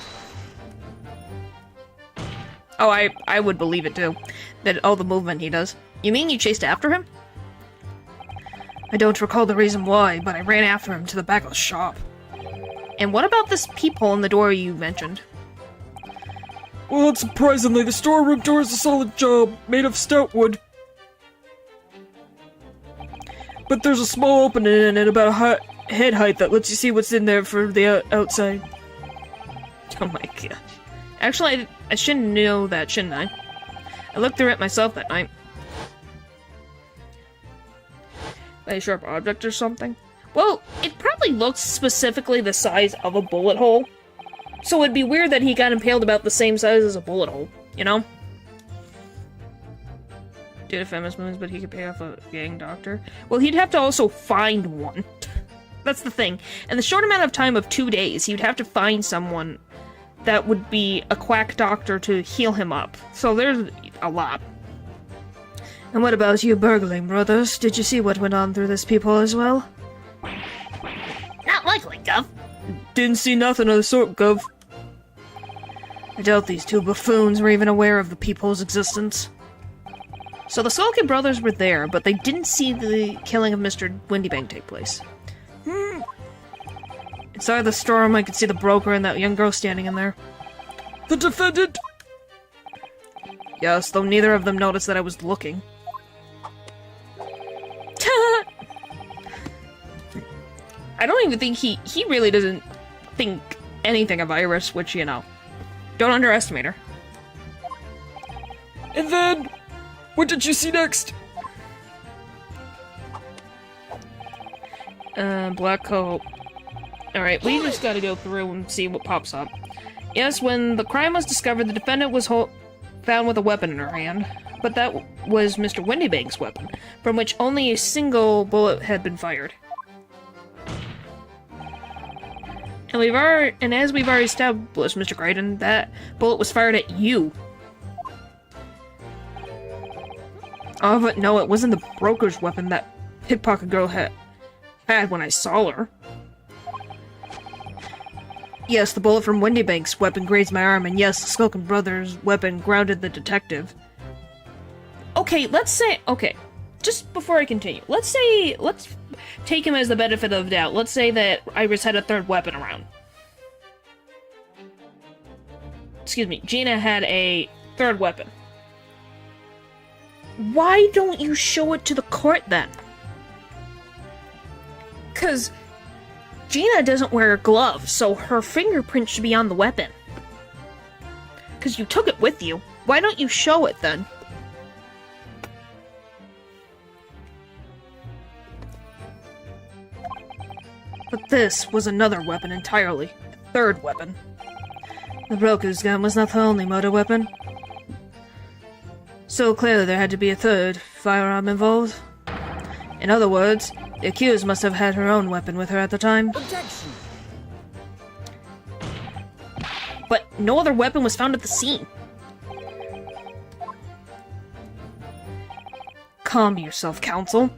Oh, I would believe it too. That all the movement he does. You mean you chased after him? I don't recall the reason why, but I ran after him to the back of the shop. And what about this peephole in the door you mentioned? Well, unsurprisingly, the storeroom door is a solid job, made of stout wood. But there's a small opening in it about head height that lets you see what's in there for the outside. Oh my gosh. Actually, I shouldn't know that, shouldn't I? I looked through it myself that night. A sharp object or something? Well, it probably looks specifically the size of a bullet hole. So it'd be weird that he got impaled about the same size as a bullet hole, you know? Did a famous moves, but he could pay off a gang doctor. Well, he'd have to also find one. That's the thing. In the short amount of time of 2 days, he'd have to find someone that would be a quack doctor to heal him up. So there's a lot. And what about you burgling brothers? Did you see what went on through this peephole as well? Not likely, Gov. Didn't see nothing of the sort, Gov. I doubt these two buffoons were even aware of the peephole's existence. So the Skulkin brothers were there, but they didn't see the killing of Mr. Windybank take place. Inside the storeroom, I could see the broker and that young girl standing in there. The defendant? Yes, though neither of them noticed that I was looking. I don't even think he really doesn't think anything of Iris, which, you know, don't underestimate her. And then, what did you see next? Black coat. Alright, we just gotta go through and see what pops up. Yes, when the crime was discovered, the defendant was found with a weapon in her hand, but that was Mr. Windybank's weapon, from which only a single bullet had been fired. And as we've already established, Mr. Graydon, that bullet was fired at you. Oh, but no, it wasn't the broker's weapon that pickpocket girl had when I saw her. Yes, the bullet from Windybank's weapon grazed my arm, and yes, the Skulkin brothers' weapon grounded the detective. Okay, just before I continue, let's take him as the benefit of the doubt. Let's say that Iris had a third weapon around. Excuse me, Gina had a third weapon. Why don't you show it to the court then? Because Gina doesn't wear gloves, so her fingerprint should be on the weapon. Because you took it with you. Why don't you show it then? But this was another weapon entirely. A third weapon. The broker's gun was not the only motor weapon. So clearly there had to be a third firearm involved. In other words, the accused must have had her own weapon with her at the time. Objection! But no other weapon was found at the scene. Calm yourself, counsel.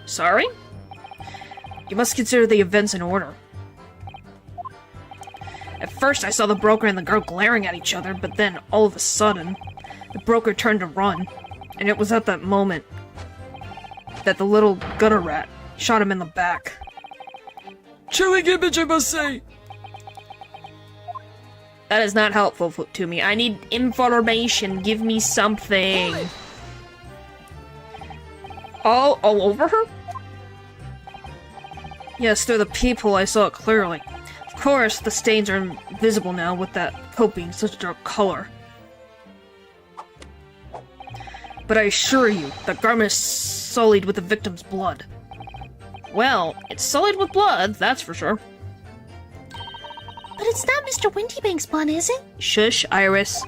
Sorry? You must consider the events in order. At first I saw the broker and the girl glaring at each other, but then, all of a sudden, the broker turned to run, and it was at that moment that the little gutter rat shot him in the back. Chilling image, I must say. That is not helpful to me. I need information. Give me something. All over her? Yes, through the peephole I saw it clearly. Of course, the stains are invisible now with that coat being such a dark color. But I assure you, that garment is sullied with the victim's blood. Well, it's sullied with blood, that's for sure. But it's not Mr. Windybank's blood, is it? Shush, Iris.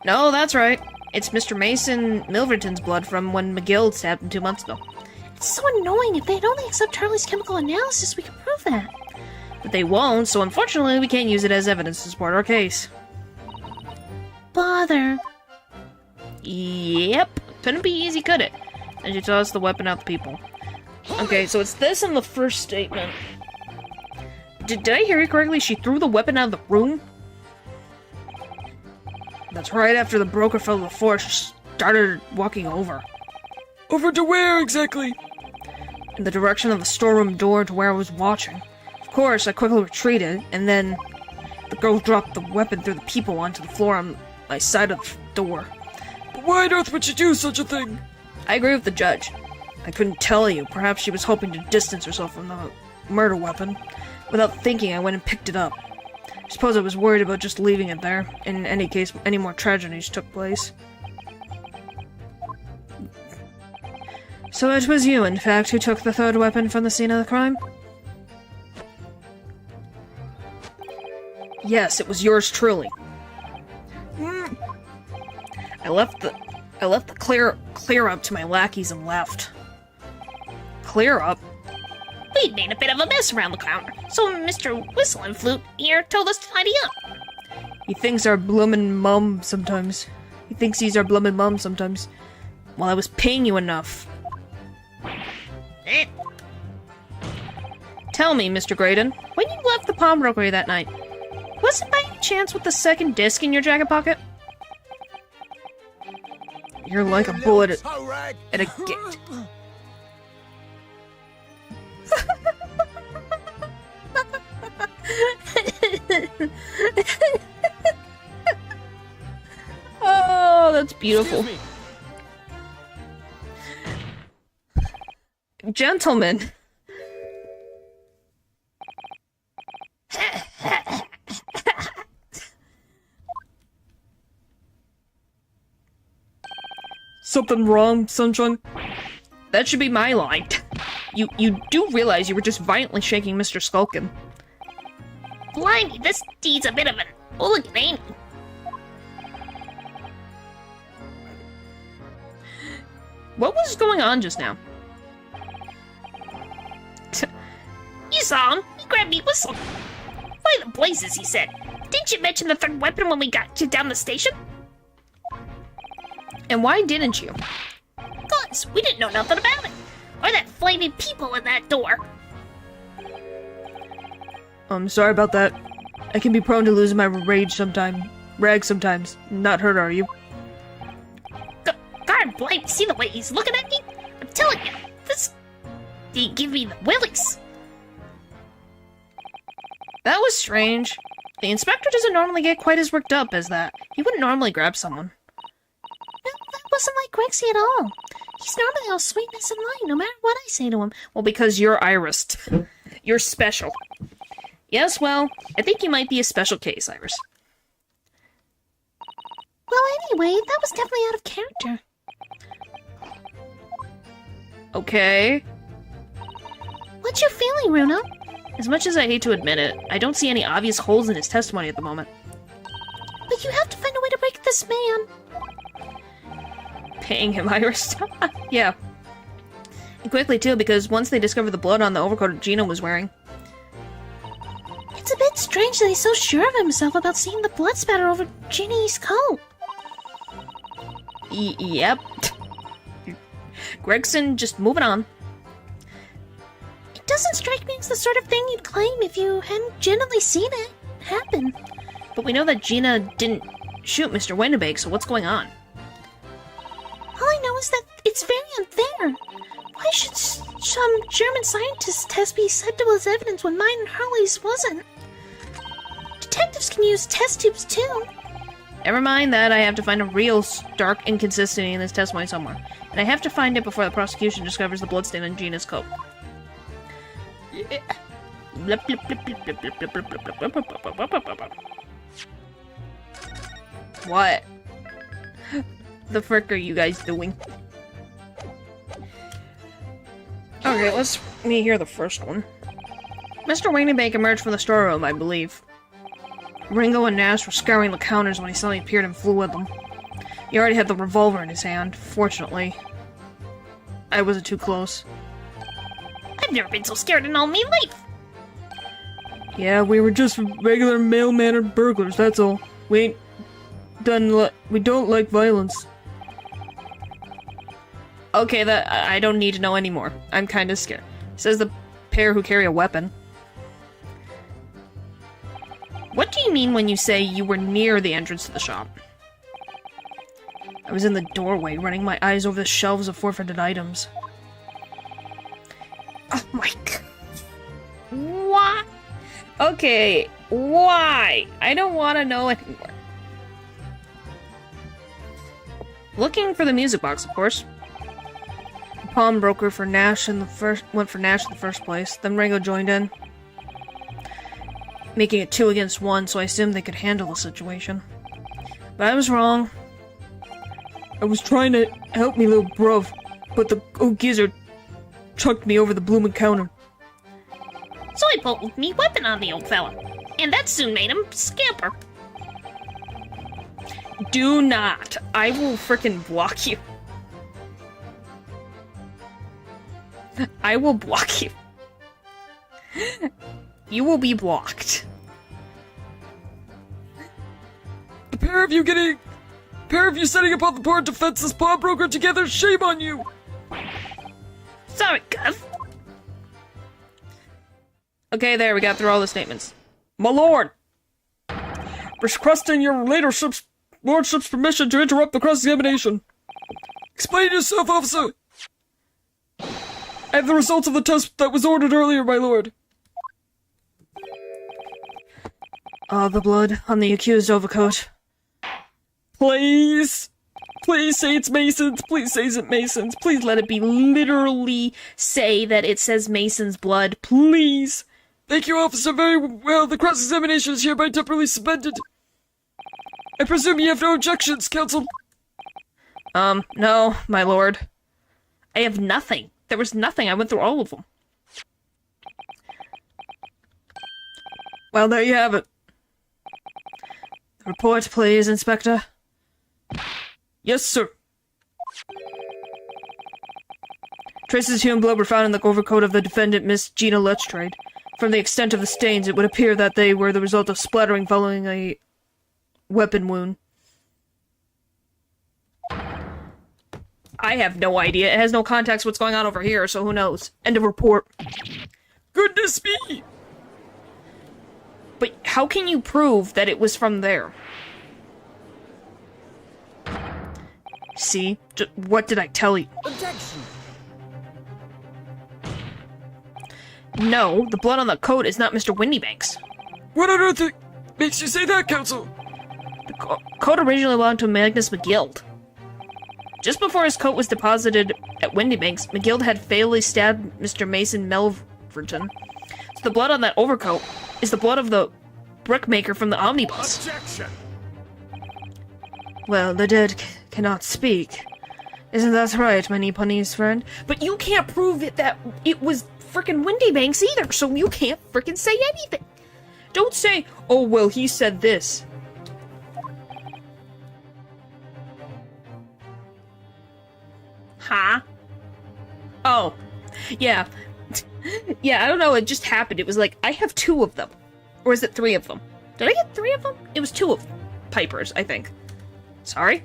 No, that's right. It's Mr. Mason Milverton's blood from when McGill stabbed him 2 months ago. It's so annoying. If they'd only accept Charlie's chemical analysis, we could prove that. But they won't, so unfortunately we can't use it as evidence to support our case. Bother. Yep. Couldn't be easy, could it? And you toss the weapon out the people. Okay, so it's this in the first statement. Did I hear you correctly? She threw the weapon out of the room? That's right after the broker fell to the floor, she started walking over. Over to where exactly? In the direction of the storeroom door to where I was watching. Of course, I quickly retreated, and then the girl dropped the weapon through the peephole onto the floor on my side of the door. But why on earth would she do such a thing? I agree with the judge. I couldn't tell you. Perhaps she was hoping to distance herself from the murder weapon. Without thinking, I went and picked it up. I suppose I was worried about just leaving it there. In any case, any more tragedies took place. So it was you, in fact, who took the third weapon from the scene of the crime? Yes, it was yours truly. I left the clear up to my lackeys and left. Clear up? We'd made a bit of a mess around the counter, so Mr. Whistling Flute here told us to tidy up. He thinks our bloomin' mum sometimes. He thinks he's our bloomin' mum sometimes. Well, I was paying you enough. Eh, Tell me, Mr. Graydon, when you left the pawnbrokery that night, was it by any chance with the second disc in your jacket pocket? You're like a bullet at a gate. Oh, that's beautiful. Excuse me. Gentlemen. Something wrong, Sunshine? That should be my line. You do realize you were just violently shaking Mr. Skulkin. blimey, this deed's a bit of an hooligan, ain't he? What was going on just now? You saw him. He grabbed me whistle. Why the blazes, he said. Didn't you mention the third weapon when we got you down the station? And why didn't you? 'Cause we didn't know nothing about it. Or that flaming people in that door. I'm sorry about that. I can be prone to losing my rage sometimes. Not hurt, are you? God blame, see the way he's looking at me? I'm telling you, this... He give me the willies. That was strange. The inspector doesn't normally get quite as worked up as that. He wouldn't normally grab someone. No, that wasn't like Grexy at all. He's normally all sweetness and light, no matter what I say to him. Well, because you're Iris. You're special. Yes, well, I think you might be a special case, Iris. Well, anyway, that was definitely out of character. Okay. What's your feeling, Runo? As much as I hate to admit it, I don't see any obvious holes in his testimony at the moment. But you have to find a way to break this man. Paying him, Iris. Yeah. And quickly, too, because once they discovered the blood on the overcoat Gina was wearing. It's a bit strange that he's so sure of himself about seeing the blood spatter over Ginny's coat. Yep. Gregson, just moving on. It doesn't strike me as the sort of thing you'd claim if you hadn't genuinely seen it happen. But we know that Gina didn't shoot Mr. Wendenbeck, so what's going on? All I know is that it's very unfair. Why should some German scientist's test be acceptable as evidence when mine and Harley's wasn't? Detectives can use test tubes too. Never mind that, I have to find a real stark inconsistency in this testimony somewhere. And I have to find it before the prosecution discovers the bloodstain on Gina's coat. What? The frick are you guys doing? Okay, let me hear the first one. Mr. Wendenbeck emerged from the storeroom, I believe. Ringo and Nash were scouring the counters when he suddenly appeared and flew with them. He already had the revolver in his hand, fortunately. I wasn't too close. I've never been so scared in all my life. Yeah, we were just regular male-mannered burglars, that's all. We don't like violence. Okay, I don't need to know anymore. I'm kinda scared. Says the pair who carry a weapon. What do you mean when you say you were near the entrance to the shop? I was in the doorway, running my eyes over the shelves of forfeited items. Oh my god. What? Okay, why? I don't want to know anymore. Looking for the music box, of course. The pawnbroker for Nash went for Nash in the first place. Then Ringo joined in, making it 2 against 1, so I assumed they could handle the situation. But I was wrong. I was trying to help me little bruv. but the old geezer chucked me over the bloomin' counter. So I pulled me weapon on the old fella, and that soon made him scamper. Do not. I will frickin' block you. I will block you. You will be blocked. The pair of you setting up on the board to fence this pawnbroker together, shame on you! Sorry, Gov. Okay, there, we got through all the statements. My lord! Requesting your lordship's permission to interrupt the cross-examination. Explain yourself, officer! I have the results of the test that was ordered earlier, my lord. The blood on the accused overcoat. Please! Please say it's Mason's. Please say it's Mason's. Please let it be literally say that it says Mason's blood. Please! Thank you, officer. Very well. The cross-examination is hereby temporarily suspended. I presume you have no objections, counsel? No, my lord. I have nothing. There was nothing. I went through all of them. Well, there you have it. Report, please, Inspector. Yes, sir. Traces of human blood were found in the overcoat of the defendant, Miss Gina Letstrade. From the extent of the stains, it would appear that they were the result of splattering following a weapon wound. I have no idea. It has no context what's going on over here, so who knows? End of report. Goodness me! But how can you prove that it was from there? See? What did I tell you? Objection! No, the blood on the coat is not Mr. Windybanks. What on earth makes you say that, counsel? The coat originally belonged to Magnus McGild. Just before his coat was deposited at Windybanks, McGild had fatally stabbed Mr. Mason Melverton. So the blood on that overcoat is the blood of the brickmaker from the omnibus. Objection! Well, the dead cannot speak. Isn't that right, my Nipponese friend? But you can't prove it that it was frickin' Windybanks either, so you can't frickin' say anything. Don't say, oh, well, he said this. Huh? Oh. Yeah. Yeah, I don't know, it just happened. It was like, I have 2 of them. Or is it 3 of them? Did I get 3 of them? It was 2 of them. Pipers, I think. Sorry?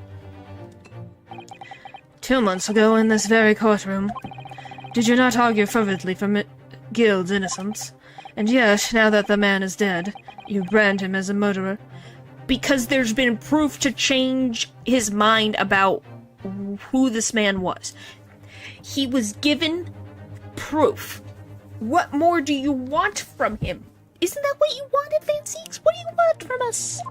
2 months ago in this very courtroom, did you not argue fervently for McGild's innocence? And yet, now that the man is dead, you brand him as a murderer. Because there's been proof to change his mind about who this man was. He was given proof. What more do you want from him? Isn't that what you wanted, Fanceeks? What do you want from us?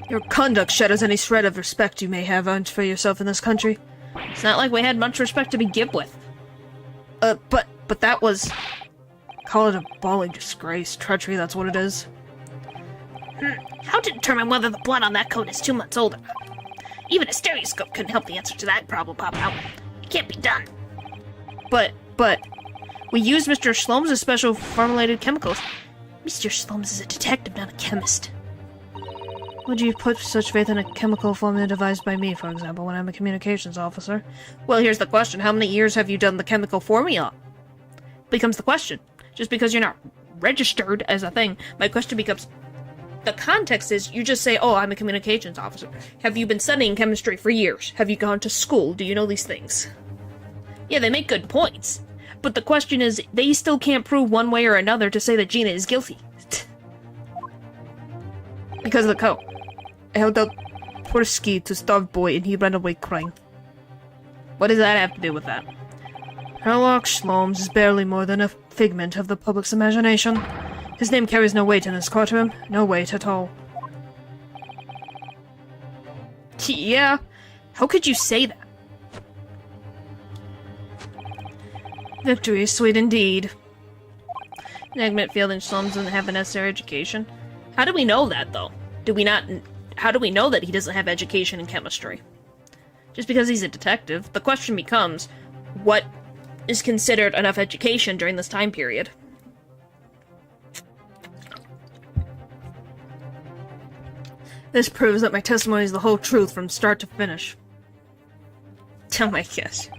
Your conduct shadows any shred of respect you may have earned for yourself in this country. It's not like we had much respect to begin with. But that was... Call it a bawling disgrace. Treachery, that's what it is. How to determine whether the blood on that coat is 2 months old or not? Even a stereoscope couldn't help the answer to that problem pop out. It can't be done. But... We used Mr. Shlom's special formulated chemicals. Mr. Slomes is a detective, not a chemist. Would you put such faith in a chemical formula devised by me, for example, when I'm a communications officer? Well, here's the question. How many years have you done the chemical formula? Becomes the question. Just because you're not registered as a thing, my question becomes... The context is, you just say, oh, I'm a communications officer. Have you been studying chemistry for years? Have you gone to school? Do you know these things? Yeah, they make good points. But the question is, they still can't prove one way or another to say that Gina is guilty. Because of the coat. I held out poor Ski to starved boy and he ran away crying. What does that have to do with that? Herlock Sholmes is barely more than a figment of the public's imagination. His name carries no weight in this courtroom. No weight at all. Yeah? How could you say that? Victory is sweet indeed. Negment Field and Sholmes doesn't have the necessary education. How do we know that, though? How do we know that he doesn't have education in chemistry? just because he's a detective. The question becomes, what is considered enough education during this time period? This proves that my testimony is the whole truth from start to finish. Tell my guess.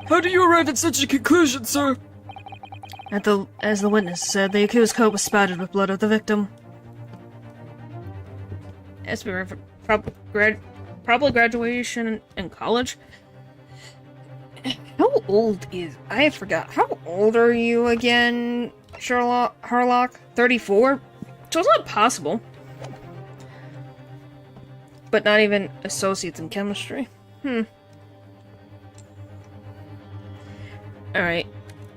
How do you arrive at such a conclusion, sir? As the witness said, the accused coat was spattered with blood of the victim. Has to be probably graduation in college. How old is... I forgot. How old are you again, Harlock? 34? So it's not possible. But not even associates in chemistry. Alright.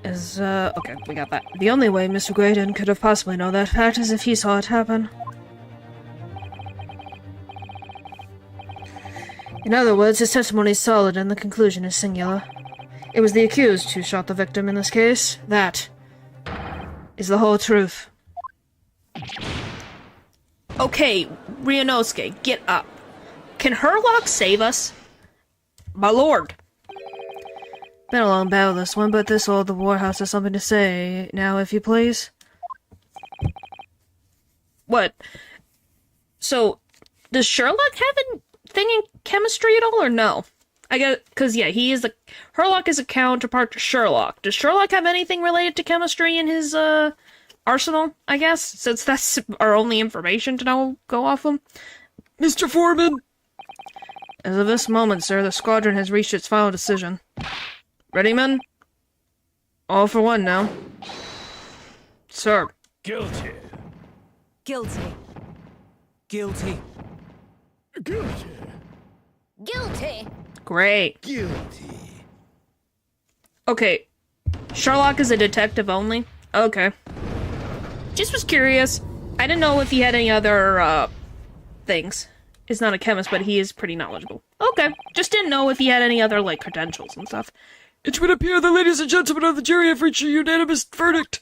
Okay, we got that. The only way Mr. Graydon could have possibly known that fact is if he saw it happen. In other words, his testimony is solid and the conclusion is singular. It was the accused who shot the victim in this case. That is the whole truth. Okay, Ryunosuke, get up. Can Herlock save us? My lord. Been a long battle, this one, but this old the Warhouse has something to say. Now, if you please. What? So, does Sherlock have a thing in chemistry at all, or no? I guess, because, yeah, Herlock is a counterpart to Sherlock. Does Sherlock have anything related to chemistry in his, arsenal, I guess? Since that's our only information to go off of. Mr. Foreman! As of this moment, sir, the squadron has reached its final decision. Ready, men? All for one now. Sir. Guilty. Guilty. Guilty. Guilty. Guilty. Great. Guilty. Okay. Sherlock is a detective only? Okay. Just was curious. I didn't know if he had any other, things. He's not a chemist, but he is pretty knowledgeable. Okay. Just didn't know if he had any other, like, credentials and stuff. It would appear the ladies and gentlemen of the jury have reached a unanimous verdict.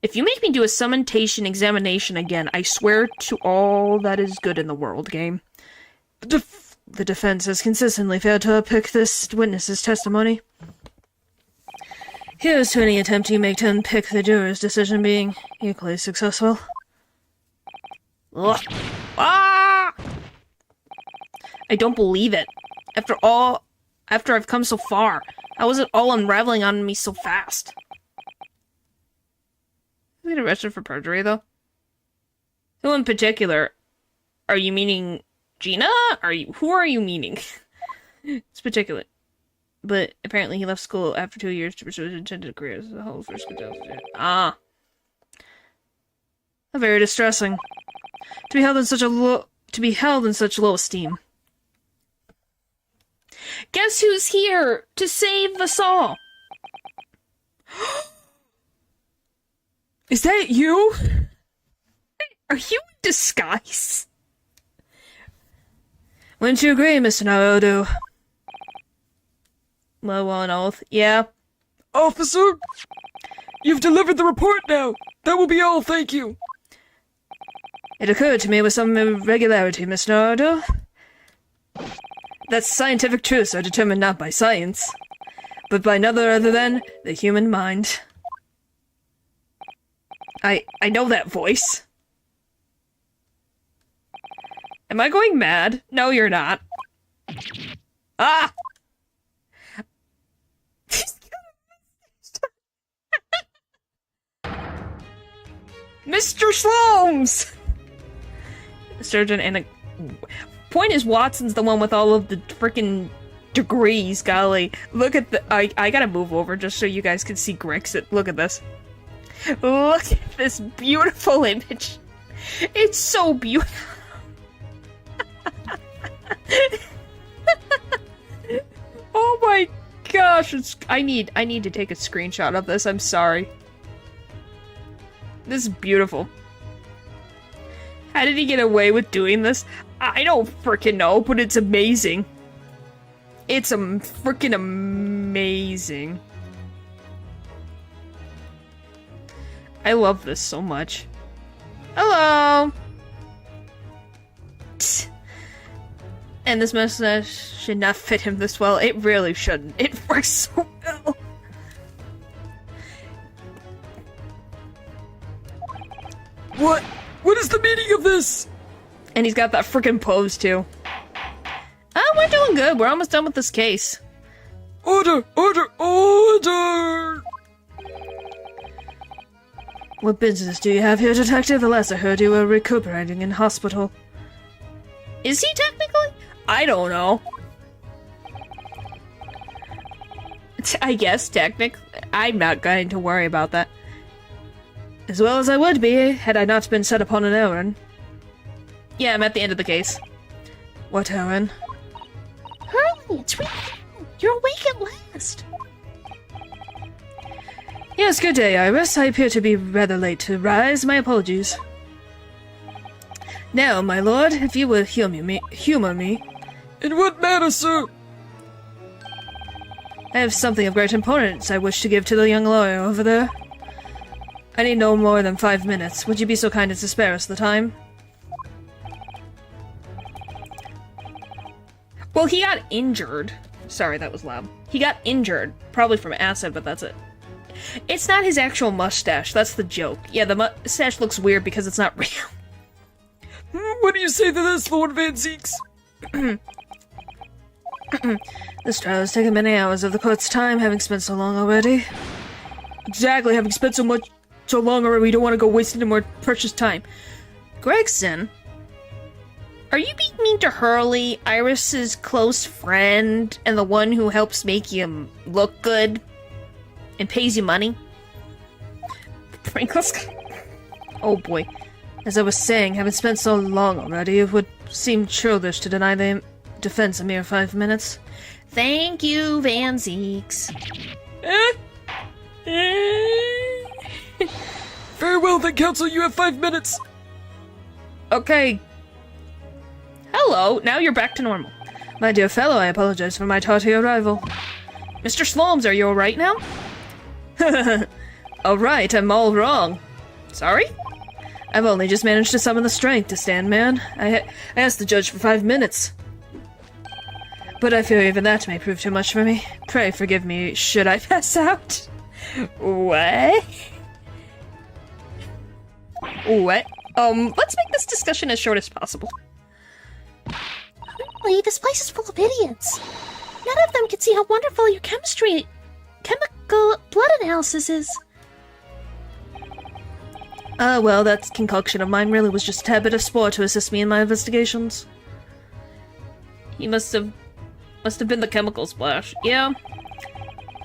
If you make me do a summontation examination again, I swear to all that is good in the world, game. The defense has consistently failed to unpick this witness's testimony. Here's to any attempt you make to unpick the juror's decision being equally successful. Ugh. Ah! I don't believe it. After I've come so far, how is it all unraveling on me so fast? Is he arrested for perjury, though? Who in particular? Are you meaning Gina? Who are you meaning? It's particular. But apparently he left school after 2 years to pursue his intended career as a whole first contestant. Ah. Very distressing. To be held in such low esteem. Guess who's here to save us all? Is that you? Are you in disguise? Wouldn't you agree, Mr. Naruto? Well, on oath. Yeah. Officer, you've delivered the report now. That will be all, thank you. It occurred to me with some irregularity, Mr. Naruto, that scientific truths are determined not by science, but by none other than the human mind. I know that voice. Am I going mad? No, you're not. Ah! Mr. Slomes! Surgeon and a... Point is, Watson's the one with all of the freaking degrees, golly. Look at the... I gotta move over just so you guys can see Grixit. Look at this. Look at this beautiful image. It's so beautiful. Oh my gosh, I need to take a screenshot of this, I'm sorry. This is beautiful. How did he get away with doing this? I don't freaking know, but it's amazing. It's freaking amazing. I love this so much. Hello! And this mustache should not fit him this well. It really shouldn't. It works so well. What? What is the meaning of this? And he's got that freaking pose, too. Oh, we're doing good. We're almost done with this case. Order! Order! Order! What business do you have here, Detective? The last I heard you were recuperating in hospital. Is he technically? I don't know. I guess, technically. I'm not going to worry about that. As well as I would be, had I not been set upon an errand. Yeah, I'm at the end of the case. What errand? Hurley, it's really you. You're awake at last. Yes, good day, Iris. I appear to be rather late to rise. My apologies. Now, my lord, if you would humor me. In what manner, sir? I have something of great importance I wish to give to the young lawyer over there. I need no more than 5 minutes. Would you be so kind as to spare us the time? Well, he got injured. Sorry, that was loud. He got injured. Probably from acid, but that's it. It's not his actual mustache. That's the joke. Yeah, the mustache looks weird because it's not real. What do you say to this, Lord Van Zeeks? This trial has taken many hours of the court's time, having spent so long already. Exactly, having spent so long already, we don't want to go wasting any more precious time. Gregson? Are you being mean to Hurley, Iris's close friend, and the one who helps make you look good? And pays you money? Pringles? Oh boy. As I was saying, having spent so long already, it would seem churlish to deny the defense a mere 5 minutes. Thank you, Van Zeeks. Very well then, counsel, you have 5 minutes. Okay. Hello, now you're back to normal. My dear fellow, I apologize for my tardy arrival. Mr. Slomes, are you alright now? Alright, I'm all wrong. Sorry? I've only just managed to summon the strength to stand, man. I asked the judge for 5 minutes. But I fear even that may prove too much for me. Pray forgive me, should I pass out? What? What? Let's make this discussion as short as possible. Hurley, this place is full of idiots. None of them can see how wonderful your chemical blood analysis is. Well, that concoction of mine really was just a tad bit of sport to assist me in my investigations. He must have been the chemical splash. Yeah.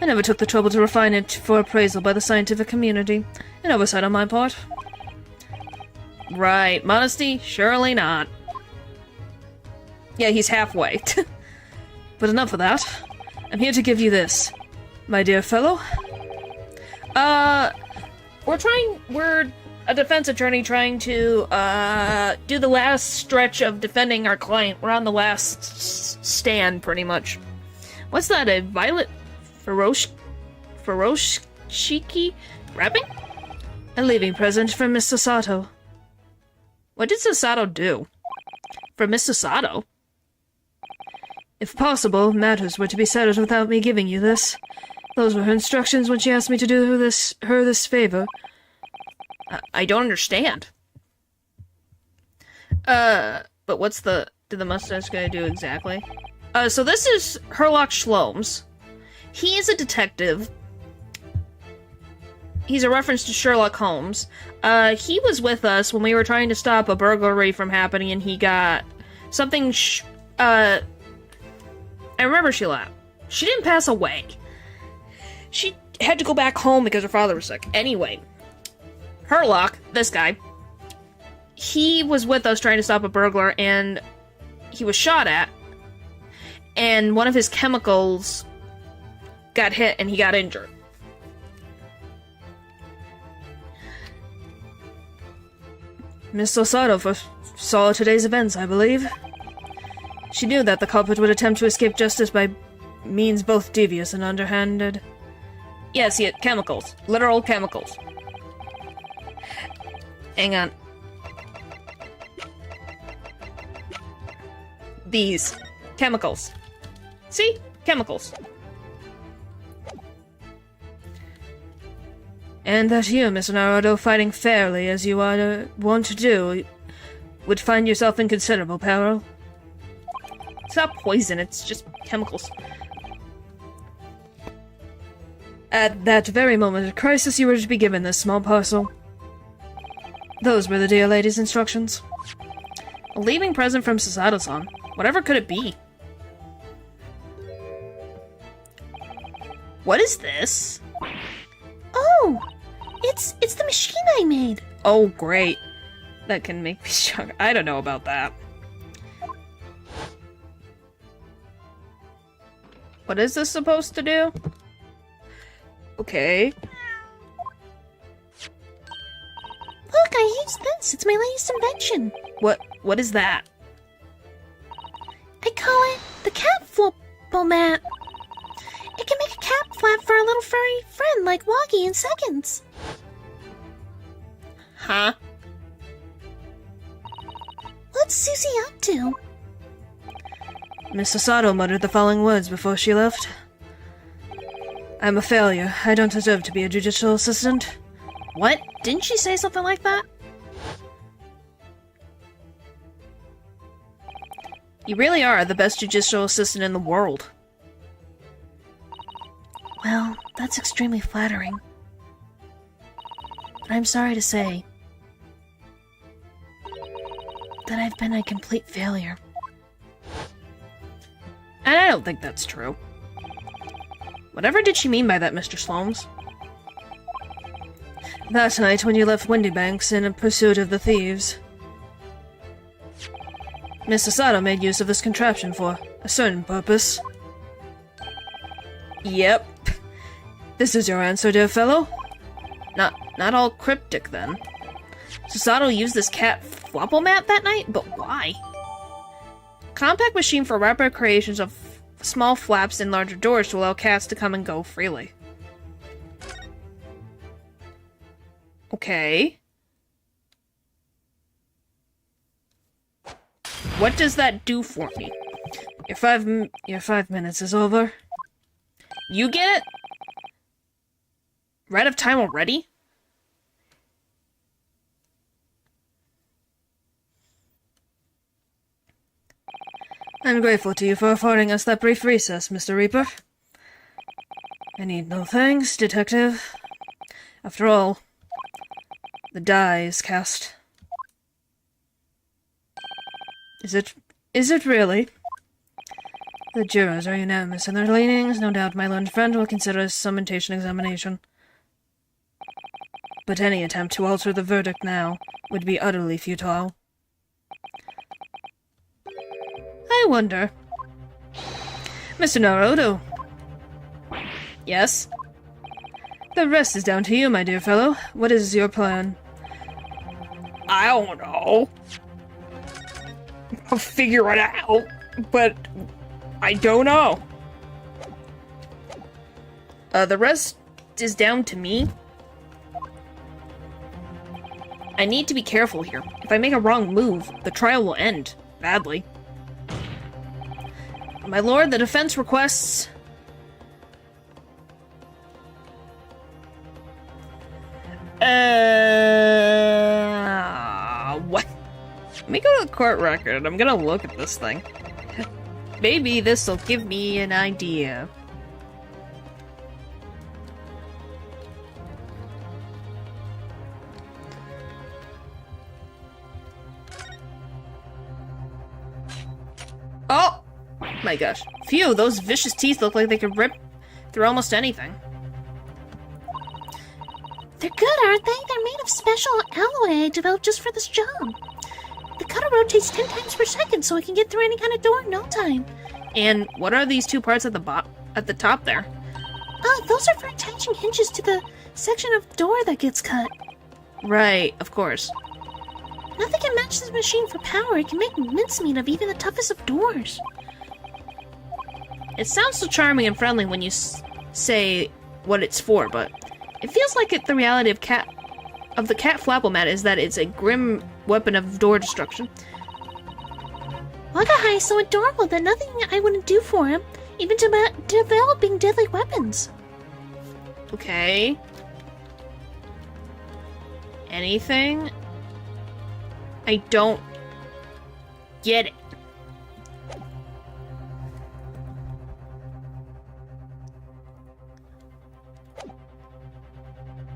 I never took the trouble to refine it for appraisal by the scientific community. An oversight on my part. Right. Modesty? Surely not. Yeah, he's halfway. But enough of that. I'm here to give you this. My dear fellow. We're a defense attorney trying to, do the last stretch of defending our client. We're on the last stand, pretty much. What's that, a violet Feroce cheeky wrapping? A leaving present from Miss Sasato. What did Sasato do? For Miss Sasato? If possible, matters were to be settled without me giving you this. Those were her instructions when she asked me to do her this favor. I don't understand. But what's did the mustache guy do exactly? So this is Herlock Shlomes. He is a detective. He's a reference to Sherlock Holmes. He was with us when we were trying to stop a burglary from happening, and he got something, I remember she left. She didn't pass away. She had to go back home because her father was sick. Anyway, Herlock, this guy, he was with us trying to stop a burglar, and he was shot at, and one of his chemicals got hit, and he got injured. Miss Sasato foresaw today's events, I believe. She knew that the culprit would attempt to escape justice by means both devious and underhanded. Yes, yeah, chemicals. Literal chemicals. Hang on. These. Chemicals. See? Chemicals. And that you, Mr. Naruto, fighting fairly as you are want to do, would find yourself in considerable peril. It's not poison, it's just chemicals. At that very moment of crisis, you were to be given this small parcel. Those were the dear lady's instructions. A leaving present from Susato-san. Whatever could it be? What is this? Oh, it's the machine I made. Oh, great. That can make me shocked. I don't know about that. What is this supposed to do? Okay. Look, I used this. It's my latest invention. What is that? I call it the cat flipple mat. It can make a cat flap for a little furry friend like Woggy in seconds. Huh? What's Susie up to? Miss Sato muttered the following words before she left. I'm a failure. I don't deserve to be a judicial assistant. What? Didn't she say something like that? You really are the best judicial assistant in the world. Well, that's extremely flattering. But I'm sorry to say that I've been a complete failure. And I don't think that's true. Whatever did she mean by that, Mr. Slomes? That night when you left Windybanks in pursuit of the thieves, Miss Sato made use of this contraption for a certain purpose. Yep. This is your answer, dear fellow? Not all cryptic, then. Susato used this cat flopple mat that night? But why? Compact machine for rapid creations of small flaps and larger doors to allow cats to come and go freely. Okay. What does that do for me? Your 5 minutes is over. You get it? We're out of time already? I'm grateful to you for affording us that brief recess, Mr. Reaper. I need no thanks, Detective. After all, the die is cast. Is it really? The jurors are unanimous in their leanings. No doubt my learned friend will consider a summontation examination. But any attempt to alter the verdict now would be utterly futile. I wonder... Mr. Naruto. Yes? The rest is down to you, my dear fellow. What is your plan? I don't know. I'll figure it out, but I don't know. The rest is down to me. I need to be careful here. If I make a wrong move, the trial will end badly. My lord, the defense requests... What? Let me go to the court record. I'm gonna look at this thing. Maybe this'll give me an idea. Oh! My gosh. Phew, those vicious teeth look like they could rip through almost anything. They're good, aren't they? They're made of special alloy I developed just for this job. The cutter rotates 10 times per second, so it can get through any kind of door in no time. And what are these two parts at the top there? Those are for attaching hinges to the section of door that gets cut. Right, of course. Nothing can match this machine for power. It can make mincemeat of even the toughest of doors. It sounds so charming and friendly when you say what it's for, but it feels like the reality of the cat flapple mat is that it's a grim weapon of door destruction. Wagahai is so adorable that nothing I wouldn't do for him, even developing deadly weapons. Okay. Anything? I don't get it.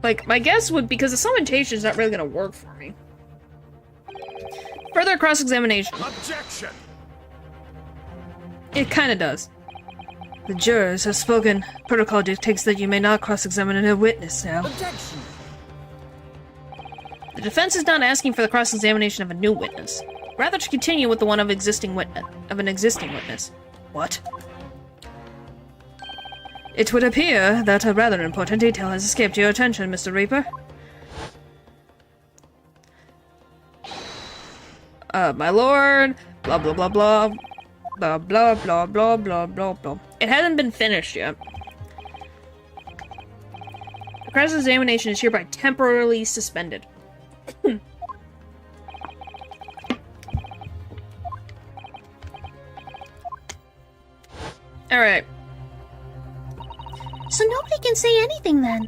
Like, my guess would, because the summontation is not really gonna work for me. Further cross-examination. Objection! It kinda does. The jurors have spoken. Protocol dictates that you may not cross-examine a witness now. Objection! The defense is not asking for the cross-examination of a new witness, rather to continue with the one of an existing witness. What? It would appear that a rather important detail has escaped your attention, Mr. Reaper. My lord, blah blah blah blah, blah blah blah blah blah blah blah. It hasn't been finished yet. The cross-examination is hereby temporarily suspended. Alright. So nobody can say anything then.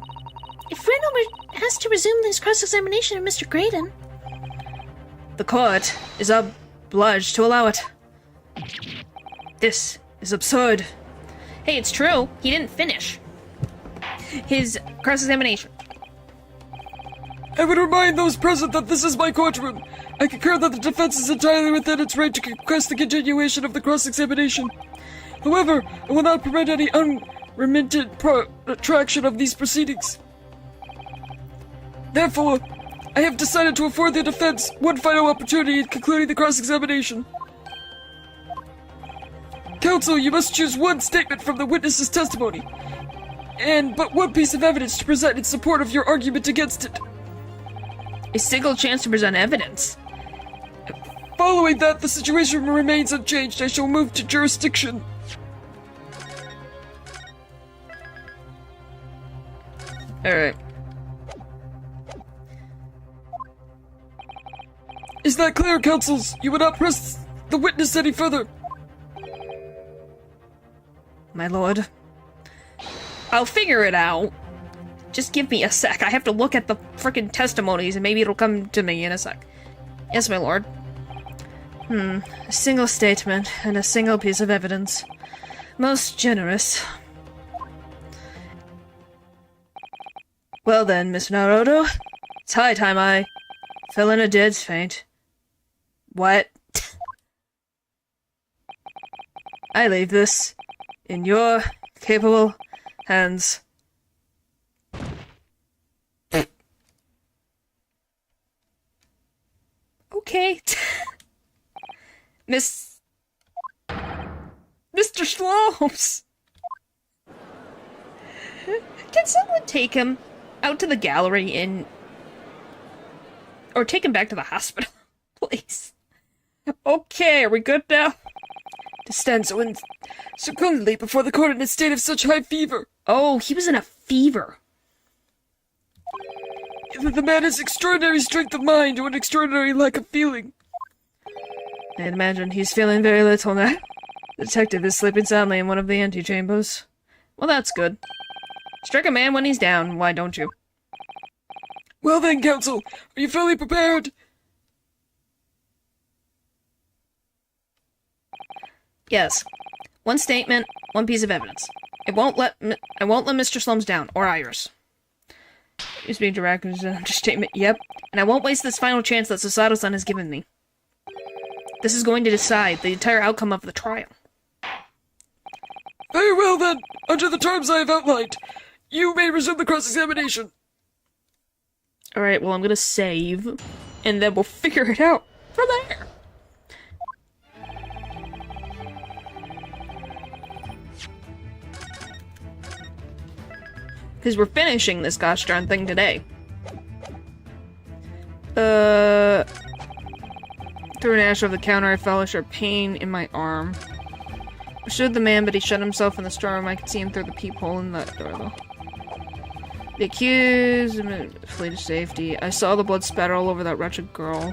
If Reno has to resume this cross-examination of Mr. Graydon. The court is obliged to allow it. This is absurd. Hey, it's true. He didn't finish his cross-examination. I would remind those present that this is my courtroom. I concur that the defense is entirely within its right to request the continuation of the cross-examination. However, I will not permit any unremitted protraction of these proceedings. Therefore, I have decided to afford the defense one final opportunity in concluding the cross-examination. Counsel, you must choose one statement from the witness's testimony, and but one piece of evidence to present in support of your argument against it. A single chance to present evidence. Following that, the situation remains unchanged. I shall move to jurisdiction. Alright. Is that clear, counsels? You would not press the witness any further. My lord. I'll figure it out. Just give me a sec. I have to look at the frickin' testimonies and maybe it'll come to me in a sec. Yes, my lord. A single statement and a single piece of evidence. Most generous. Well then, Miss Naruto, it's high time I fell in a dead faint. What? I leave this in your capable hands. Okay. Mr. Slopes! Can someone take him out to the gallery or take him back to the hospital, please? Okay, are we good now? To stand so secundly before the court in a state of such high fever. Oh, he was in a fever. Either the man has extraordinary strength of mind or an extraordinary lack of feeling. I'd imagine he's feeling very little now. The detective is sleeping soundly in one of the antechambers. Well, that's good. Strike a man when he's down, why don't you? Well then, counsel, are you fully prepared? Yes. One statement, one piece of evidence. I won't let Mr. Slums down, or Iris. He's being direct is an understatement, yep. And I won't waste this final chance that Susato-san has given me. This is going to decide the entire outcome of the trial. Very well then, under the terms I have outlined, you may resume the cross-examination. Alright, well I'm gonna save, and then we'll figure it out from there. Because we're finishing this gosh darn thing today. Through an ash over the counter, I felt a sharp pain in my arm. I stood the man, but he shut himself in the storeroom. I could see him through the peephole in that door, though. The accused flee to safety. I saw the blood spatter all over that wretched girl.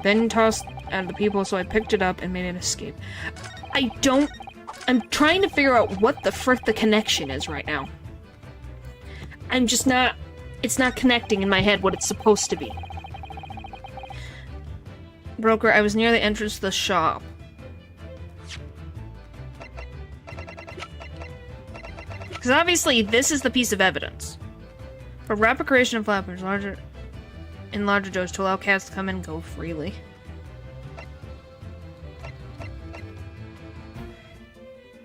Then tossed out of the people, so I picked it up and made an escape. I'm trying to figure out what the frick the connection is right now. I'm just not... It's not connecting in my head what it's supposed to be. Broker, I was near the entrance to the shop. Because obviously, this is the piece of evidence. For rapid creation of flappers, larger doors to allow cats to come and go freely.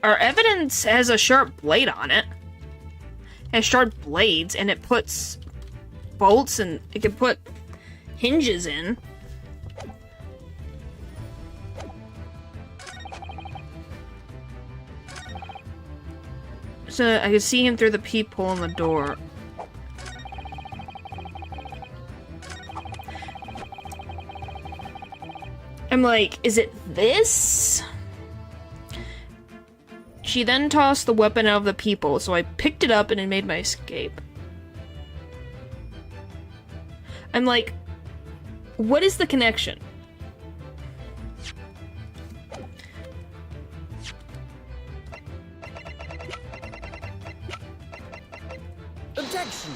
Our evidence has a sharp blade on it. It has sharp blades, and it puts bolts, and it can put hinges in. So I can see him through the peephole in the door. I'm like, is it this? She then tossed the weapon out of the peephole, so I picked it up and it made my escape. I'm like, what is the connection? Objection!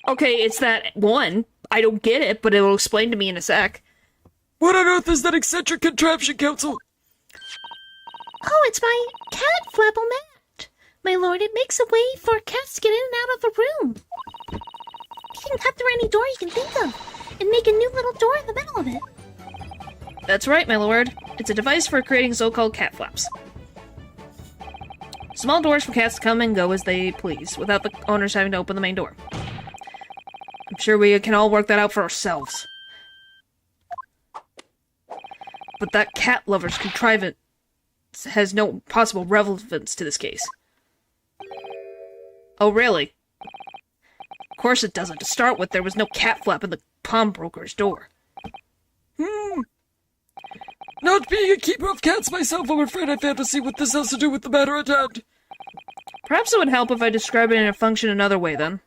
Okay, it's that one. I don't get it, but it'll explain to me in a sec. What on earth is that eccentric contraption, Counsel? Oh, it's my cat flapple mat. My lord, it makes a way for cats to get in and out of the room. You can cut through any door you can think of, and make a new little door in the middle of it. That's right, my lord. It's a device for creating so-called cat flaps. Small doors for cats to come and go as they please, without the owners having to open the main door. I'm sure we can all work that out for ourselves. But that cat lover's contrivance has no possible relevance to this case. Oh, really? Of course it doesn't. To start with, there was no cat flap in the pawnbroker's door. Not being a keeper of cats myself, I'm afraid I fail to see what this has to do with the matter at hand. Perhaps it would help if I described it in a function another way, then.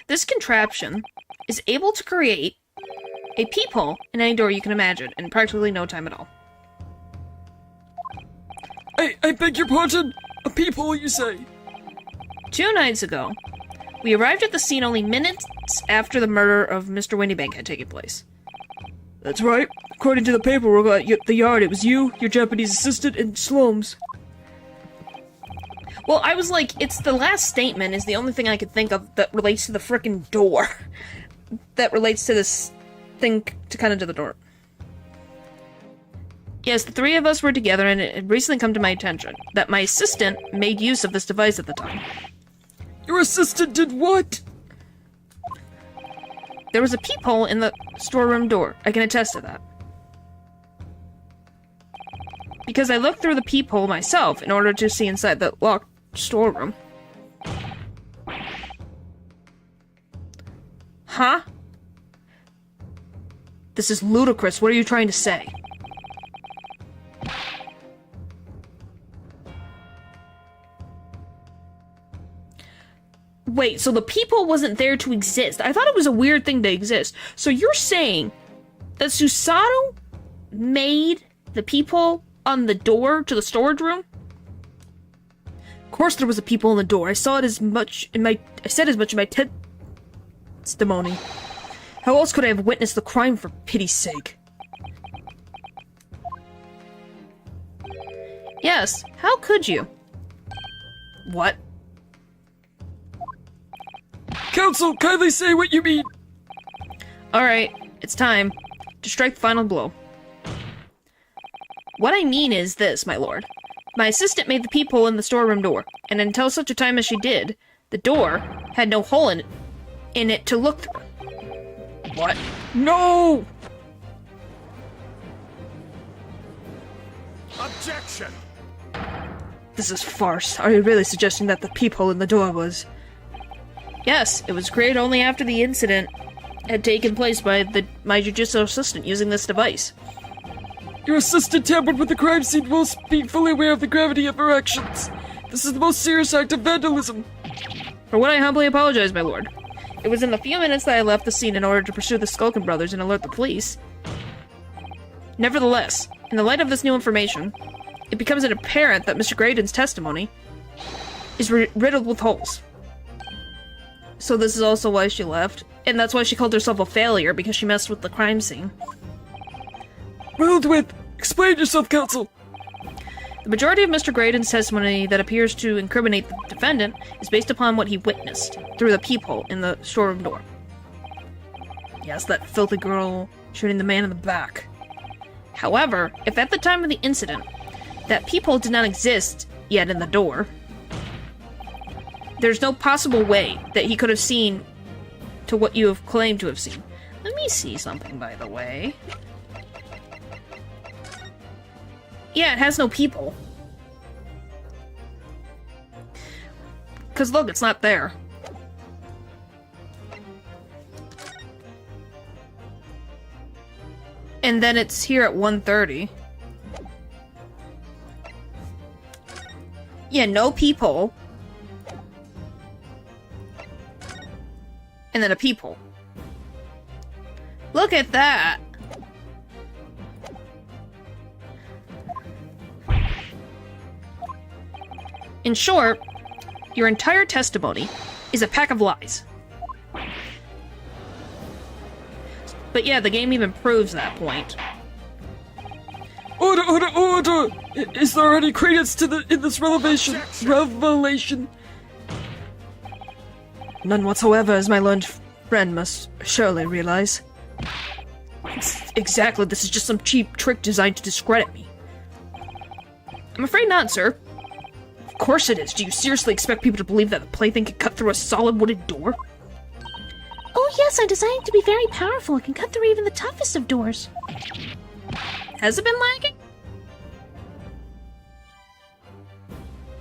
This contraption is able to create a peephole in any door you can imagine in practically no time at all. I beg your pardon? A peephole, you say? 2 nights ago, we arrived at the scene only minutes after the murder of Mr. Windybank had taken place. That's right. According to the paperwork at the yard, it was you, your Japanese assistant, and Slomes. Well, I was like, it's the last statement is the only thing I could think of that relates to the frickin' door. That relates to this thing to kind of to the door. Yes, the 3 of us were together, and it had recently come to my attention that my assistant made use of this device at the time. Your assistant did what? There was a peephole in the storeroom door. I can attest to that. Because I looked through the peephole myself in order to see inside the locked storeroom. Huh? This is ludicrous. What are you trying to say? Wait, so the peephole wasn't there to exist. I thought it was a weird thing to exist. So you're saying that Susato made the peephole on the door to the storage room? Of course there was a peephole in the door. I saw it as much in my... I said as much in my testimony. How else could I have witnessed the crime, for pity's sake? Yes, how could you? What? Counsel, kindly say what you mean. Alright, it's time to strike the final blow. What I mean is this, my lord. My assistant made the peephole in the storeroom door, and until such a time as she did, the door had no hole in it to look through. What? No! Objection! This is farce. Are you really suggesting that the peephole in the door was... Yes, it was created only after the incident had taken place by my jujitsu assistant using this device. Your assistant tampered with the crime scene while being fully aware of the gravity of her actions. This is the most serious act of vandalism. For what I humbly apologize, my lord. It was in the few minutes that I left the scene in order to pursue the Skulkin brothers and alert the police. Nevertheless, in the light of this new information, it becomes apparent that Mr. Graydon's testimony is riddled with holes. So this is also why she left, and that's why she called herself a failure, because she messed with the crime scene. Riddled with. Explain yourself, counsel. The majority of Mr. Graydon's testimony that appears to incriminate the defendant is based upon what he witnessed through the peephole in the storeroom door. Yes, that filthy girl shooting the man in the back. However, if at the time of the incident, that peephole did not exist yet in the door, there's no possible way that he could have seen to what you have claimed to have seen. Let me see something, by the way. Yeah, it has no peephole. Because look, it's not there. And then it's here at 1:30. Yeah, no peephole. And then a peephole. Look at that! In short, your entire testimony is a pack of lies. But yeah, the game even proves that point. Order, order, order! Is there any credence to in this revelation? None whatsoever, as my learned friend must surely realize. Exactly, this is just some cheap trick designed to discredit me. I'm afraid not, sir. Of course it is. Do you seriously expect people to believe that the plaything can cut through a solid wooden door? Oh yes, I designed it to be very powerful. It can cut through even the toughest of doors. Has it been lagging?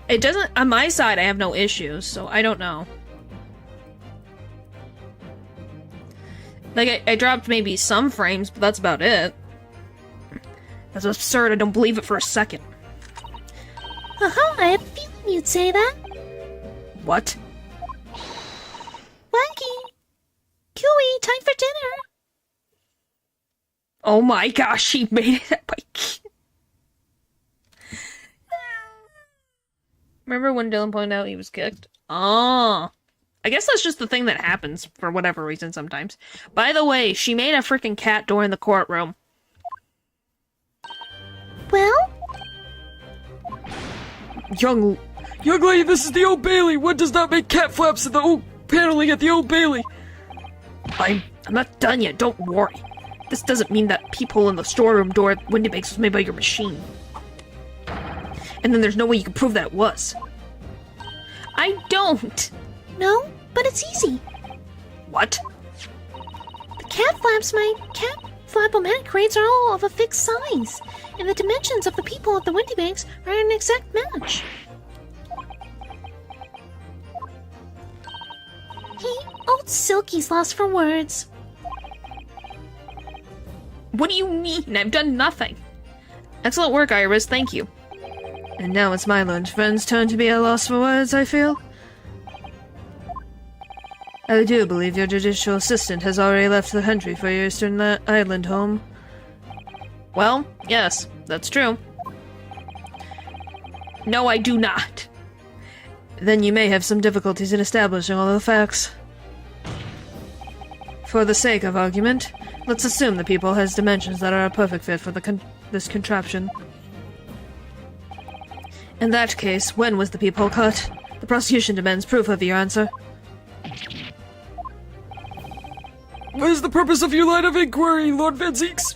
It doesn't... On my side, I have no issues, so I don't know. Like, I dropped maybe some frames, but that's about it. That's absurd. I don't believe it for a second. I had a feeling you'd say that. What? Wacky. Cooey, time for dinner. Oh my gosh, she made it by... Remember when Dylan pointed out he was kicked? Oh. I guess that's just the thing that happens for whatever reason sometimes. By the way, she made a freaking cat door in the courtroom. Well? Young lady, this is the Old Bailey. One does not make cat flaps in the old paneling at the Old Bailey. I'm not done yet, don't worry. This doesn't mean that peephole in the storeroom door at Windybanks was made by your machine. And then there's no way you can prove that it was. I don't. No, but it's easy. What? The cat flaps my cat flapomatic crates are all of a fixed size, and the dimensions of the people at the Windybanks are an exact match. Hey, old Silky's lost for words. What do you mean? I've done nothing. Excellent work, Iris. Thank you. And now it's my learned friend's turn to be at a loss for words, I feel. I do believe your judicial assistant has already left the country for your Eastern Island home. Well, yes, that's true. No, I do not. Then you may have some difficulties in establishing all the facts. For the sake of argument, let's assume the people has dimensions that are a perfect fit for this contraption. In that case, when was the peephole cut? The prosecution demands proof of your answer. What is the purpose of your line of inquiry, Lord Van Zeeks?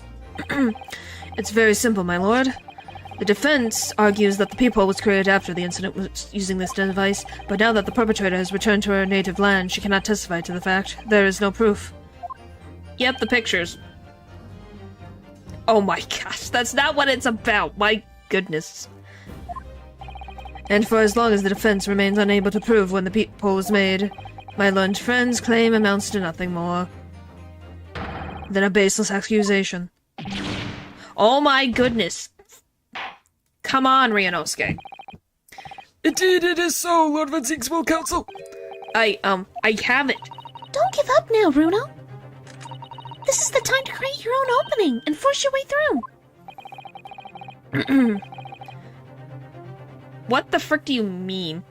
It's very simple, my lord. The defense argues that the peephole was created after the incident was using this device, but now that the perpetrator has returned to her native land, she cannot testify to the fact. There is no proof. Yep, the pictures. Oh my gosh, that's not what it's about. My goodness. And for as long as the defense remains unable to prove when the peephole was made, my learned friend's claim amounts to nothing more than a baseless accusation. Oh my goodness. Come on, Ryunosuke. Indeed, it is so, Lord Van Zeeks will counsel. I have it. Don't give up now, Bruno. This is the time to create your own opening and force your way through. What the frick do you mean?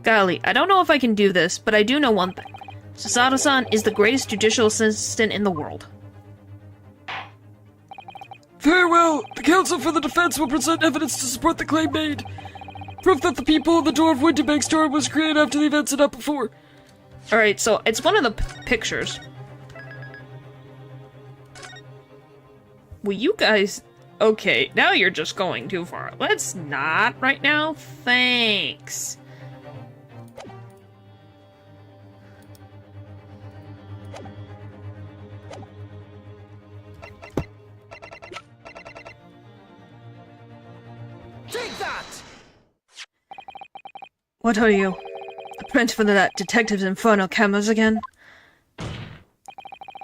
Golly, I don't know if I can do this, but I do know one thing. Sasato-san is the greatest judicial assistant in the world. Very well. The counsel for the defense will present evidence to support the claim made. Proof that the people on the door of Winterbank store was created after the events and not before. Alright, so it's one of the pictures. Will you guys... Okay, now you're just going too far. Let's not right now. Thanks. Take that! What are you? A print for that detective's infernal cameras again?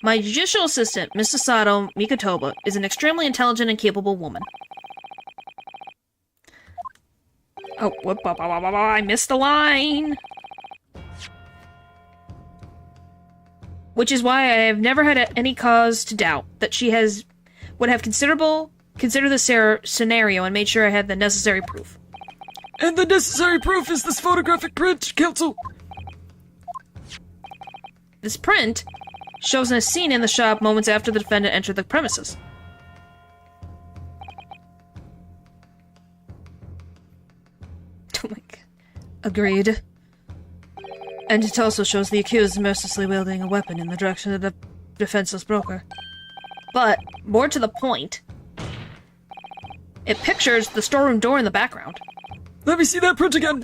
My judicial assistant, Mrs. Sato Mikotoba, is an extremely intelligent and capable woman. Oh, whoop, I missed a line! Which is why I have never had any cause to doubt that she would have considered the scenario and made sure I had the necessary proof. And the necessary proof is this photographic print, counsel. This print shows a scene in the shop moments after the defendant entered the premises. Oh my god. Agreed. And it also shows the accused mercilessly wielding a weapon in the direction of the defenseless broker. But, more to the point, it pictures the storeroom door in the background. Let me see that print again.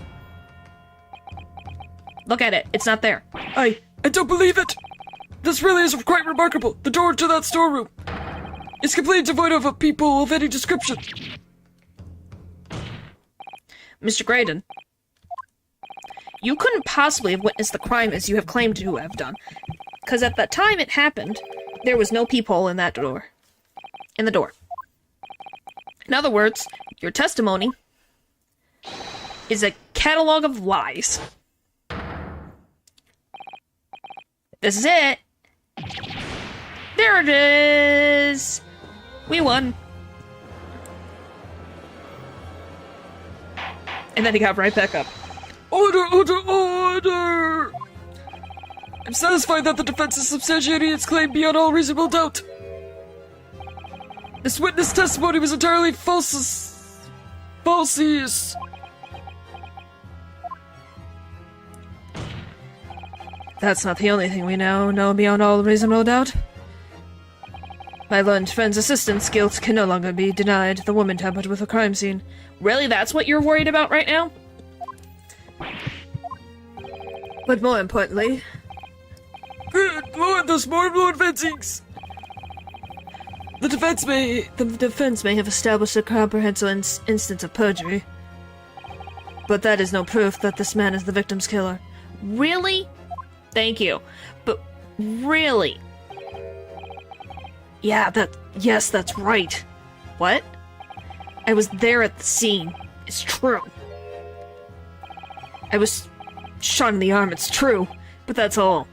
Look at it, it's not there. I don't believe it. This really is quite remarkable. The door to that storeroom is completely devoid of people of any description. Mr. Graydon, you couldn't possibly have witnessed the crime as you have claimed to have done, because at the time it happened, there was no peephole in that door. In the door. In other words, your testimony is a catalog of lies. This is it. There it is. We won. And then he got right back up. Order, order, order! I'm satisfied that the defense is substantiating its claim beyond all reasonable doubt. This witness testimony was entirely falsies. That's not the only thing we now know beyond all reasonable doubt. My learned friend's assistant's guilt can no longer be denied. The woman tampered with a crime scene. Really, that's what you're worried about right now? But more importantly, Good lord, there's more blood fencings! The defense may have established a comprehensive instance of perjury. But that is no proof that this man is the victim's killer. Really? Thank you. But really? Yes, that's right. What? I was there at the scene. It's true. I was shot in the arm, it's true. But that's all.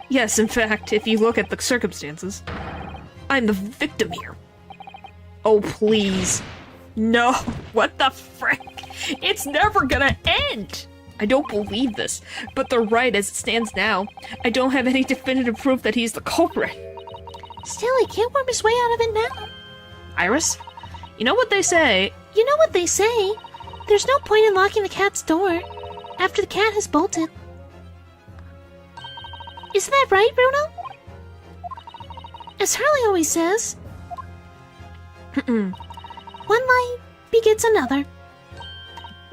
Yes, in fact, if you look at the circumstances, I'm the victim here. Oh, please. No. What the frick? It's never gonna end. I don't believe this, but they're right as it stands now. I don't have any definitive proof that he's the culprit. Still, he can't worm his way out of it now. Iris, you know what they say? You know what they say? There's no point in locking the cat's door after the cat has bolted. Isn't that right, Bruno? As Harley always says. One lie begets another.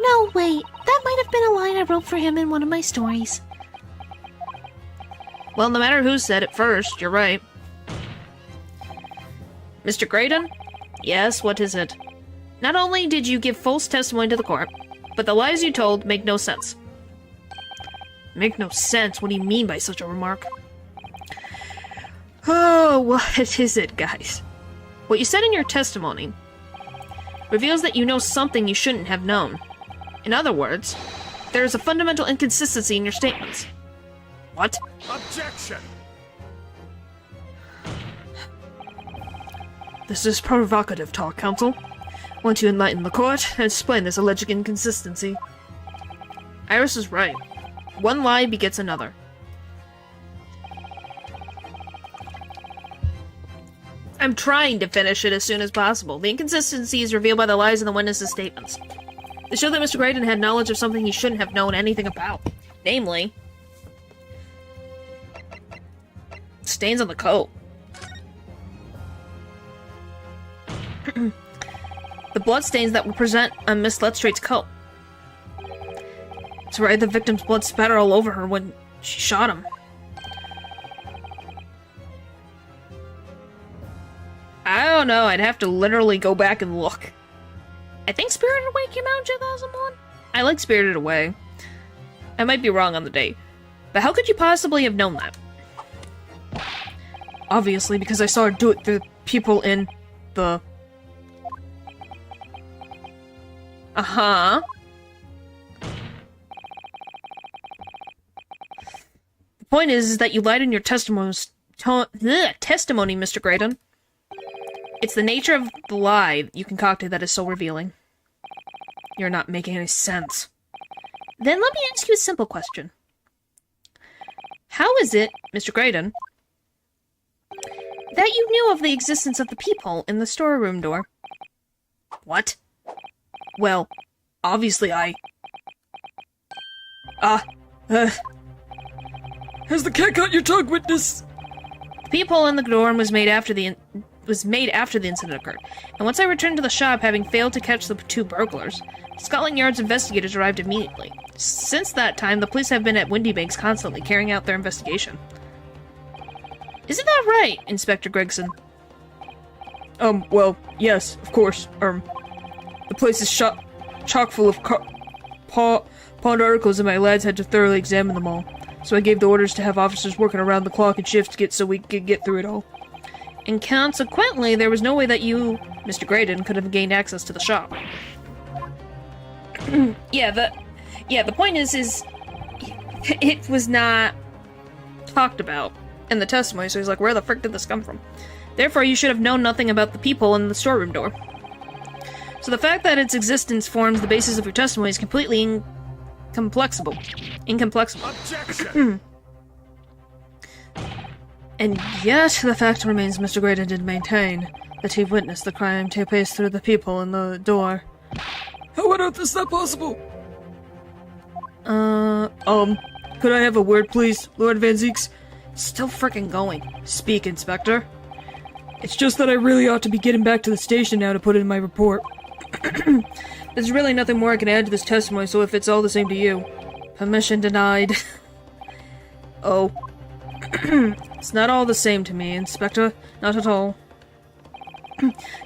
No, wait. That might have been a line I wrote for him in one of my stories. Well, no matter who said it first, you're right. Mr. Graydon? Yes, what is it? Not only did you give false testimony to the court, but the lies you told make no sense. Make no sense? What do you mean by such a remark? Oh, what is it, guys? What you said in your testimony reveals that you know something you shouldn't have known. In other words, there is a fundamental inconsistency in your statements. What? Objection! This is provocative talk, counsel. Want to enlighten the court and explain this alleged inconsistency. Iris is right. One lie begets another. I'm trying to finish it as soon as possible. The inconsistency is revealed by the lies in the witnesses' statements. They show that Mr. Graydon had knowledge of something he shouldn't have known anything about. Namely, stains on the coat. The bloodstains that were present on Miss Letstraight's coat. That's right, the victim's blood spattered all over her when she shot him. I don't know, I'd have to literally go back and look. I think Spirited Away came out in 2001? I like Spirited Away. I might be wrong on the date. But how could you possibly have known that? Obviously, because I saw her do it to people in the... Uh-huh. The point is that you lied in your testimony, Mr. Graydon. It's the nature of the lie you concocted that is so revealing. You're not making any sense. Then let me ask you a simple question. How is it, Mr. Graydon, that you knew of the existence of the peephole in the storeroom door? What? Well, obviously Has the cat got your tongue, witness? the peephole in the door was made after the incident occurred, and once I returned to the shop, having failed to catch the two burglars, Scotland Yard's investigators arrived immediately. Since that time, the police have been at Windy Banks constantly, carrying out their investigation. Isn't that right, Inspector Gregson? Well, yes, of course. The place is chock full of pawned articles, and my lads had to thoroughly examine them all. So I gave the orders to have officers working around the clock and shifts so we could get through it all. And consequently, there was no way that you, Mr. Graydon, could have gained access to the shop. The point is it was not talked about in the testimony, so he's like, where the frick did this come from? Therefore, you should have known nothing about the peephole in the storeroom door. So the fact that its existence forms the basis of your testimony is completely incomplexable. Objection! And yet, the fact remains Mr. Graydon did maintain that he witnessed the crime take place through the peephole in the door. How on earth is that possible? Could I have a word, please, Lord Van Zeeks? Still frickin' going. Speak, Inspector. It's just that I really ought to be getting back to the station now to put it in my report. There's really nothing more I can add to this testimony, so if it's all the same to you. Permission denied. Oh. It's not all the same to me, Inspector. Not at all.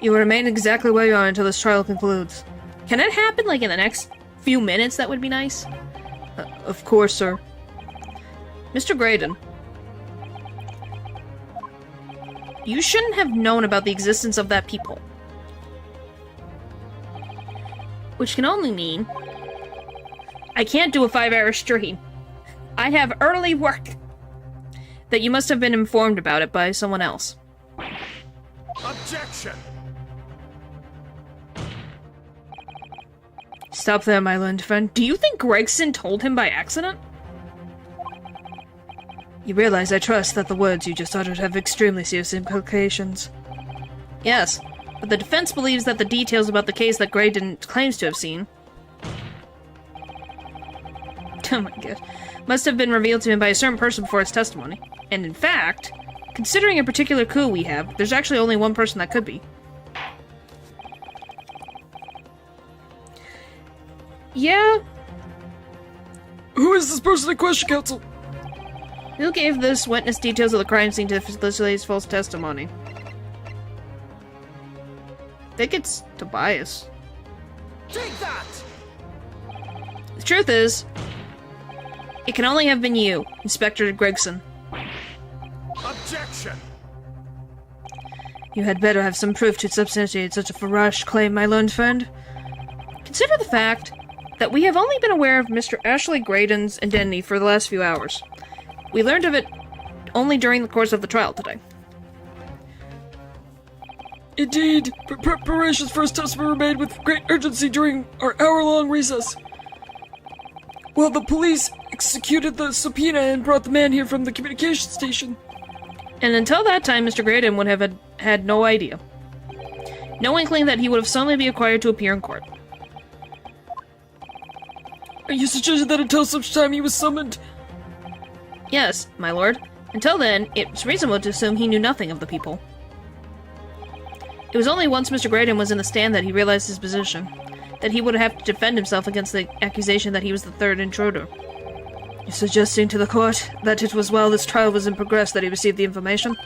You will remain exactly where you are until this trial concludes. Can it happen, like, in the next few minutes? That would be nice. Of course, sir. Mr. Graydon. You shouldn't have known about the existence of that peephole. Which can only mean I can't do a 5-hour stream. I have early work. That you must have been informed about it by someone else. Objection! Stop there, my learned friend. Do you think Gregson told him by accident? You realize I trust that the words you just uttered have extremely serious implications. Yes, but the defense believes that the details about the case that Graydon claims to have seen oh my god, must have been revealed to him by a certain person before his testimony. And in fact, considering a particular coup we have, there's actually only one person that could be. Yeah? Who is this person in question, counsel? Who gave this witness details of the crime scene to facilitate false testimony? I think it's Tobias. Take that! The truth is, it can only have been you, Inspector Gregson. Objection! You had better have some proof to substantiate such a farrash claim, my learned friend. Consider the fact that we have only been aware of Mr. Ashley Graydon's identity for the last few hours. We learned of it only during the course of the trial today. Indeed, preparations for his testimony were made with great urgency during our hour-long recess. Well, the police executed the subpoena and brought the man here from the communication station. And until that time, Mr. Graydon would have had no idea. No inkling that he would have suddenly be required to appear in court. Are you suggesting that until such time he was summoned? Yes, my lord. Until then, it's reasonable to assume he knew nothing of the people. It was only once Mr. Graydon was in the stand that he realized his position, that he would have to defend himself against the accusation that he was the third intruder. You're suggesting to the court that it was while this trial was in progress that he received the information?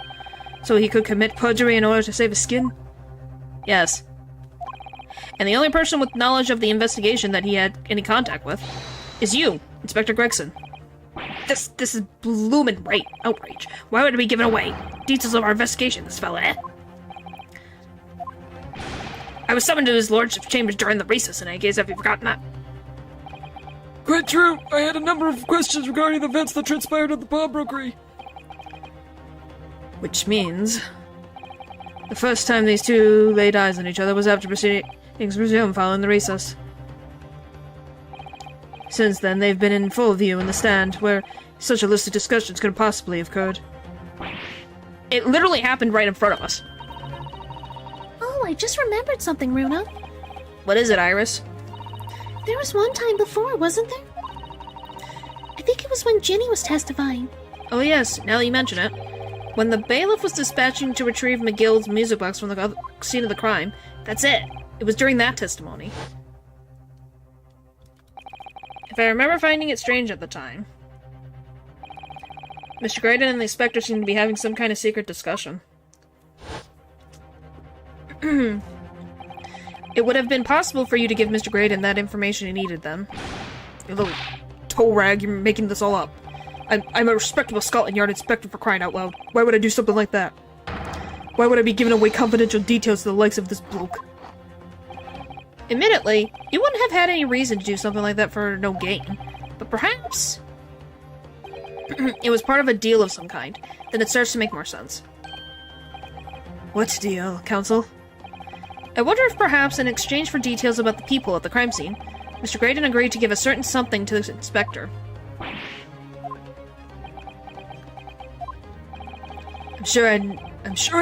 So he could commit perjury in order to save his skin? Yes. And the only person with knowledge of the investigation that he had any contact with is you, Inspector Gregson. This is bloomin' outrage. Why would it be given away? Details of our investigation, this fella, eh? I was summoned to his lordship's chambers during the recess, and I guess have you forgotten that? Quite true. I had a number of questions regarding the events that transpired at the pawnbrokery. Which means... the first time these two laid eyes on each other was after proceedings resumed following the recess. Since then, they've been in full view in the stand, where such illicit discussions could possibly have occurred. It literally happened right in front of us. Oh, I just remembered something, Runa. What is it, Iris? There was one time before, wasn't there? I think it was when Ginny was testifying. Oh yes, now that you mention it. When the bailiff was dispatching to retrieve McGill's music box from the scene of the crime, that's it. It was during that testimony. If I remember finding it strange at the time. Mr. Graydon and the inspector seemed to be having some kind of secret discussion. It would have been possible for you to give Mr. Graydon that information he needed then. You little toe rag, you're making this all up. I'm a respectable Scotland Yard inspector, for crying out loud. Why would I do something like that? Why would I be giving away confidential details to the likes of this bloke? Admittedly, you wouldn't have had any reason to do something like that for no gain. But perhaps... it was part of a deal of some kind. Then it starts to make more sense. What deal, counsel? I wonder if perhaps in exchange for details about the people at the crime scene, Mr. Graydon agreed to give a certain something to the inspector. I'm sure I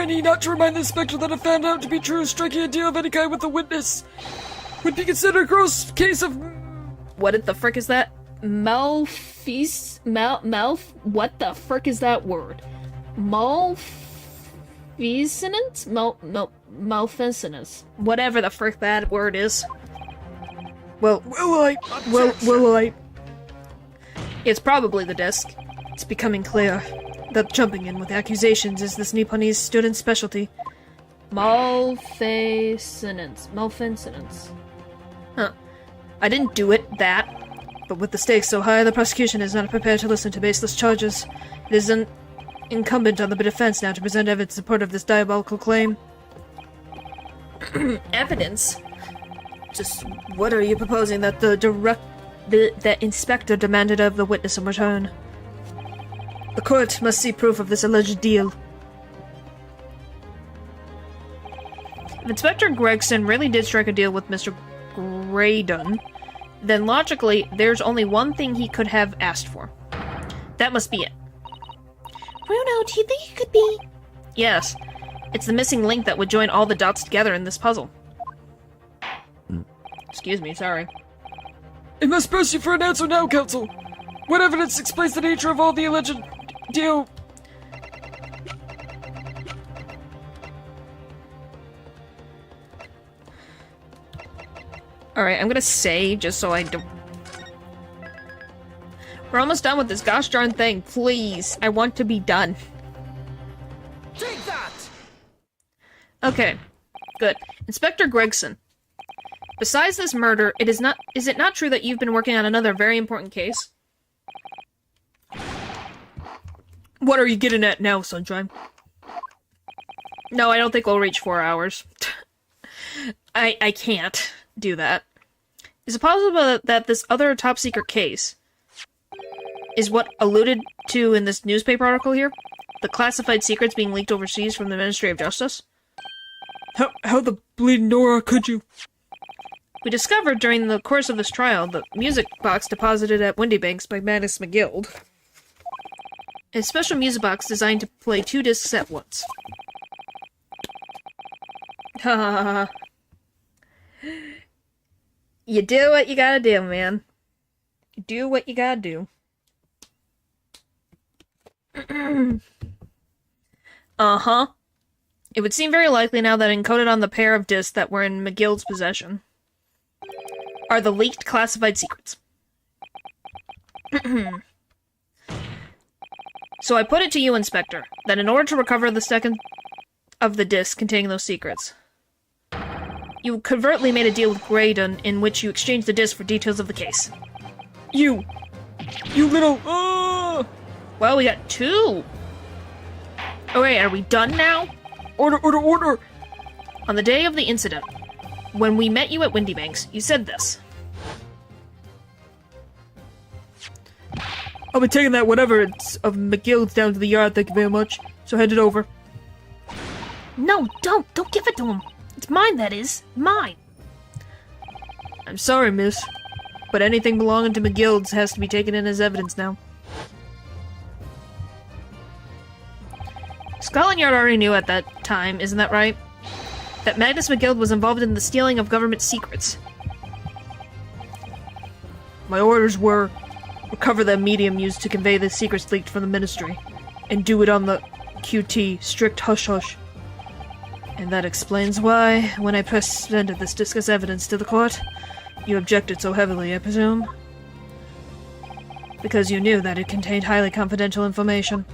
need not to remind the inspector that if found out to be true, striking a deal of any kind with the witness would be considered a gross case of... What the frick is that? What the frick is that word? Malfeasance? Malfeasance. Whatever the frick that word is. Will I? It's probably the disc. It's becoming clear that jumping in with accusations is this Nipponese student's specialty. Malfeasance. Huh. I didn't do it, that. But with the stakes so high, the prosecution is not prepared to listen to baseless charges. It is incumbent on the defense now to present evidence in support of this diabolical claim. Evidence? Just what are you proposing that the inspector demanded of the witness in return? The court must see proof of this alleged deal. If Inspector Gregson really did strike a deal with Mr. Graydon, then logically, there's only one thing he could have asked for. That must be it. Bruno, do you think it could be? Yes. It's the missing link that would join all the dots together in this puzzle. Excuse me, sorry. I must press you for an answer now, counsel. What evidence explains the nature of all the alleged deal? Alright, I'm gonna say, just so I don't... We're almost done with this gosh darn thing, please. I want to be done. Take that! Okay, good. Inspector Gregson. Besides this murder, is it not true that you've been working on another very important case? What are you getting at now, Sunshine? No, I don't think we'll reach 4 hours. I can't do that. Is it possible that this other top-secret case is what alluded to in this newspaper article here. The classified secrets being leaked overseas from the Ministry of Justice. How the bleeding Nora could you? We discovered during the course of this trial the music box deposited at Windybanks by Magnus McGill. A special music box designed to play 2 discs at once. Ha ha ha. You do what you gotta do, man. You do what you gotta do. Uh-huh. It would seem very likely now that encoded on the pair of discs that were in McGill's possession are the leaked classified secrets. So I put it to you, Inspector, that in order to recover the second of the discs containing those secrets, you covertly made a deal with Graydon in which you exchanged the disc for details of the case. You little... Well, we got 2! Alright, are we done now? Order! On the day of the incident, when we met you at Windybanks, you said this. I'll be taking that whatever it's of McGill's down to the yard, thank you very much. So head it over. No, don't give it to him. It's mine, that is. Mine. I'm sorry, miss, but anything belonging to McGill's has to be taken in as evidence now. Scotland Yard already knew at that time, isn't that right? That Magnus McGill was involved in the stealing of government secrets. My orders were recover the medium used to convey the secrets leaked from the ministry, and do it on the QT, strict hush-hush. And that explains why, when I presented this disc as evidence to the court, you objected so heavily, I presume? Because you knew that it contained highly confidential information.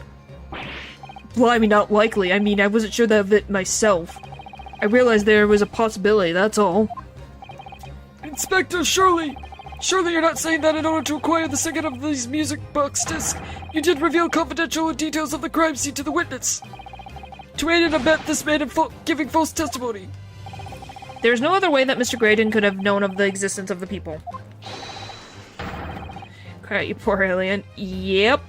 Blimey, not likely. I mean, I wasn't sure of it myself. I realized there was a possibility, that's all. Inspector, surely you're not saying that in order to acquire the second of these music box discs, you did reveal confidential details of the crime scene to the witness? To aid and abet this man in giving false testimony. There's no other way that Mr. Graydon could have known of the existence of the people. Alright, you poor alien. Yep.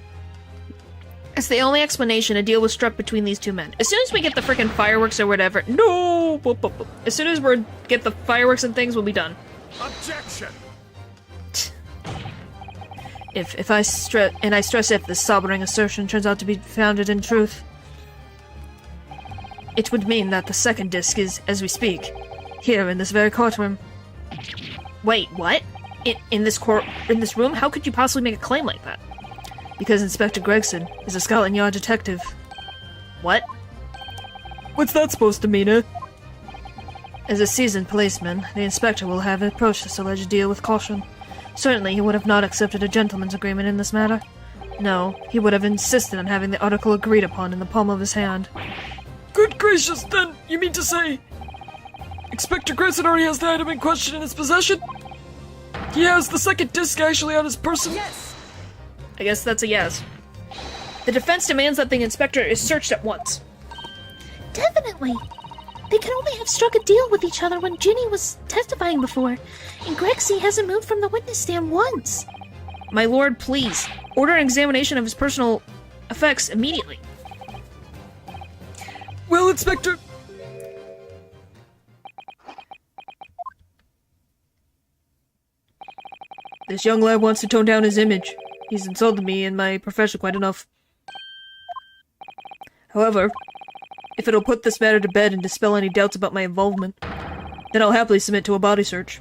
As the only explanation, a deal was struck between these 2 men. As soon as we get the frickin' fireworks or whatever— No! As soon as we get the fireworks and things, we'll be done. Objection! If I stress if this sobering assertion turns out to be founded in truth, it would mean that the second disc is, as we speak, here in this very courtroom. Wait, what? In this room? How could you possibly make a claim like that? Because Inspector Gregson is a Scotland Yard detective. What? What's that supposed to mean, eh? As a seasoned policeman, the inspector will have approached this alleged deal with caution. Certainly, he would have not accepted a gentleman's agreement in this matter. No, he would have insisted on having the article agreed upon in the palm of his hand. Good gracious, then, you mean to say Inspector Gregson already has the item in question in his possession? He has the second disc actually on his person? Yes! I guess that's a yes. The defense demands that the inspector is searched at once. Definitely. They could only have struck a deal with each other when Ginny was testifying before, and Grexy hasn't moved from the witness stand once. My lord, please, order an examination of his personal effects immediately. Well, Inspector... This young lad wants to tone down his image. He's insulted me in my profession quite enough. However, if it'll put this matter to bed and dispel any doubts about my involvement, then I'll happily submit to a body search.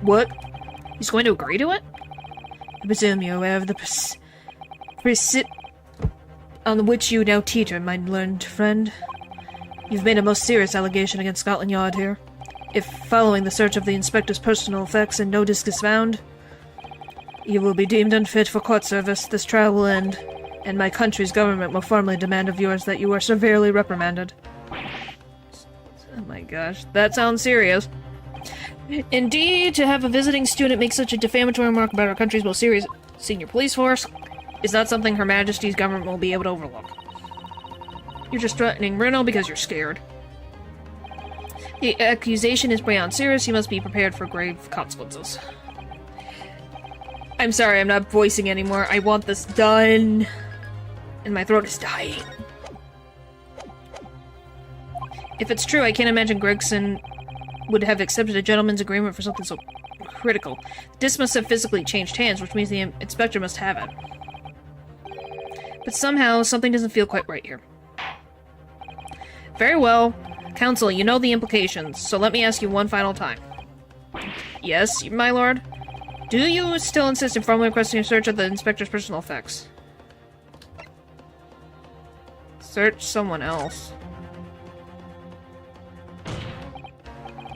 What? He's going to agree to it? I presume you're aware of the presit on which you now teeter, my learned friend. You've made a most serious allegation against Scotland Yard here. If, following the search of the inspector's personal effects and no disc is found, you will be deemed unfit for court service, this trial will end, and my country's government will formally demand of yours that you are severely reprimanded. Oh my gosh, that sounds serious. Indeed, to have a visiting student make such a defamatory remark about our country's most serious senior police force is not something Her Majesty's government will be able to overlook. You're just threatening Reno because you're scared. The accusation is beyond serious, you must be prepared for grave consequences. I'm sorry, I'm not voicing anymore. I want this done. And my throat is dying. If it's true, I can't imagine Gregson would have accepted a gentleman's agreement for something so critical. The disc must have physically changed hands, which means the inspector must have it. But somehow, something doesn't feel quite right here. Very well. Counsel, you know the implications, so let me ask you one final time. Yes, my lord? Do you still insist in formally requesting a search of the inspector's personal effects? Search someone else.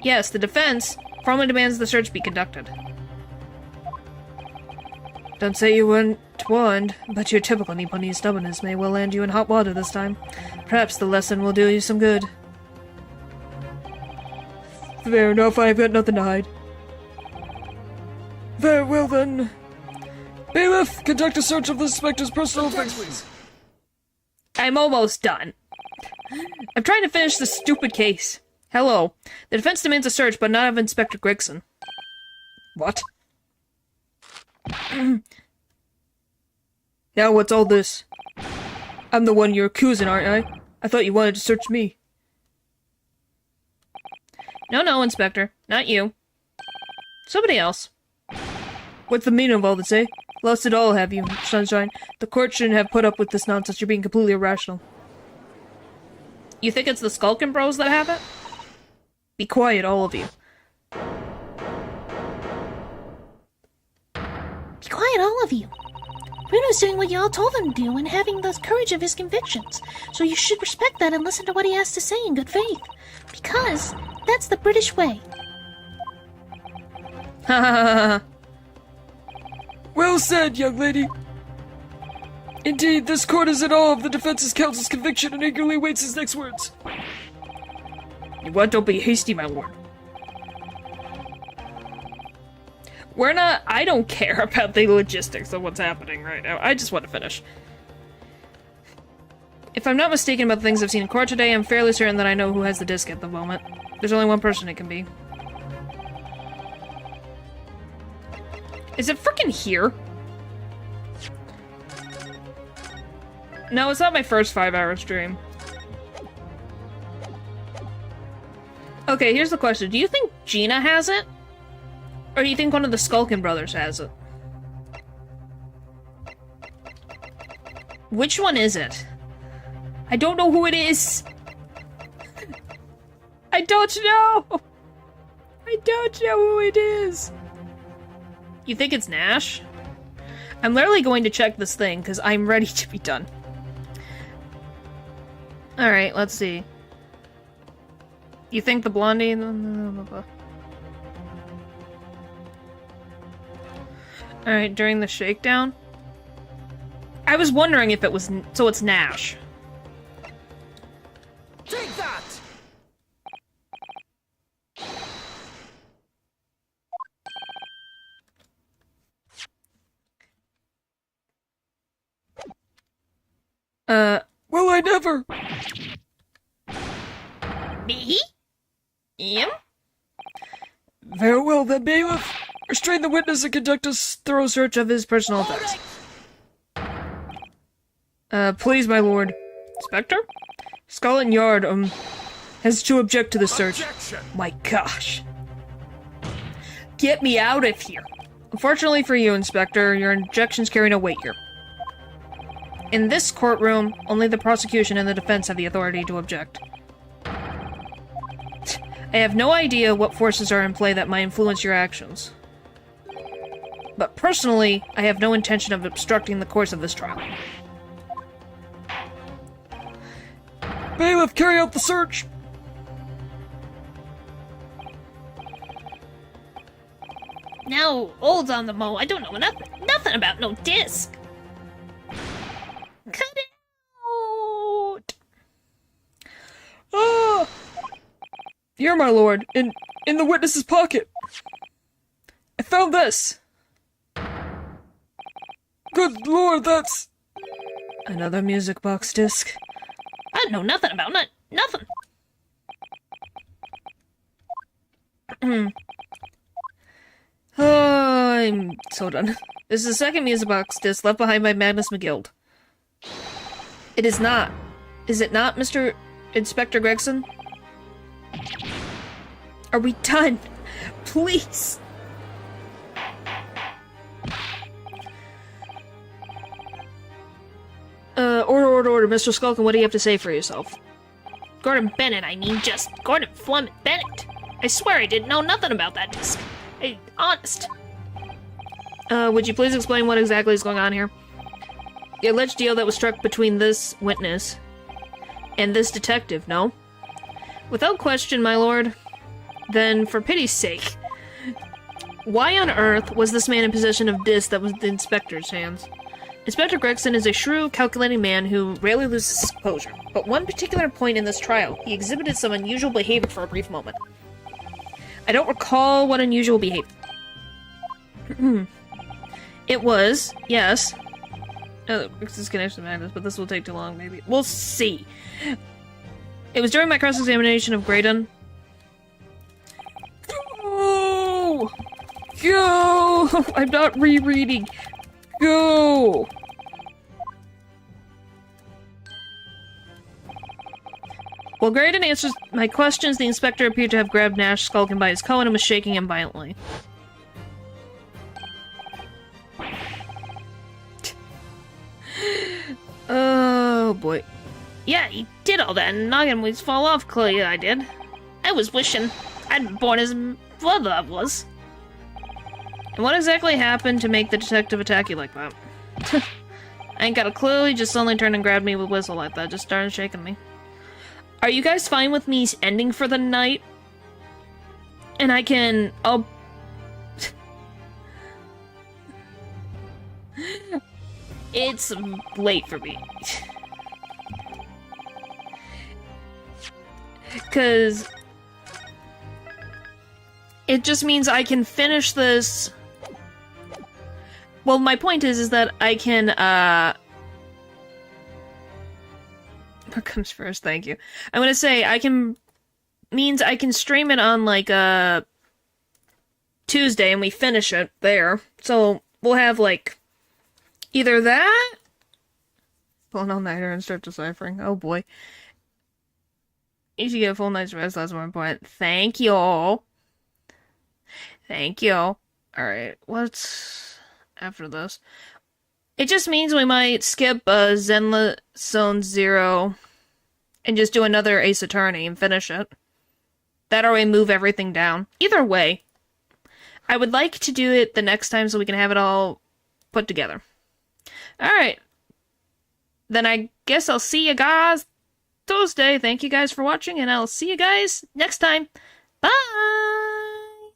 Yes, the defense formally demands the search be conducted. Don't say you weren't warned, but your typical Nippon stubbornness may well land you in hot water this time. Perhaps the lesson will do you some good. Fair enough, I've got nothing to hide. Very well then. Bailiff, conduct a search of the inspector's personal effects, please. I'm almost done. I'm trying to finish this stupid case. Hello. The defense demands a search, but not of Inspector Gregson. What? Now what's all this? I'm the one you're accusing, aren't I? I thought you wanted to search me. No, Inspector. Not you. Somebody else. What's the meaning of all this, eh? Lost it all, have you, Sunshine? The court shouldn't have put up with this nonsense. You're being completely irrational. You think it's the Skulkin Bros that have it? Be quiet, all of you. Be quiet, all of you. Bruno's doing what y'all told him to do and having the courage of his convictions. So you should respect that and listen to what he has to say in good faith. Because that's the British way. Ha ha ha ha. Well said, young lady. Indeed, this court is in awe of the defense's counsel's conviction and eagerly waits his next words. What? Don't be hasty, my lord. We're not... I don't care about the logistics of what's happening right now. I just want to finish. If I'm not mistaken about the things I've seen in court today, I'm fairly certain that I know who has the disc at the moment. There's only one person it can be. Is it frickin' here? No, it's not my first 5-hour stream. Okay, here's the question. Do you think Gina has it? Or do you think one of the Skulkin brothers has it? Which one is it? I don't know who it is! I don't know! I don't know who it is! You think it's Nash? I'm literally going to check this thing, because I'm ready to be done. Alright, let's see. You think the blondie... Alright, during the shakedown? I was wondering if it was... So it's Nash. Take that! Well, I never... Me? Yep. Very well then, bailiff. Restrain the witness and conduct a thorough search of his personal effects. Please, my lord. Inspector? Scotland Yard, has to object to the search. Objection! My gosh. Get me out of here. Unfortunately for you, Inspector, your objections carry no weight here. In this courtroom, only the prosecution and the defense have the authority to object. I have no idea what forces are in play that might influence your actions. But personally, I have no intention of obstructing the course of this trial. Bailiff, carry out the search. Now, hold on the mo. I don't know nothing about no disc. Cut it out. Ah! Here, my lord, in the witness's pocket. I found this. Good lord, that's... Another music box disc. I know nothing about nothing. I'm so done. This is the second music box disc left behind by Magnus McGill. It is not. Is it not, Mr. Inspector Gregson? Are we done? Please! Order. Mr. Skulkin, what do you have to say for yourself? Gordon Bennett, I mean, just Gordon Fleming Bennett. I swear I didn't know nothing about that disc. Honest. Would you please explain what exactly is going on here? The alleged deal that was struck between this witness and this detective, no? Without question, my lord. Then, for pity's sake, why on earth was this man in possession of disc that was in the inspector's hands? Inspector Gregson is a shrewd, calculating man who rarely loses his composure. But one particular point in this trial, he exhibited some unusual behavior for a brief moment. I don't recall what unusual behavior. It was, yes. Disconnection matters, but this will take too long, maybe. We'll see. It was during my cross-examination of Graydon. Go! Go! I'm not rereading. Go! While Graydon answers my questions, the inspector appeared to have grabbed Nash Skulkin by his coat and was shaking him violently. Oh boy. Yeah, he did all that and noggin was fall off, clearly I did. I was wishing I'd been born as brother was. And what exactly happened to make the detective attack you like that? I ain't got a clue, he just suddenly turned and grabbed me with a whistle like that, just started shaking me. Are you guys fine with me ending for the night? And I can... Oh... It's late for me. Because... it just means I can finish this... Well, my point is that I can, What comes first? Thank you. I'm gonna say means I can stream it on, like, Tuesday and we finish it there. So, we'll have, like, either that... Pull an all-nighter and start deciphering. Oh, boy. You should get a full night's rest, that's more important. Thank you. Thank you. Alright, what's after this? It just means we might skip Zenla Zone 0 and just do another Ace Attorney and finish it. That or we move everything down. Either way, I would like to do it the next time so we can have it all put together. Alright. Then I guess I'll see you guys Tuesday. Thank you guys for watching, and I'll see you guys next time. Bye!